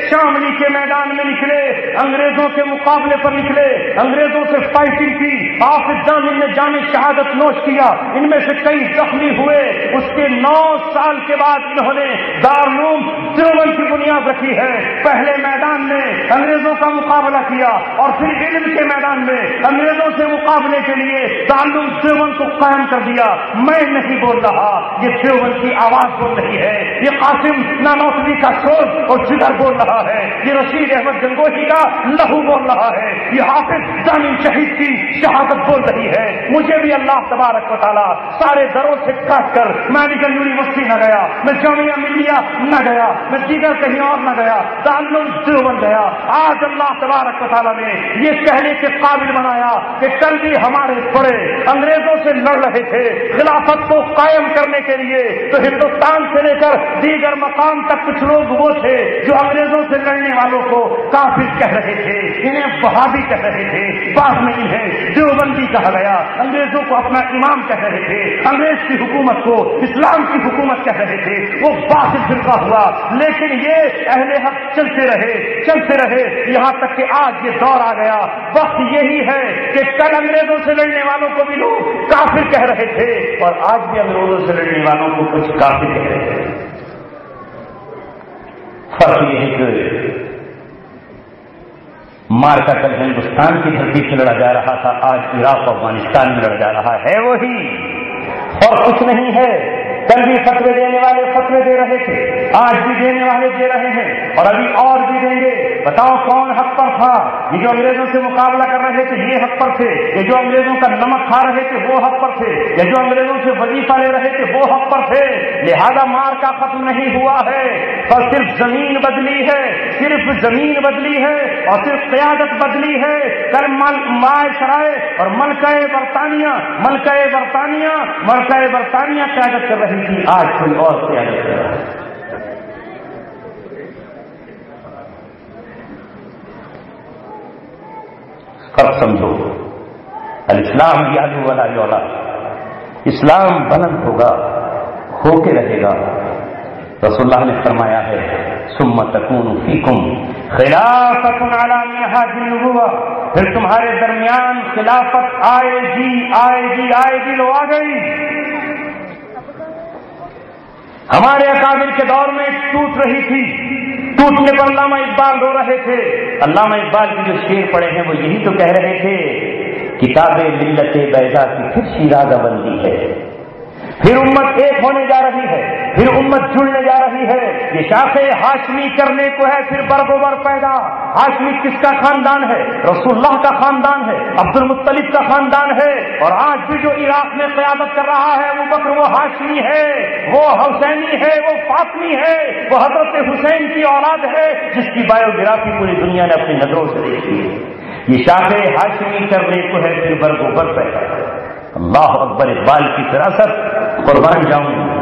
شاملی کے میدان میں نکلے, انگریزوں کے مقابلے پر نکلے, انگریزوں سے فائٹنگ کی. حافظ جامع نے جامع شہادت نوش کیا, ان میں سے کئی زخمی ہوئے. اس کے 9 سال کے بعد انہوں نے دارالعلوم دیوبند کی بنیاد رکھی ہے. پہلے میدان میں انگریزوں کا مقابلہ کیا اور پھر علم کے میدان میں انگریزوں سے مقابلے کے لیے دارالعلوم دیوبند کو قائم کر دیا. میں نہیں بول رہا, یہ دیوبند کی آواز بول رہی ہے, یہ قاسم نانوتوی کا سوز اور جگر بول رہا ہے, یہ رشید احمد گنگوہی کا لہو بول رہا ہے, یہ حافظ جامع شہید کی شہادت بول رہی ہے. مجھے بھی اللہ تبارک و تعالیٰ سارے دروں سے کاٹ کر میں میڈیکل یونیورسٹی نہ گیا, میں جامعہ ملیہ نہ گیا, میں دیگر کہیں اور نہ گیا, دارالعلوم دیوبند گیا. آج اللہ تبارک و تعالیٰ نے یہ کہنے کے قابل بنایا کہ کل بھی ہمارے بڑے انگریزوں سے لڑ رہے تھے خلافت کو قائم کرنے کے لیے, تو ہندوستان سے لے کر دیگر مقام تک کچھ لوگ وہ تھے جو انگریزوں سے لڑنے والوں کو کافر کہہ رہے تھے, انہیں وہابی کہہ رہے تھے. بعد میں انہیں دیوبندی کہا گیا. انگریزوں کو اپنا امام کہہ رہے تھے, انگریز کی حکومت کو اسلام کی حکومت کہہ رہے تھے. وہ باطل فرقہ ہوا, لیکن یہ اہل حق چلتے رہے یہاں تک کہ آج یہ دور آ گیا. وقت یہی ہے کہ کل انگریزوں سے لڑنے والوں کو بھی لوگ کافر کہہ رہے تھے اور آج بھی انگریزوں سے لڑنے والوں کو کچھ کافر کہہ رہے تھے. فرق یہ ہے کہ مارکا کل ہندوستان کی دھرتی سے لڑا جا رہا تھا, آج عراق افغانستان میں لڑا جا رہا ہے. وہی اور کچھ نہیں ہے. کل بھی فتوے دینے والے فتوے دے رہے تھے, آج بھی دینے والے دے رہے ہیں اور ابھی اور بھی دیں گے. بتاؤ کون حق پر تھا؟ یہ جو انگریزوں سے مقابلہ کر رہے تھے یہ حق پر تھے, یہ جو انگریزوں کا نمک کھا رہے تھے وہ حق پر تھے, یہ جو انگریزوں سے وظیفہ لے رہے تھے وہ حق پر تھے. لہذا مار کا ختم نہیں ہوا ہے, پر صرف زمین بدلی ہے, صرف زمین بدلی ہے اور صرف قیادت بدلی ہے. کل مائے سرائے اور ملکہ برطانیہ قیادت کر رہی تھی, آج کوئی اور قیادت کر رہا ہے. فرق سمجھو. الاسلام یعلو ولا یعلا. اسلام بلند ہوگا, ہو کے رہے گا. رسول اللہ نے فرمایا ہے ثم تکون فیکم خلافۃ علی منہاج النبوۃ پھر تمہارے درمیان خلافت آئے گی لو آ گئی. ہمارے اکابر کے دور میں ٹوٹ رہی تھی، ٹوٹنے پر علامہ اقبال رو رہے تھے. علامہ اقبال کی جو شعر پڑے ہیں وہ یہی تو کہہ رہے تھے، کتاب ملت بیضا کی پھر شیرازہ بندی ہے، پھر امت ایک ہونے جا رہی ہے، پھر امت جڑنے جا رہی ہے. یہ شاخ ہاشمی کرنے کو ہے پھر برگوبر پیدا. ہاشمی کس کا خاندان ہے؟ رسول اللہ کا خاندان ہے، عبد المطلب کا خاندان ہے. اور آج بھی جو عراق میں قیادت کر رہا ہے ابو بکر وہ ہاشمی ہے، وہ حسینی ہے، وہ فاطمی ہے، وہ حضرت حسین کی اولاد ہے جس کی بایوگرافی پوری دنیا نے اپنی نظروں سے دیکھی ہے. یہ شاخ ہاشمی کرنے کو ہے پھر برگوبر پیدا. اللہ اکبر، اقبال کی فراست قربان جاؤں.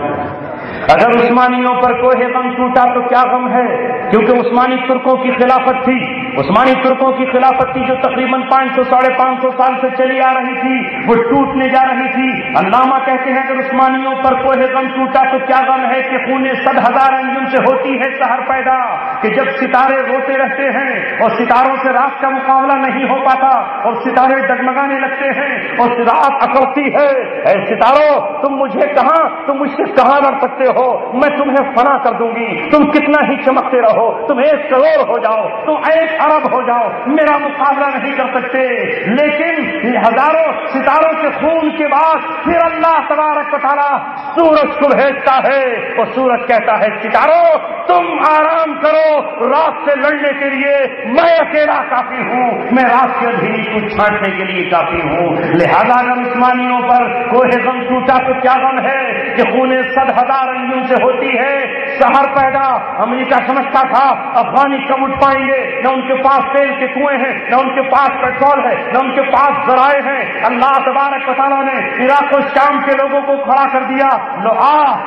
اگر عثمانیوں پر کوئی غم ٹوٹا تو کیا غم ہے، کیونکہ عثمانی ترکوں کی خلافت تھی، عثمانی ترکوں کی خلافت تھی جو تقریباً 500-550 سال سے چلی آ رہی تھی، وہ ٹوٹنے جا رہی تھی. علامہ کہتے ہیں اگر عثمانیوں پر کوئی غم ٹوٹا تو کیا غم ہے کہ خون 100,000 انجم سے ہوتی ہے سحر پیدا. کہ جب ستارے روتے رہتے ہیں اور ستاروں سے رات کا مقابلہ نہیں ہو پاتا اور ستارے ڈگمگانے لگتے ہیں اور رات اکڑتی ہے، اے ستاروں تم مجھے کہاں، تم مجھ سے کہاں لڑ سکتے ہو؟ میں تمہیں فنا کر دوں گی. تم کتنا ہی چمکتے رہو، تم 1 کروڑ ہو جاؤ، تم 1 ارب ہو جاؤ، میرا مقابلہ نہیں کر سکتے. لیکن ہزاروں ستاروں کے خون کے بعد پھر اللہ تبارک و تعالیٰ سورج کو بھیجتا ہے اور سورج کہتا ہے ستاروں تم آرام کرو، رات سے لڑنے کے لیے میں اکیلا کافی ہوں، میں رات کے اندھیری کو چھانٹنے کے لیے کافی ہوں. لہذا اگر عثمانیوں پر کوئی غم ٹوٹا تو کیا غم ہے کہ خون 100,000 انجم سے ہوتی ہے سحر پیدا. امریکہ سمجھتا تھا افغانی کب اٹھ پائیں گے، نہ ان کے پاس تیل کے کنویں ہیں، نہ ان کے پاس پیٹرول ہے، نہ ان کے پاس ذرائع ہیں. اللہ تبارک و تعالیٰ نے عراق و شام کے لوگوں کو کھڑا کر دیا، لو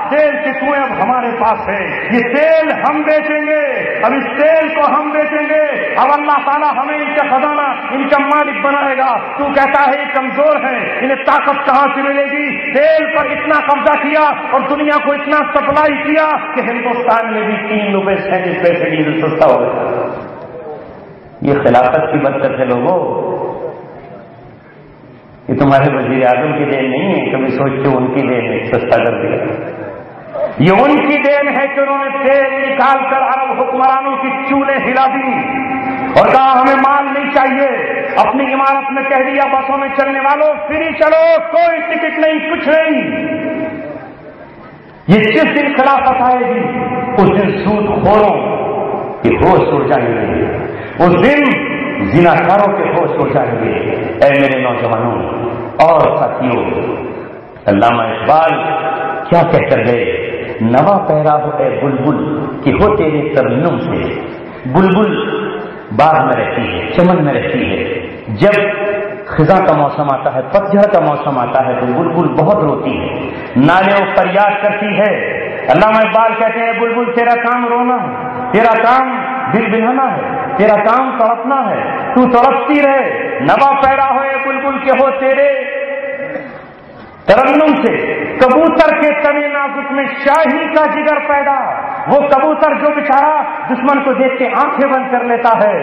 تیل کے کنویں اب ہمارے پاس ہے، یہ تیل ہم بیچیں گے، اب اس تیل کو ہم بیچیں گے. اب اللہ تعالیٰ ہمیں ان کا خزانہ، ان کا مالک بنائے گا. تو کہتا ہے یہ کمزور ہیں، انہیں طاقت کہاں سے ملے گی؟ تیل پر اتنا قبضہ کیا اور دنیا کو اتنا سپلائی کیا کہ ہندوستان میں بھی 3 روپے 37 پیسے ڈیزل سستا ہو گیا. یہ خلافت کی برکت ہے لوگوں. یہ تمہارے وزیر اعظم کی دین نہیں ہے، کبھی سوچتے ان کی دین ہے سستا کر دیا. یہ ان کی دین ہے کہ انہوں نے تیل نکال کر عرب حکمرانوں کی چولیں ہلا دی اور کہا ہمیں مال نہیں چاہیے. اپنی عمارت میں کہہ دیا بسوں میں چلنے والوں فری چلو، کوئی ٹکٹ نہیں، کچھ نہیں. یہ جس دن خلافت آئے گی اس دن سود خوروں کے ہوش اڑ جائیں گے، اس دن زناکاروں کے ہوش اڑ جائیں گے. اے میرے نوجوانوں اور ساتھیوں، علامہ اقبال کیا کہہ کر گئے؟ نوا پیرا ہو اے بلبل کہ ہو تیرے ترنم سے. بلبل باغ میں رہتی ہے، چمن میں رہتی ہے. جب خزاں کا موسم آتا ہے، پتجھڑ کا موسم آتا ہے تو بلبل بہت روتی ہے، نالے و فریاد کرتی ہے. علامہ اقبال کہتے ہیں بلبل تیرا کام رونا ہے، تیرا کام دل بہانا ہے، تیرا کام تڑپنا ہے، تو تڑپتی رہے. نوا پیرا ہو اے بلبل کہ ہو تیرے ترنم سے. کبوتر کے تنے نازک میں شاہی کا جگر پیدا. وہ کبوتر جو بیچارہ دشمن کو دیکھ کے آنکھیں بند کر لیتا ہے،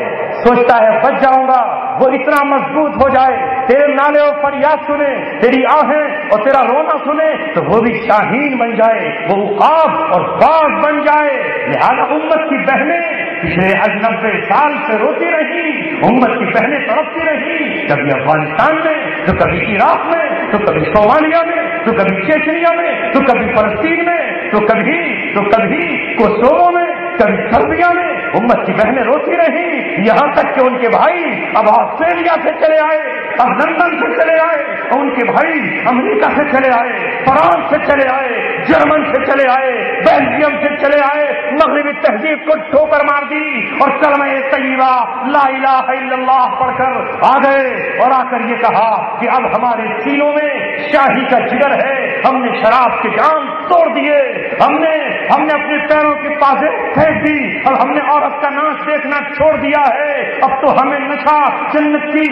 سوچتا ہے بچ جاؤں گا، وہ اتنا مضبوط ہو جائے، تیرے نالے و فریاد سنے، تیری آہیں اور تیرا رونا سنے تو وہ بھی شاہین بن جائے، وہ عقاب اور باغ بن جائے. لہذا امت کی بہنیں پچھلے 90 سال سے روتی رہی، امت کی بہنیں تڑپتی رہی، کبھی افغانستان میں تو کبھی عراق میں تو کبھی صومالیہ میں تو کبھی چیچنیا میں تو کبھی فلسطین میں تو کبھی کوسوو میں، کبھی سربیا میں. امت کی بہنیں روتی رہی، یہاں تک کہ ان کے بھائی اب آسٹریلیا سے چلے آئے، اب لندن سے چلے آئے، اور ان کے بھائی امریکہ سے چلے آئے، فرانس سے چلے آئے، جرمن سے چلے آئے، بیلجیم سے چلے آئے. مغربی تہذیب کو ٹھوکر مار دی اور کلمہ طیبہ لا الہ الا اللہ پڑھ کر آ گئے اور آ کر یہ کہا کہ اب ہمارے سینوں میں شاہی کا جگر ہے. ہم نے شراب کے جام توڑ دیے، ہم نے ہم نے اپنے پیروں کی پازیں پھینک دی اور ہم نے عورت کا ناچ دیکھنا چھوڑ دیا ہے. اب تو ہمیں نشہ جنت کی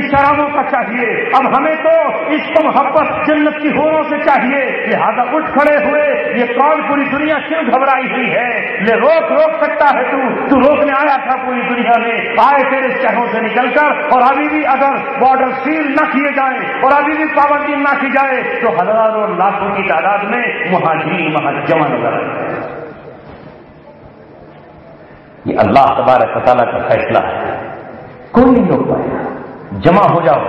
شرابوں کا چاہیے. اب ہمیں تو عشق و محبت جنت کی حوروں سے چاہیے. لہذا اٹھ کھڑے ہوئے. یہ کون پوری دنیا کیوں گھبرائی ہوئی ہے؟ لے روک سکتا ہے تو روکنے آیا تھا پوری دنیا میں. آئے تیرے شہروں سے نکل کر, اور ابھی بھی اگر بارڈر سیل نہ کیے جائیں اور ابھی بھی پابندی نہ کی جائے تو ہزاروں لاکھوں کی تعداد میں مہاجرین وہاں جمع نظر آئے. یہ اللہ تبارک و تعالیٰ کا فیصلہ ہے. کوئی نہیں روک پائے گا. جمع ہو جاؤ,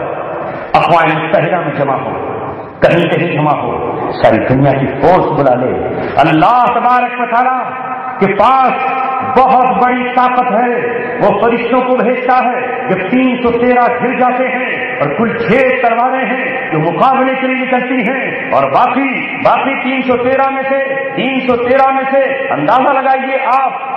اقوام متحدہ میں جمع ہو, کہیں جمع ہو, ساری دنیا کی فورس بلا لے. اللہ تبارک و تعالیٰ کے پاس بہت بڑی طاقت ہے. وہ فرشتوں کو بھیجتا ہے جب 313 گر جاتے ہیں اور کل 6 تلواریں ہیں جو مقابلے کے لیے نکلتی ہیں, اور باقی 313 میں سے اندازہ لگائیے.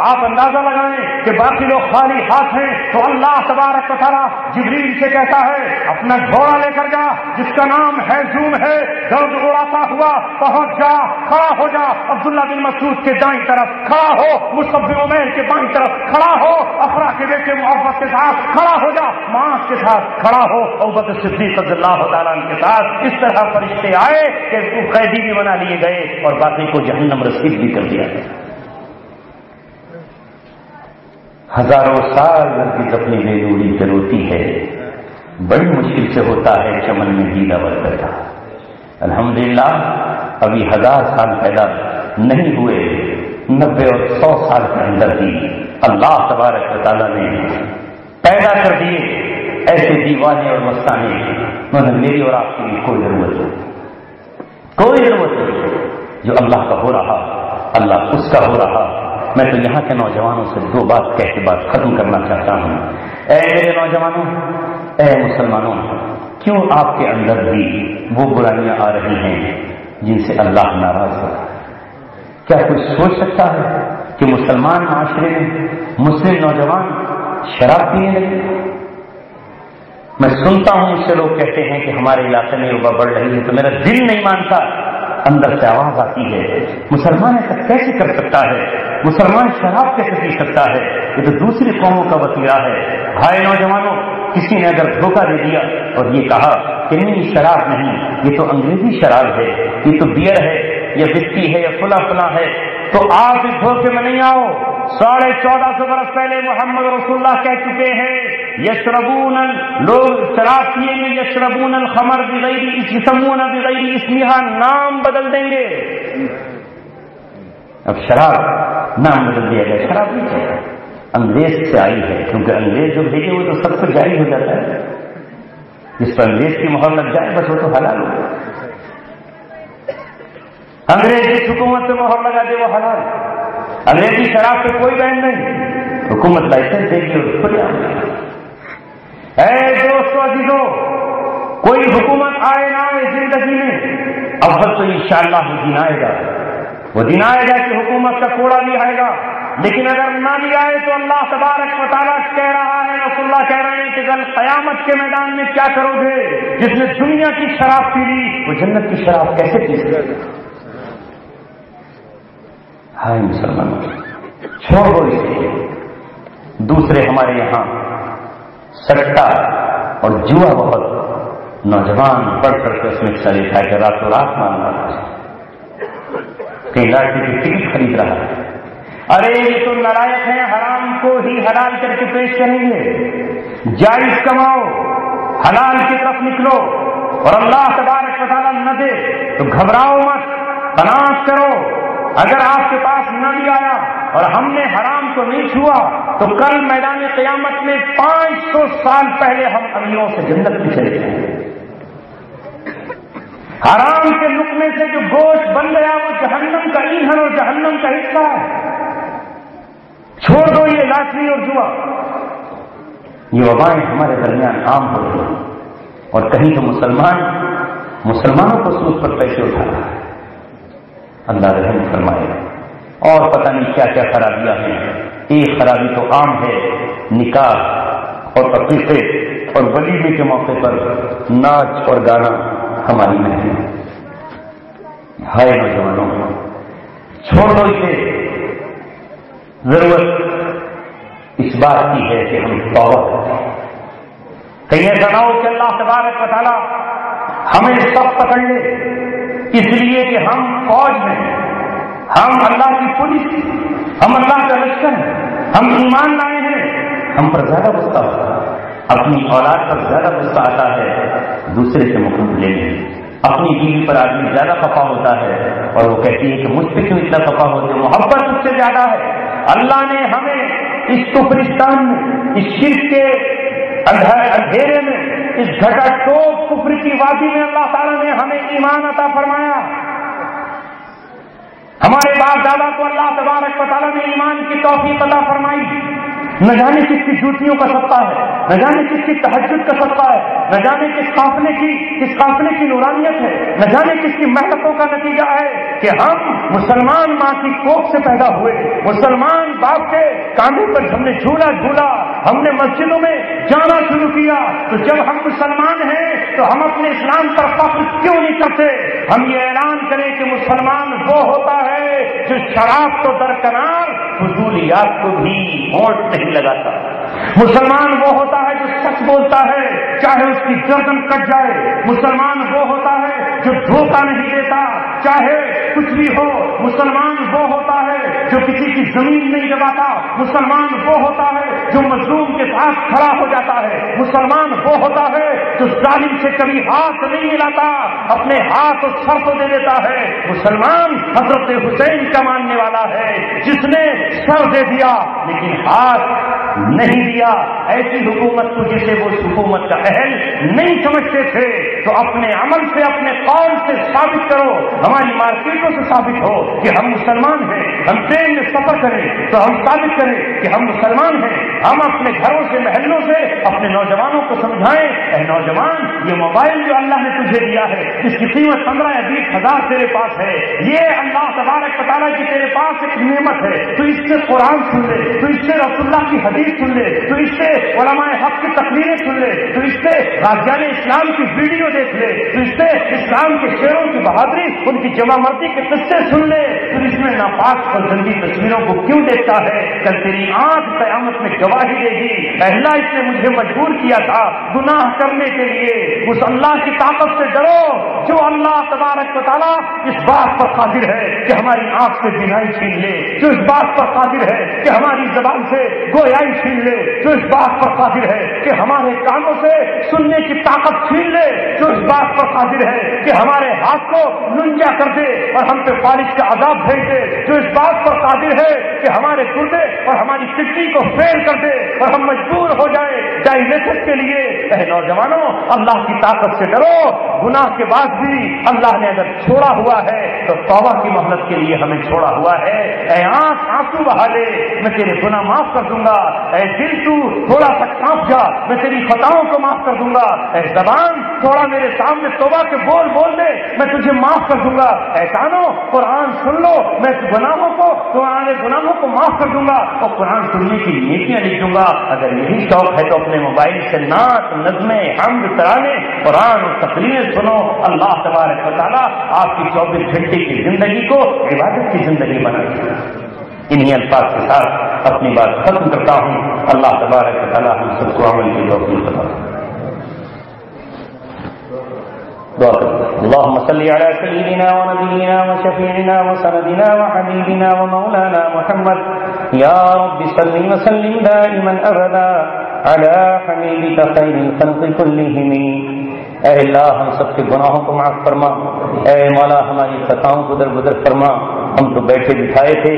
آپ اندازہ لگائیں کہ باقی لوگ خالی ہاتھ ہیں تو اللہ تبارک و تعالیٰ جبریل سے کہتا ہے اپنا گھوڑا لے کر جا جس کا نام ہے زوم ہے, درد اڑاتا ہوا پہنچ جا, کھڑا ہو جا عبداللہ بن مسعود کے دائیں طرف, کھڑا ہو مصعب بن عمیر کے بائیں طرف, کھڑا ہو افرا کے بیٹے محبت کے ساتھ, کھڑا ہو جا معاذ کے ساتھ, کھڑا ہو ابوبکر صدیق رضی اللہ تعالیٰ عنہ کے ساتھ. اس طرح فرشتے آئے کہ قیدی بھی بنا لیے گئے اور باقی کو جہنم رسید بھی کر دیا گیا. ہزاروں سال لڑکی اپنی بیلوڑی پہ روتی ہے, بڑی مشکل سے ہوتا ہے چمن میں ہیلا برتا. الحمدللہ ابھی 1000 سال پیدا نہیں ہوئے, 90 اور 100 سال کے اندر ہی اللہ تبارک و تعالیٰ نے پیدا کر دیے ایسے دیوانے اور مستانے. انہوں نے میری اور آپ کے لیے کوئی ضرورت نہیں. جو اللہ کا ہو رہا اللہ اس کا ہو رہا. میں تو یہاں کے نوجوانوں سے 2 بات کہہ کے بات ختم کرنا چاہتا ہوں. اے میرے نوجوانوں, اے مسلمانوں, کیوں آپ کے اندر بھی وہ برائیاں آ رہی ہیں جن سے اللہ ناراض ہے؟ کیا کوئی سوچ سکتا ہے کہ مسلمان معاشرے میں مسلم نوجوان شراب پینے لگے؟ میں سنتا ہوں مجھ سے لوگ کہتے ہیں کہ ہمارے علاقے میں وبا بڑھ رہی ہے تو میرا دل نہیں مانتا, اندر سے آواز آتی ہے مسلمان ایسا کیسے کر سکتا ہے, مسلمان شراب کیسے پی سکتا ہے, یہ تو دوسری قوموں کا وسیلہ ہے. ہائے نوجوانوں, کسی نے اگر دھوکہ دے دیا اور یہ کہا کہ نہیں شراب نہیں, یہ تو انگریزی شراب ہے, یہ تو بیئر ہے یا وسکی ہے یا فلاں ہے, تو آپ اس دھوکے میں نہیں آؤ. 1450 برس پہلے محمد رسول اللہ کہہ چکے ہیں یشربون, لوگ شراب پیئیں گے, یشربون الخمر بغیر یسمون بغیر اسمہا, نام بدل دیں گے. اب شراب نام بدل دیا گیا, شراب نہیں ہے, انگریز سے آئی ہے, کیونکہ انگریز جو بھیجے وہ تو سب کو جاری ہو جاتا ہے. جس پر انگریز کی مہر لگ جائے بس وہ تو حلال ہو. انگریز کی حکومت سے مہر لگا دے وہ حلال. انگریزی شراب پہ کوئی بین نہیں, حکومت لائسنس دے گی اور کھلے آ گئی. اے دوستو عزیزو, کوئی حکومت آئے نہ آئے زندگی میں, اول تو انشاءاللہ وہ دن آئے گا, وہ دن آئے گا کہ حکومت کا کوڑا بھی آئے گا. لیکن اگر نہ بھی آئے تو اللہ تبارک و تعالیٰ کہہ رہا ہے, رسول اللہ کہہ رہے ہیں کہ کل قیامت کے میدان میں کیا کرو گے؟ جس نے دنیا کی شراب پی لی وہ جنت کی شراب کیسے پی سکے گا؟ ہائے مسلمانوں, چھوڑو اسے. دوسرے ہمارے یہاں سٹا اور جوا بہت, نوجوان پڑھ کر کے اس میں حصہ لیتا ہے کہ راتوں رات ماننا کہیں لاٹری کی ٹکٹ خرید رہا ہے. ارے یہ تو نالائق ہیں, حرام کو ہی حلال کر کے پیش کریں گے. جائز کماؤ, حلال کی طرف نکلو, اور اللہ تبارک و تعالیٰ نہ دے تو گھبراؤ مت, تناش کرو. اگر آپ کے پاس نہ بھی آیا اور ہم نے حرام کو نہیں چھوا تو کل میدان قیامت میں 500 سال پہلے ہم امیروں سے جنت میں چلے جائیں گے. حرام کے لقمے سے جو گوشت بن گیا وہ جہنم کا ایندھن اور جہنم کا حصہ ہے. چھوڑ دو یہ لاٹری اور جوا. یہ وبائیں ہمارے درمیان عام ہو رہی ہیں, اور کہیں تو مسلمانوں کو سود پر پیسے اٹھا رہا ہے. اللہ رحم فرمائے. اور پتہ نہیں کیا کیا خرابیاں ہیں. ایک خرابی تو عام ہے, نکاح اور عقیقے اور ولیمے کے موقع پر ناچ اور گانا ہماری محفل. ہائے نوجوانوں, چھوڑ دو اسے. ضرورت اس بات کی ہے کہ ہم توبہ کریں. کہیں ایسا نہ ہو کہ اللہ تبارک و تعالیٰ ہمیں سب پکڑ لے اس لیے کہ ہم فوج میں، ہم اللہ کی پولیس، ہم اللہ کا لشکر ہیں، ہم ایمان لائے ہیں. ہم پر زیادہ غصہ ہوتا ہے، اپنی اولاد پر زیادہ غصہ آتا ہے دوسرے سے مقابلے لینے. اپنی بیوی پر آدمی زیادہ خفا ہوتا ہے اور وہ کہتی ہے کہ مجھ سے کیوں اتنا خفا ہوتے ہیں، محبت مجھ سے زیادہ ہے. اللہ نے ہمیں اس کفرستان میں، اس شرک کے اندھیرے میں، اس گھٹا ٹوپ کفر کی وادی میں اللہ تعالیٰ نے ہمیں ایمان عطا فرمایا. ہمارے باپ دادا کو اللہ تبارک و تعالیٰ نے ایمان کی توفیق عطا فرمائی. نہ جانے کس کی جوتیوں کا صدقہ ہے، نہ جانے کس کی تہجد کا صدقہ ہے، نہ جانے کس قافلے کی نورانیت ہے، نہ جانے کس کی محنتوں کا نتیجہ ہے کہ ہم مسلمان ماں کی کوکھ سے پیدا ہوئے، مسلمان باپ کے کاندھے پر ہم نے جھولا جھولا، ہم نے مسجدوں میں جانا شروع کیا. تو جب ہم مسلمان ہیں تو ہم اپنے اسلام پر فخر کیوں نہیں کرتے؟ ہم یہ اعلان کریں کہ مسلمان وہ ہوتا ہے جو شراب کو درکنار فضولیات کو بھی ہونٹ نہیں لگاتا. مسلمان وہ ہوتا ہے جو سچ بولتا ہے چاہے اس کی گردن کٹ جائے. مسلمان وہ ہوتا ہے جو دھوکہ نہیں دیتا چاہے کچھ بھی ہو. مسلمان وہ ہوتا ہے جو کسی کی زمین نہیں دباتا. مسلمان وہ ہوتا ہے جو مظلوم کے ساتھ کھڑا ہو جاتا ہے. مسلمان وہ ہوتا ہے جو ظالم سے کبھی ہاتھ نہیں ملاتا، اپنے ہاتھ اور سر کو دے دیتا ہے. مسلمان حضرت حسین کا ماننے والا ہے جس نے سر دے دیا لیکن ہاتھ نہیں دیا. ایسی حکومت کو جسے وہ حکومت کا اہل نہیں سمجھتے تھے تو اپنے عمل سے، اپنے قول سے ثابت کرو. ہماری مارکیٹوں سے ثابت ہو کہ ہم مسلمان ہیں. ہم ٹرین میں سفر کریں تو ہم ثابت کریں کہ ہم مسلمان ہیں. ہم اپنے گھروں سے، محلوں سے اپنے نوجوانوں کو سمجھائیں، اے نوجوان یہ موبائل جو اللہ نے تجھے دیا ہے اس کی قیمت 15 یا 20 ہزار تیرے پاس ہے. یہ اللہ تبارک و تعالیٰ کی تیرے پاس ایک نعمت ہے. تو اس سے قرآن سن لے، تو اس سے رسول اللہ کی حدیث سن لے، تو اس سے علماء حق کی تقریریں سن لے، تو اس سے غازیان اسلام کی ویڈیو دیکھ لے، تو اس سے اسلام کے شیروں کی بہادری، ان کی جمع مرضی کے قصے سن لے. تو اس میں ناپاک اور گندی تصویروں کو کیوں دیکھتا ہے؟ کل تیری آنکھ قیامت میں گواہی دے گی اللہ اس نے مجھے مجبور کیا تھا گناہ کرنے کے لیے. اس اللہ کی طاقت سے ڈرو جو اللہ تبارک و تعالیٰ اس بات پر قادر ہے کہ ہماری آنکھ سے بینائی چھین لے، جو اس بات پر قادر ہے کہ ہماری زبان سے گویائی چھین لے، جو اس بات پر قادر ہے کہ ہمارے کانوں سے سننے کی طاقت چھین لے، جو اس بات پر قادر ہے کہ ہمارے ہاتھ کو لنجا کر دے اور ہم پہ فالج کا عذاب بھیج دے، جو اس بات پر قادر ہے کہ ہمارے گردے اور ہماری کڈنی کو فیل کر دے اور ہم مجبور ہو جائے ڈائلیسس کے لیے. اے نوجوانوں اللہ کی طاقت سے ڈرو. گناہ کے بعد بھی اللہ نے اگر چھوڑا ہوا ہے تو توبہ کی مہلت کے لیے ہمیں چھوڑا ہوا ہے. اے آنکھ آنسو بہا لے، میں تیرے گناہ معاف کر دوں گا. اے دل تو تھوڑا سا کانپ جا، میں تیری خطاؤں کو معاف کر دوں گا. اے زبان تھوڑا میرے سامنے توبہ کے بول دے، میں تجھے معاف کر دوں گا. اے کانوں قرآن سن لو، میں گناہوں کو معاف کر دوں گا اور قرآن سننے کی نیکیاں لکھ دوں گا. اگر یہی شوق ہے تو اپنے موبائل سے نعت، نظمیں، حمد، ترانے، قرآن اور تقریریں سنو. اللہ تبارک و تعالیٰ آپ کی 24 گھنٹے کی زندگی کو عبادت کی زندگی بنا دے. انہی الفاظ کے ساتھ اپنی بات ختم کرتا ہوں. اللہ تبارک و تعالیٰ ہم سب کو عمل کی توفیق عطا فرمائے. اللهم صل على سيدنا ونبينا وشفيعنا وسندنا وحبيبنا ومولانا محمد. يا رب صل وسلم دائما ابدا على حبيبك خير الخلق كلهم. اے اللہ ہم سب کے گناہوں کو معاف فرما. اے مولا ہماری خطاؤں کو درگزر فرما. ہم تو بیٹھے بٹھائے تھے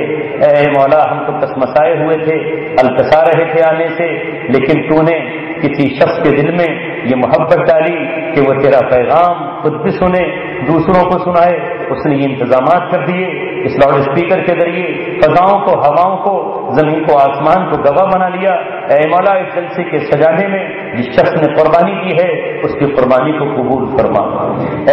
اے مولا، ہم تو کسمسائے ہوئے تھے، الکسا رہے تھے آنے سے، لیکن تو نے کسی شخص کے دل میں یہ محبت ڈالی کہ وہ تیرا پیغام خود بھی سنے، دوسروں کو سنائے. اس نے یہ انتظامات کر دیے اس لاؤڈ اسپیکر کے ذریعے، فضاؤں کو، ہواؤں کو، زمین کو، آسمان کو گواہ بنا لیا. اے مولا اس جلسے کے سجانے میں جس شخص نے قربانی کی ہے اس کی قربانی کو قبول فرما.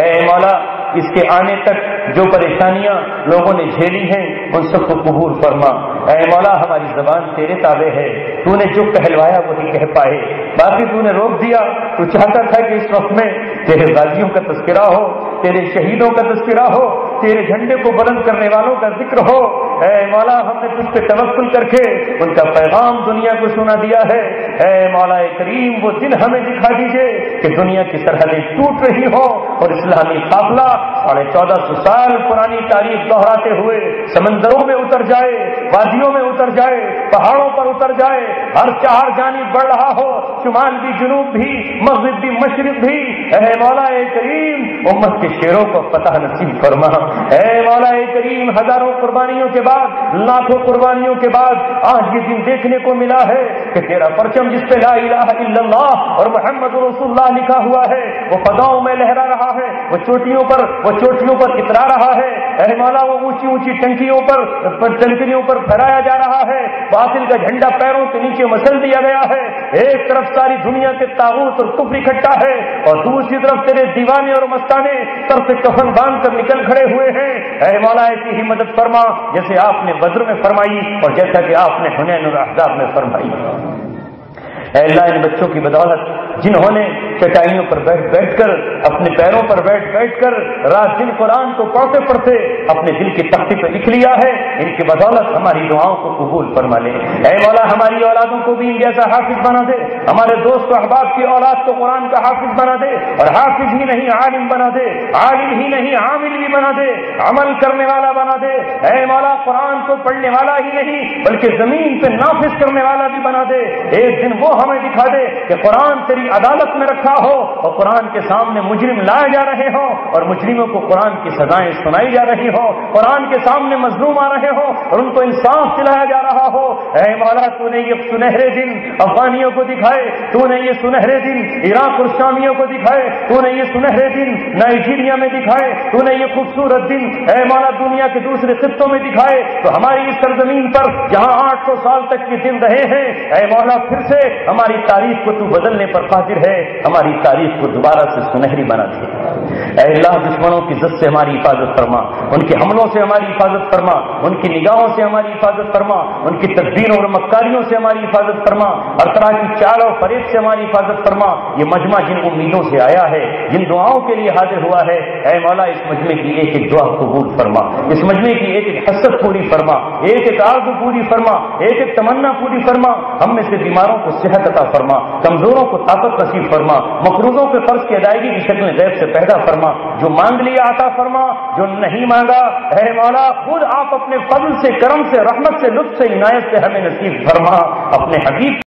اے مولا اس کے آنے تک جو پریشانیاں لوگوں نے جھیلی ہیں ان سب کو قبول فرما. اے مولا ہماری زبان تیرے تابع ہے، تو نے جو کہلوایا وہی کہہ پائے، باقی تو نے روک دیا. تو چاہتا تھا کہ اس وقت میں تیرے غازیوں کا تذکرہ ہو، تیرے شہیدوں کا تذکرہ ہو، تیرے جھنڈے کو بلند کرنے والوں کا ذکر ہو. اے مولا ہم نے تجھ پہ توکل کر کے ان کا پیغام دنیا کو سنا دیا ہے. اے مولا کریم وہ دن ہمیں دکھا دیجئے کہ دنیا کی سرحدیں ٹوٹ رہی ہوں اور اسلامی قافلہ 1450 سال پرانی تاریخ دہراتے ہوئے سمندروں میں اتر جائے, وادیوں میں اتر جائے, پہاڑوں پر اتر جائے, ہر چار جانب بڑھ رہا ہو, شمال بھی جنوب بھی مغرب بھی مشرق بھی. اے مولا کریم امت کے شیروں کو فتح نصیب فرما. اے مولا کریم ہزاروں قربانیوں کے بعد, لاکھوں قربانیوں کے بعد آج یہ دن دیکھنے کو ملا ہے کہ تیرا پرچم جس پہ لا الہ الا اللہ اور محمد رسول اللہ لکھا ہوا ہے وہ فضاؤں میں لہرا رہا ہے, وہ چوٹیوں پر اترا رہا ہے. اے مولا وہ اونچی اونچی ٹنکیوں پر پھیلایا جا رہا ہے. باطل کا جھنڈا پیروں کے نیچے مسل دیا گیا ہے. ایک طرف ساری دنیا کے طاغوت اور کفر اکٹھا ہے اور دوسری طرف تیرے دیوانے اور مستانے سر سے کفن باندھ کر نکل کھڑے ہوئے ہیں. اے مولا ایسی ہی مدد فرما جیسے آپ نے بدر میں فرمائی اور جیسا کہ آپ نے حنین اور احزاب میں فرمائی. اے اللہ ان بچوں کی بدولت جنہوں نے چٹائیوں پر بیٹھ کر اپنے پیروں پر بیٹھ کر رات دن قرآن کو پڑھتے پڑھتے اپنے دل کی تختی پہ لکھ لیا ہے, ان کی بدولت ہماری دعاؤں کو قبول فرما لے. اے مولا ہماری اولادوں کو بھی ان جیسا حافظ بنا دے, ہمارے دوست و احباب کی اولاد کو قرآن کا حافظ بنا دے اور حافظ ہی نہیں عالم بنا دے, عالم ہی نہیں عامل بھی بنا دے, عمل کرنے والا بنا دے. اے مولا قرآن کو پڑھنے والا ہی نہیں بلکہ زمین پہ نافذ کرنے والا بھی بنا دے. ایک دن وہ ہمیں دکھا دے کہ قرآن تیری عدالت میں رکھا ہو اور قرآن کے سامنے مجرم لائے جا رہے ہوں اور مجرموں کو قرآن کی سزائیں سنائی جا رہی ہوں, قرآن کے سامنے مظلوم آ رہے ہوں اور ان کو انصاف دلایا جا رہا ہو. اے مولا تو نے یہ سنہرے دن افغانیوں کو دکھائے, تو نے یہ سنہرے دن عراق اور شامیوں کو دکھائے, تو نے یہ سنہرے دن نائجیریا میں دکھائے, تو نے یہ خوبصورت دن اے مولا دنیا کے دوسرے خطوں میں دکھائے. تو ہماری اس سرزمین پر جہاں 800 سال تک کے دن رہے ہیں اے مولا پھر سے ہماری تاریخ کو تو بدلنے پر قادر ہے, ہماری تاریخ کو دوبارہ سے سنہری بنا دے. اے اللہ دشمنوں کی زد سے ہماری حفاظت فرما, ان کے حملوں سے ہماری حفاظت فرما, ان کی نگاہوں سے ہماری حفاظت فرما, ان کی تدبیروں اور مکاریوں سے ہماری حفاظت فرما, ہر طرح کی چال اور فریب سے ہماری حفاظت فرما. یہ مجمع جن امیدوں سے آیا ہے, جن دعاؤں کے لیے حاضر ہوا ہے, اے مولا اس مجمع کی ایک ایک دعا قبول فرما, اس مجمع کی ایک ایک حسرت پوری فرما, ایک ایک آرزو پوری فرما, ایک ایک تمنا پوری فرما. ہم میں سے بیماروں کو صحت عطا فرما, کمزوروں کو طاقت نصیب فرما, مقروضوں کے قرض کی ادائیگی کی شکل غیب سے پیدا فرما, جو مانگ لیا عطا فرما, جو نہیں مانگا اے مولا خود آپ اپنے فضل سے, کرم سے, رحمت سے, لطف سے, عنایت سے ہمیں نصیب فرما. اپنے حبیب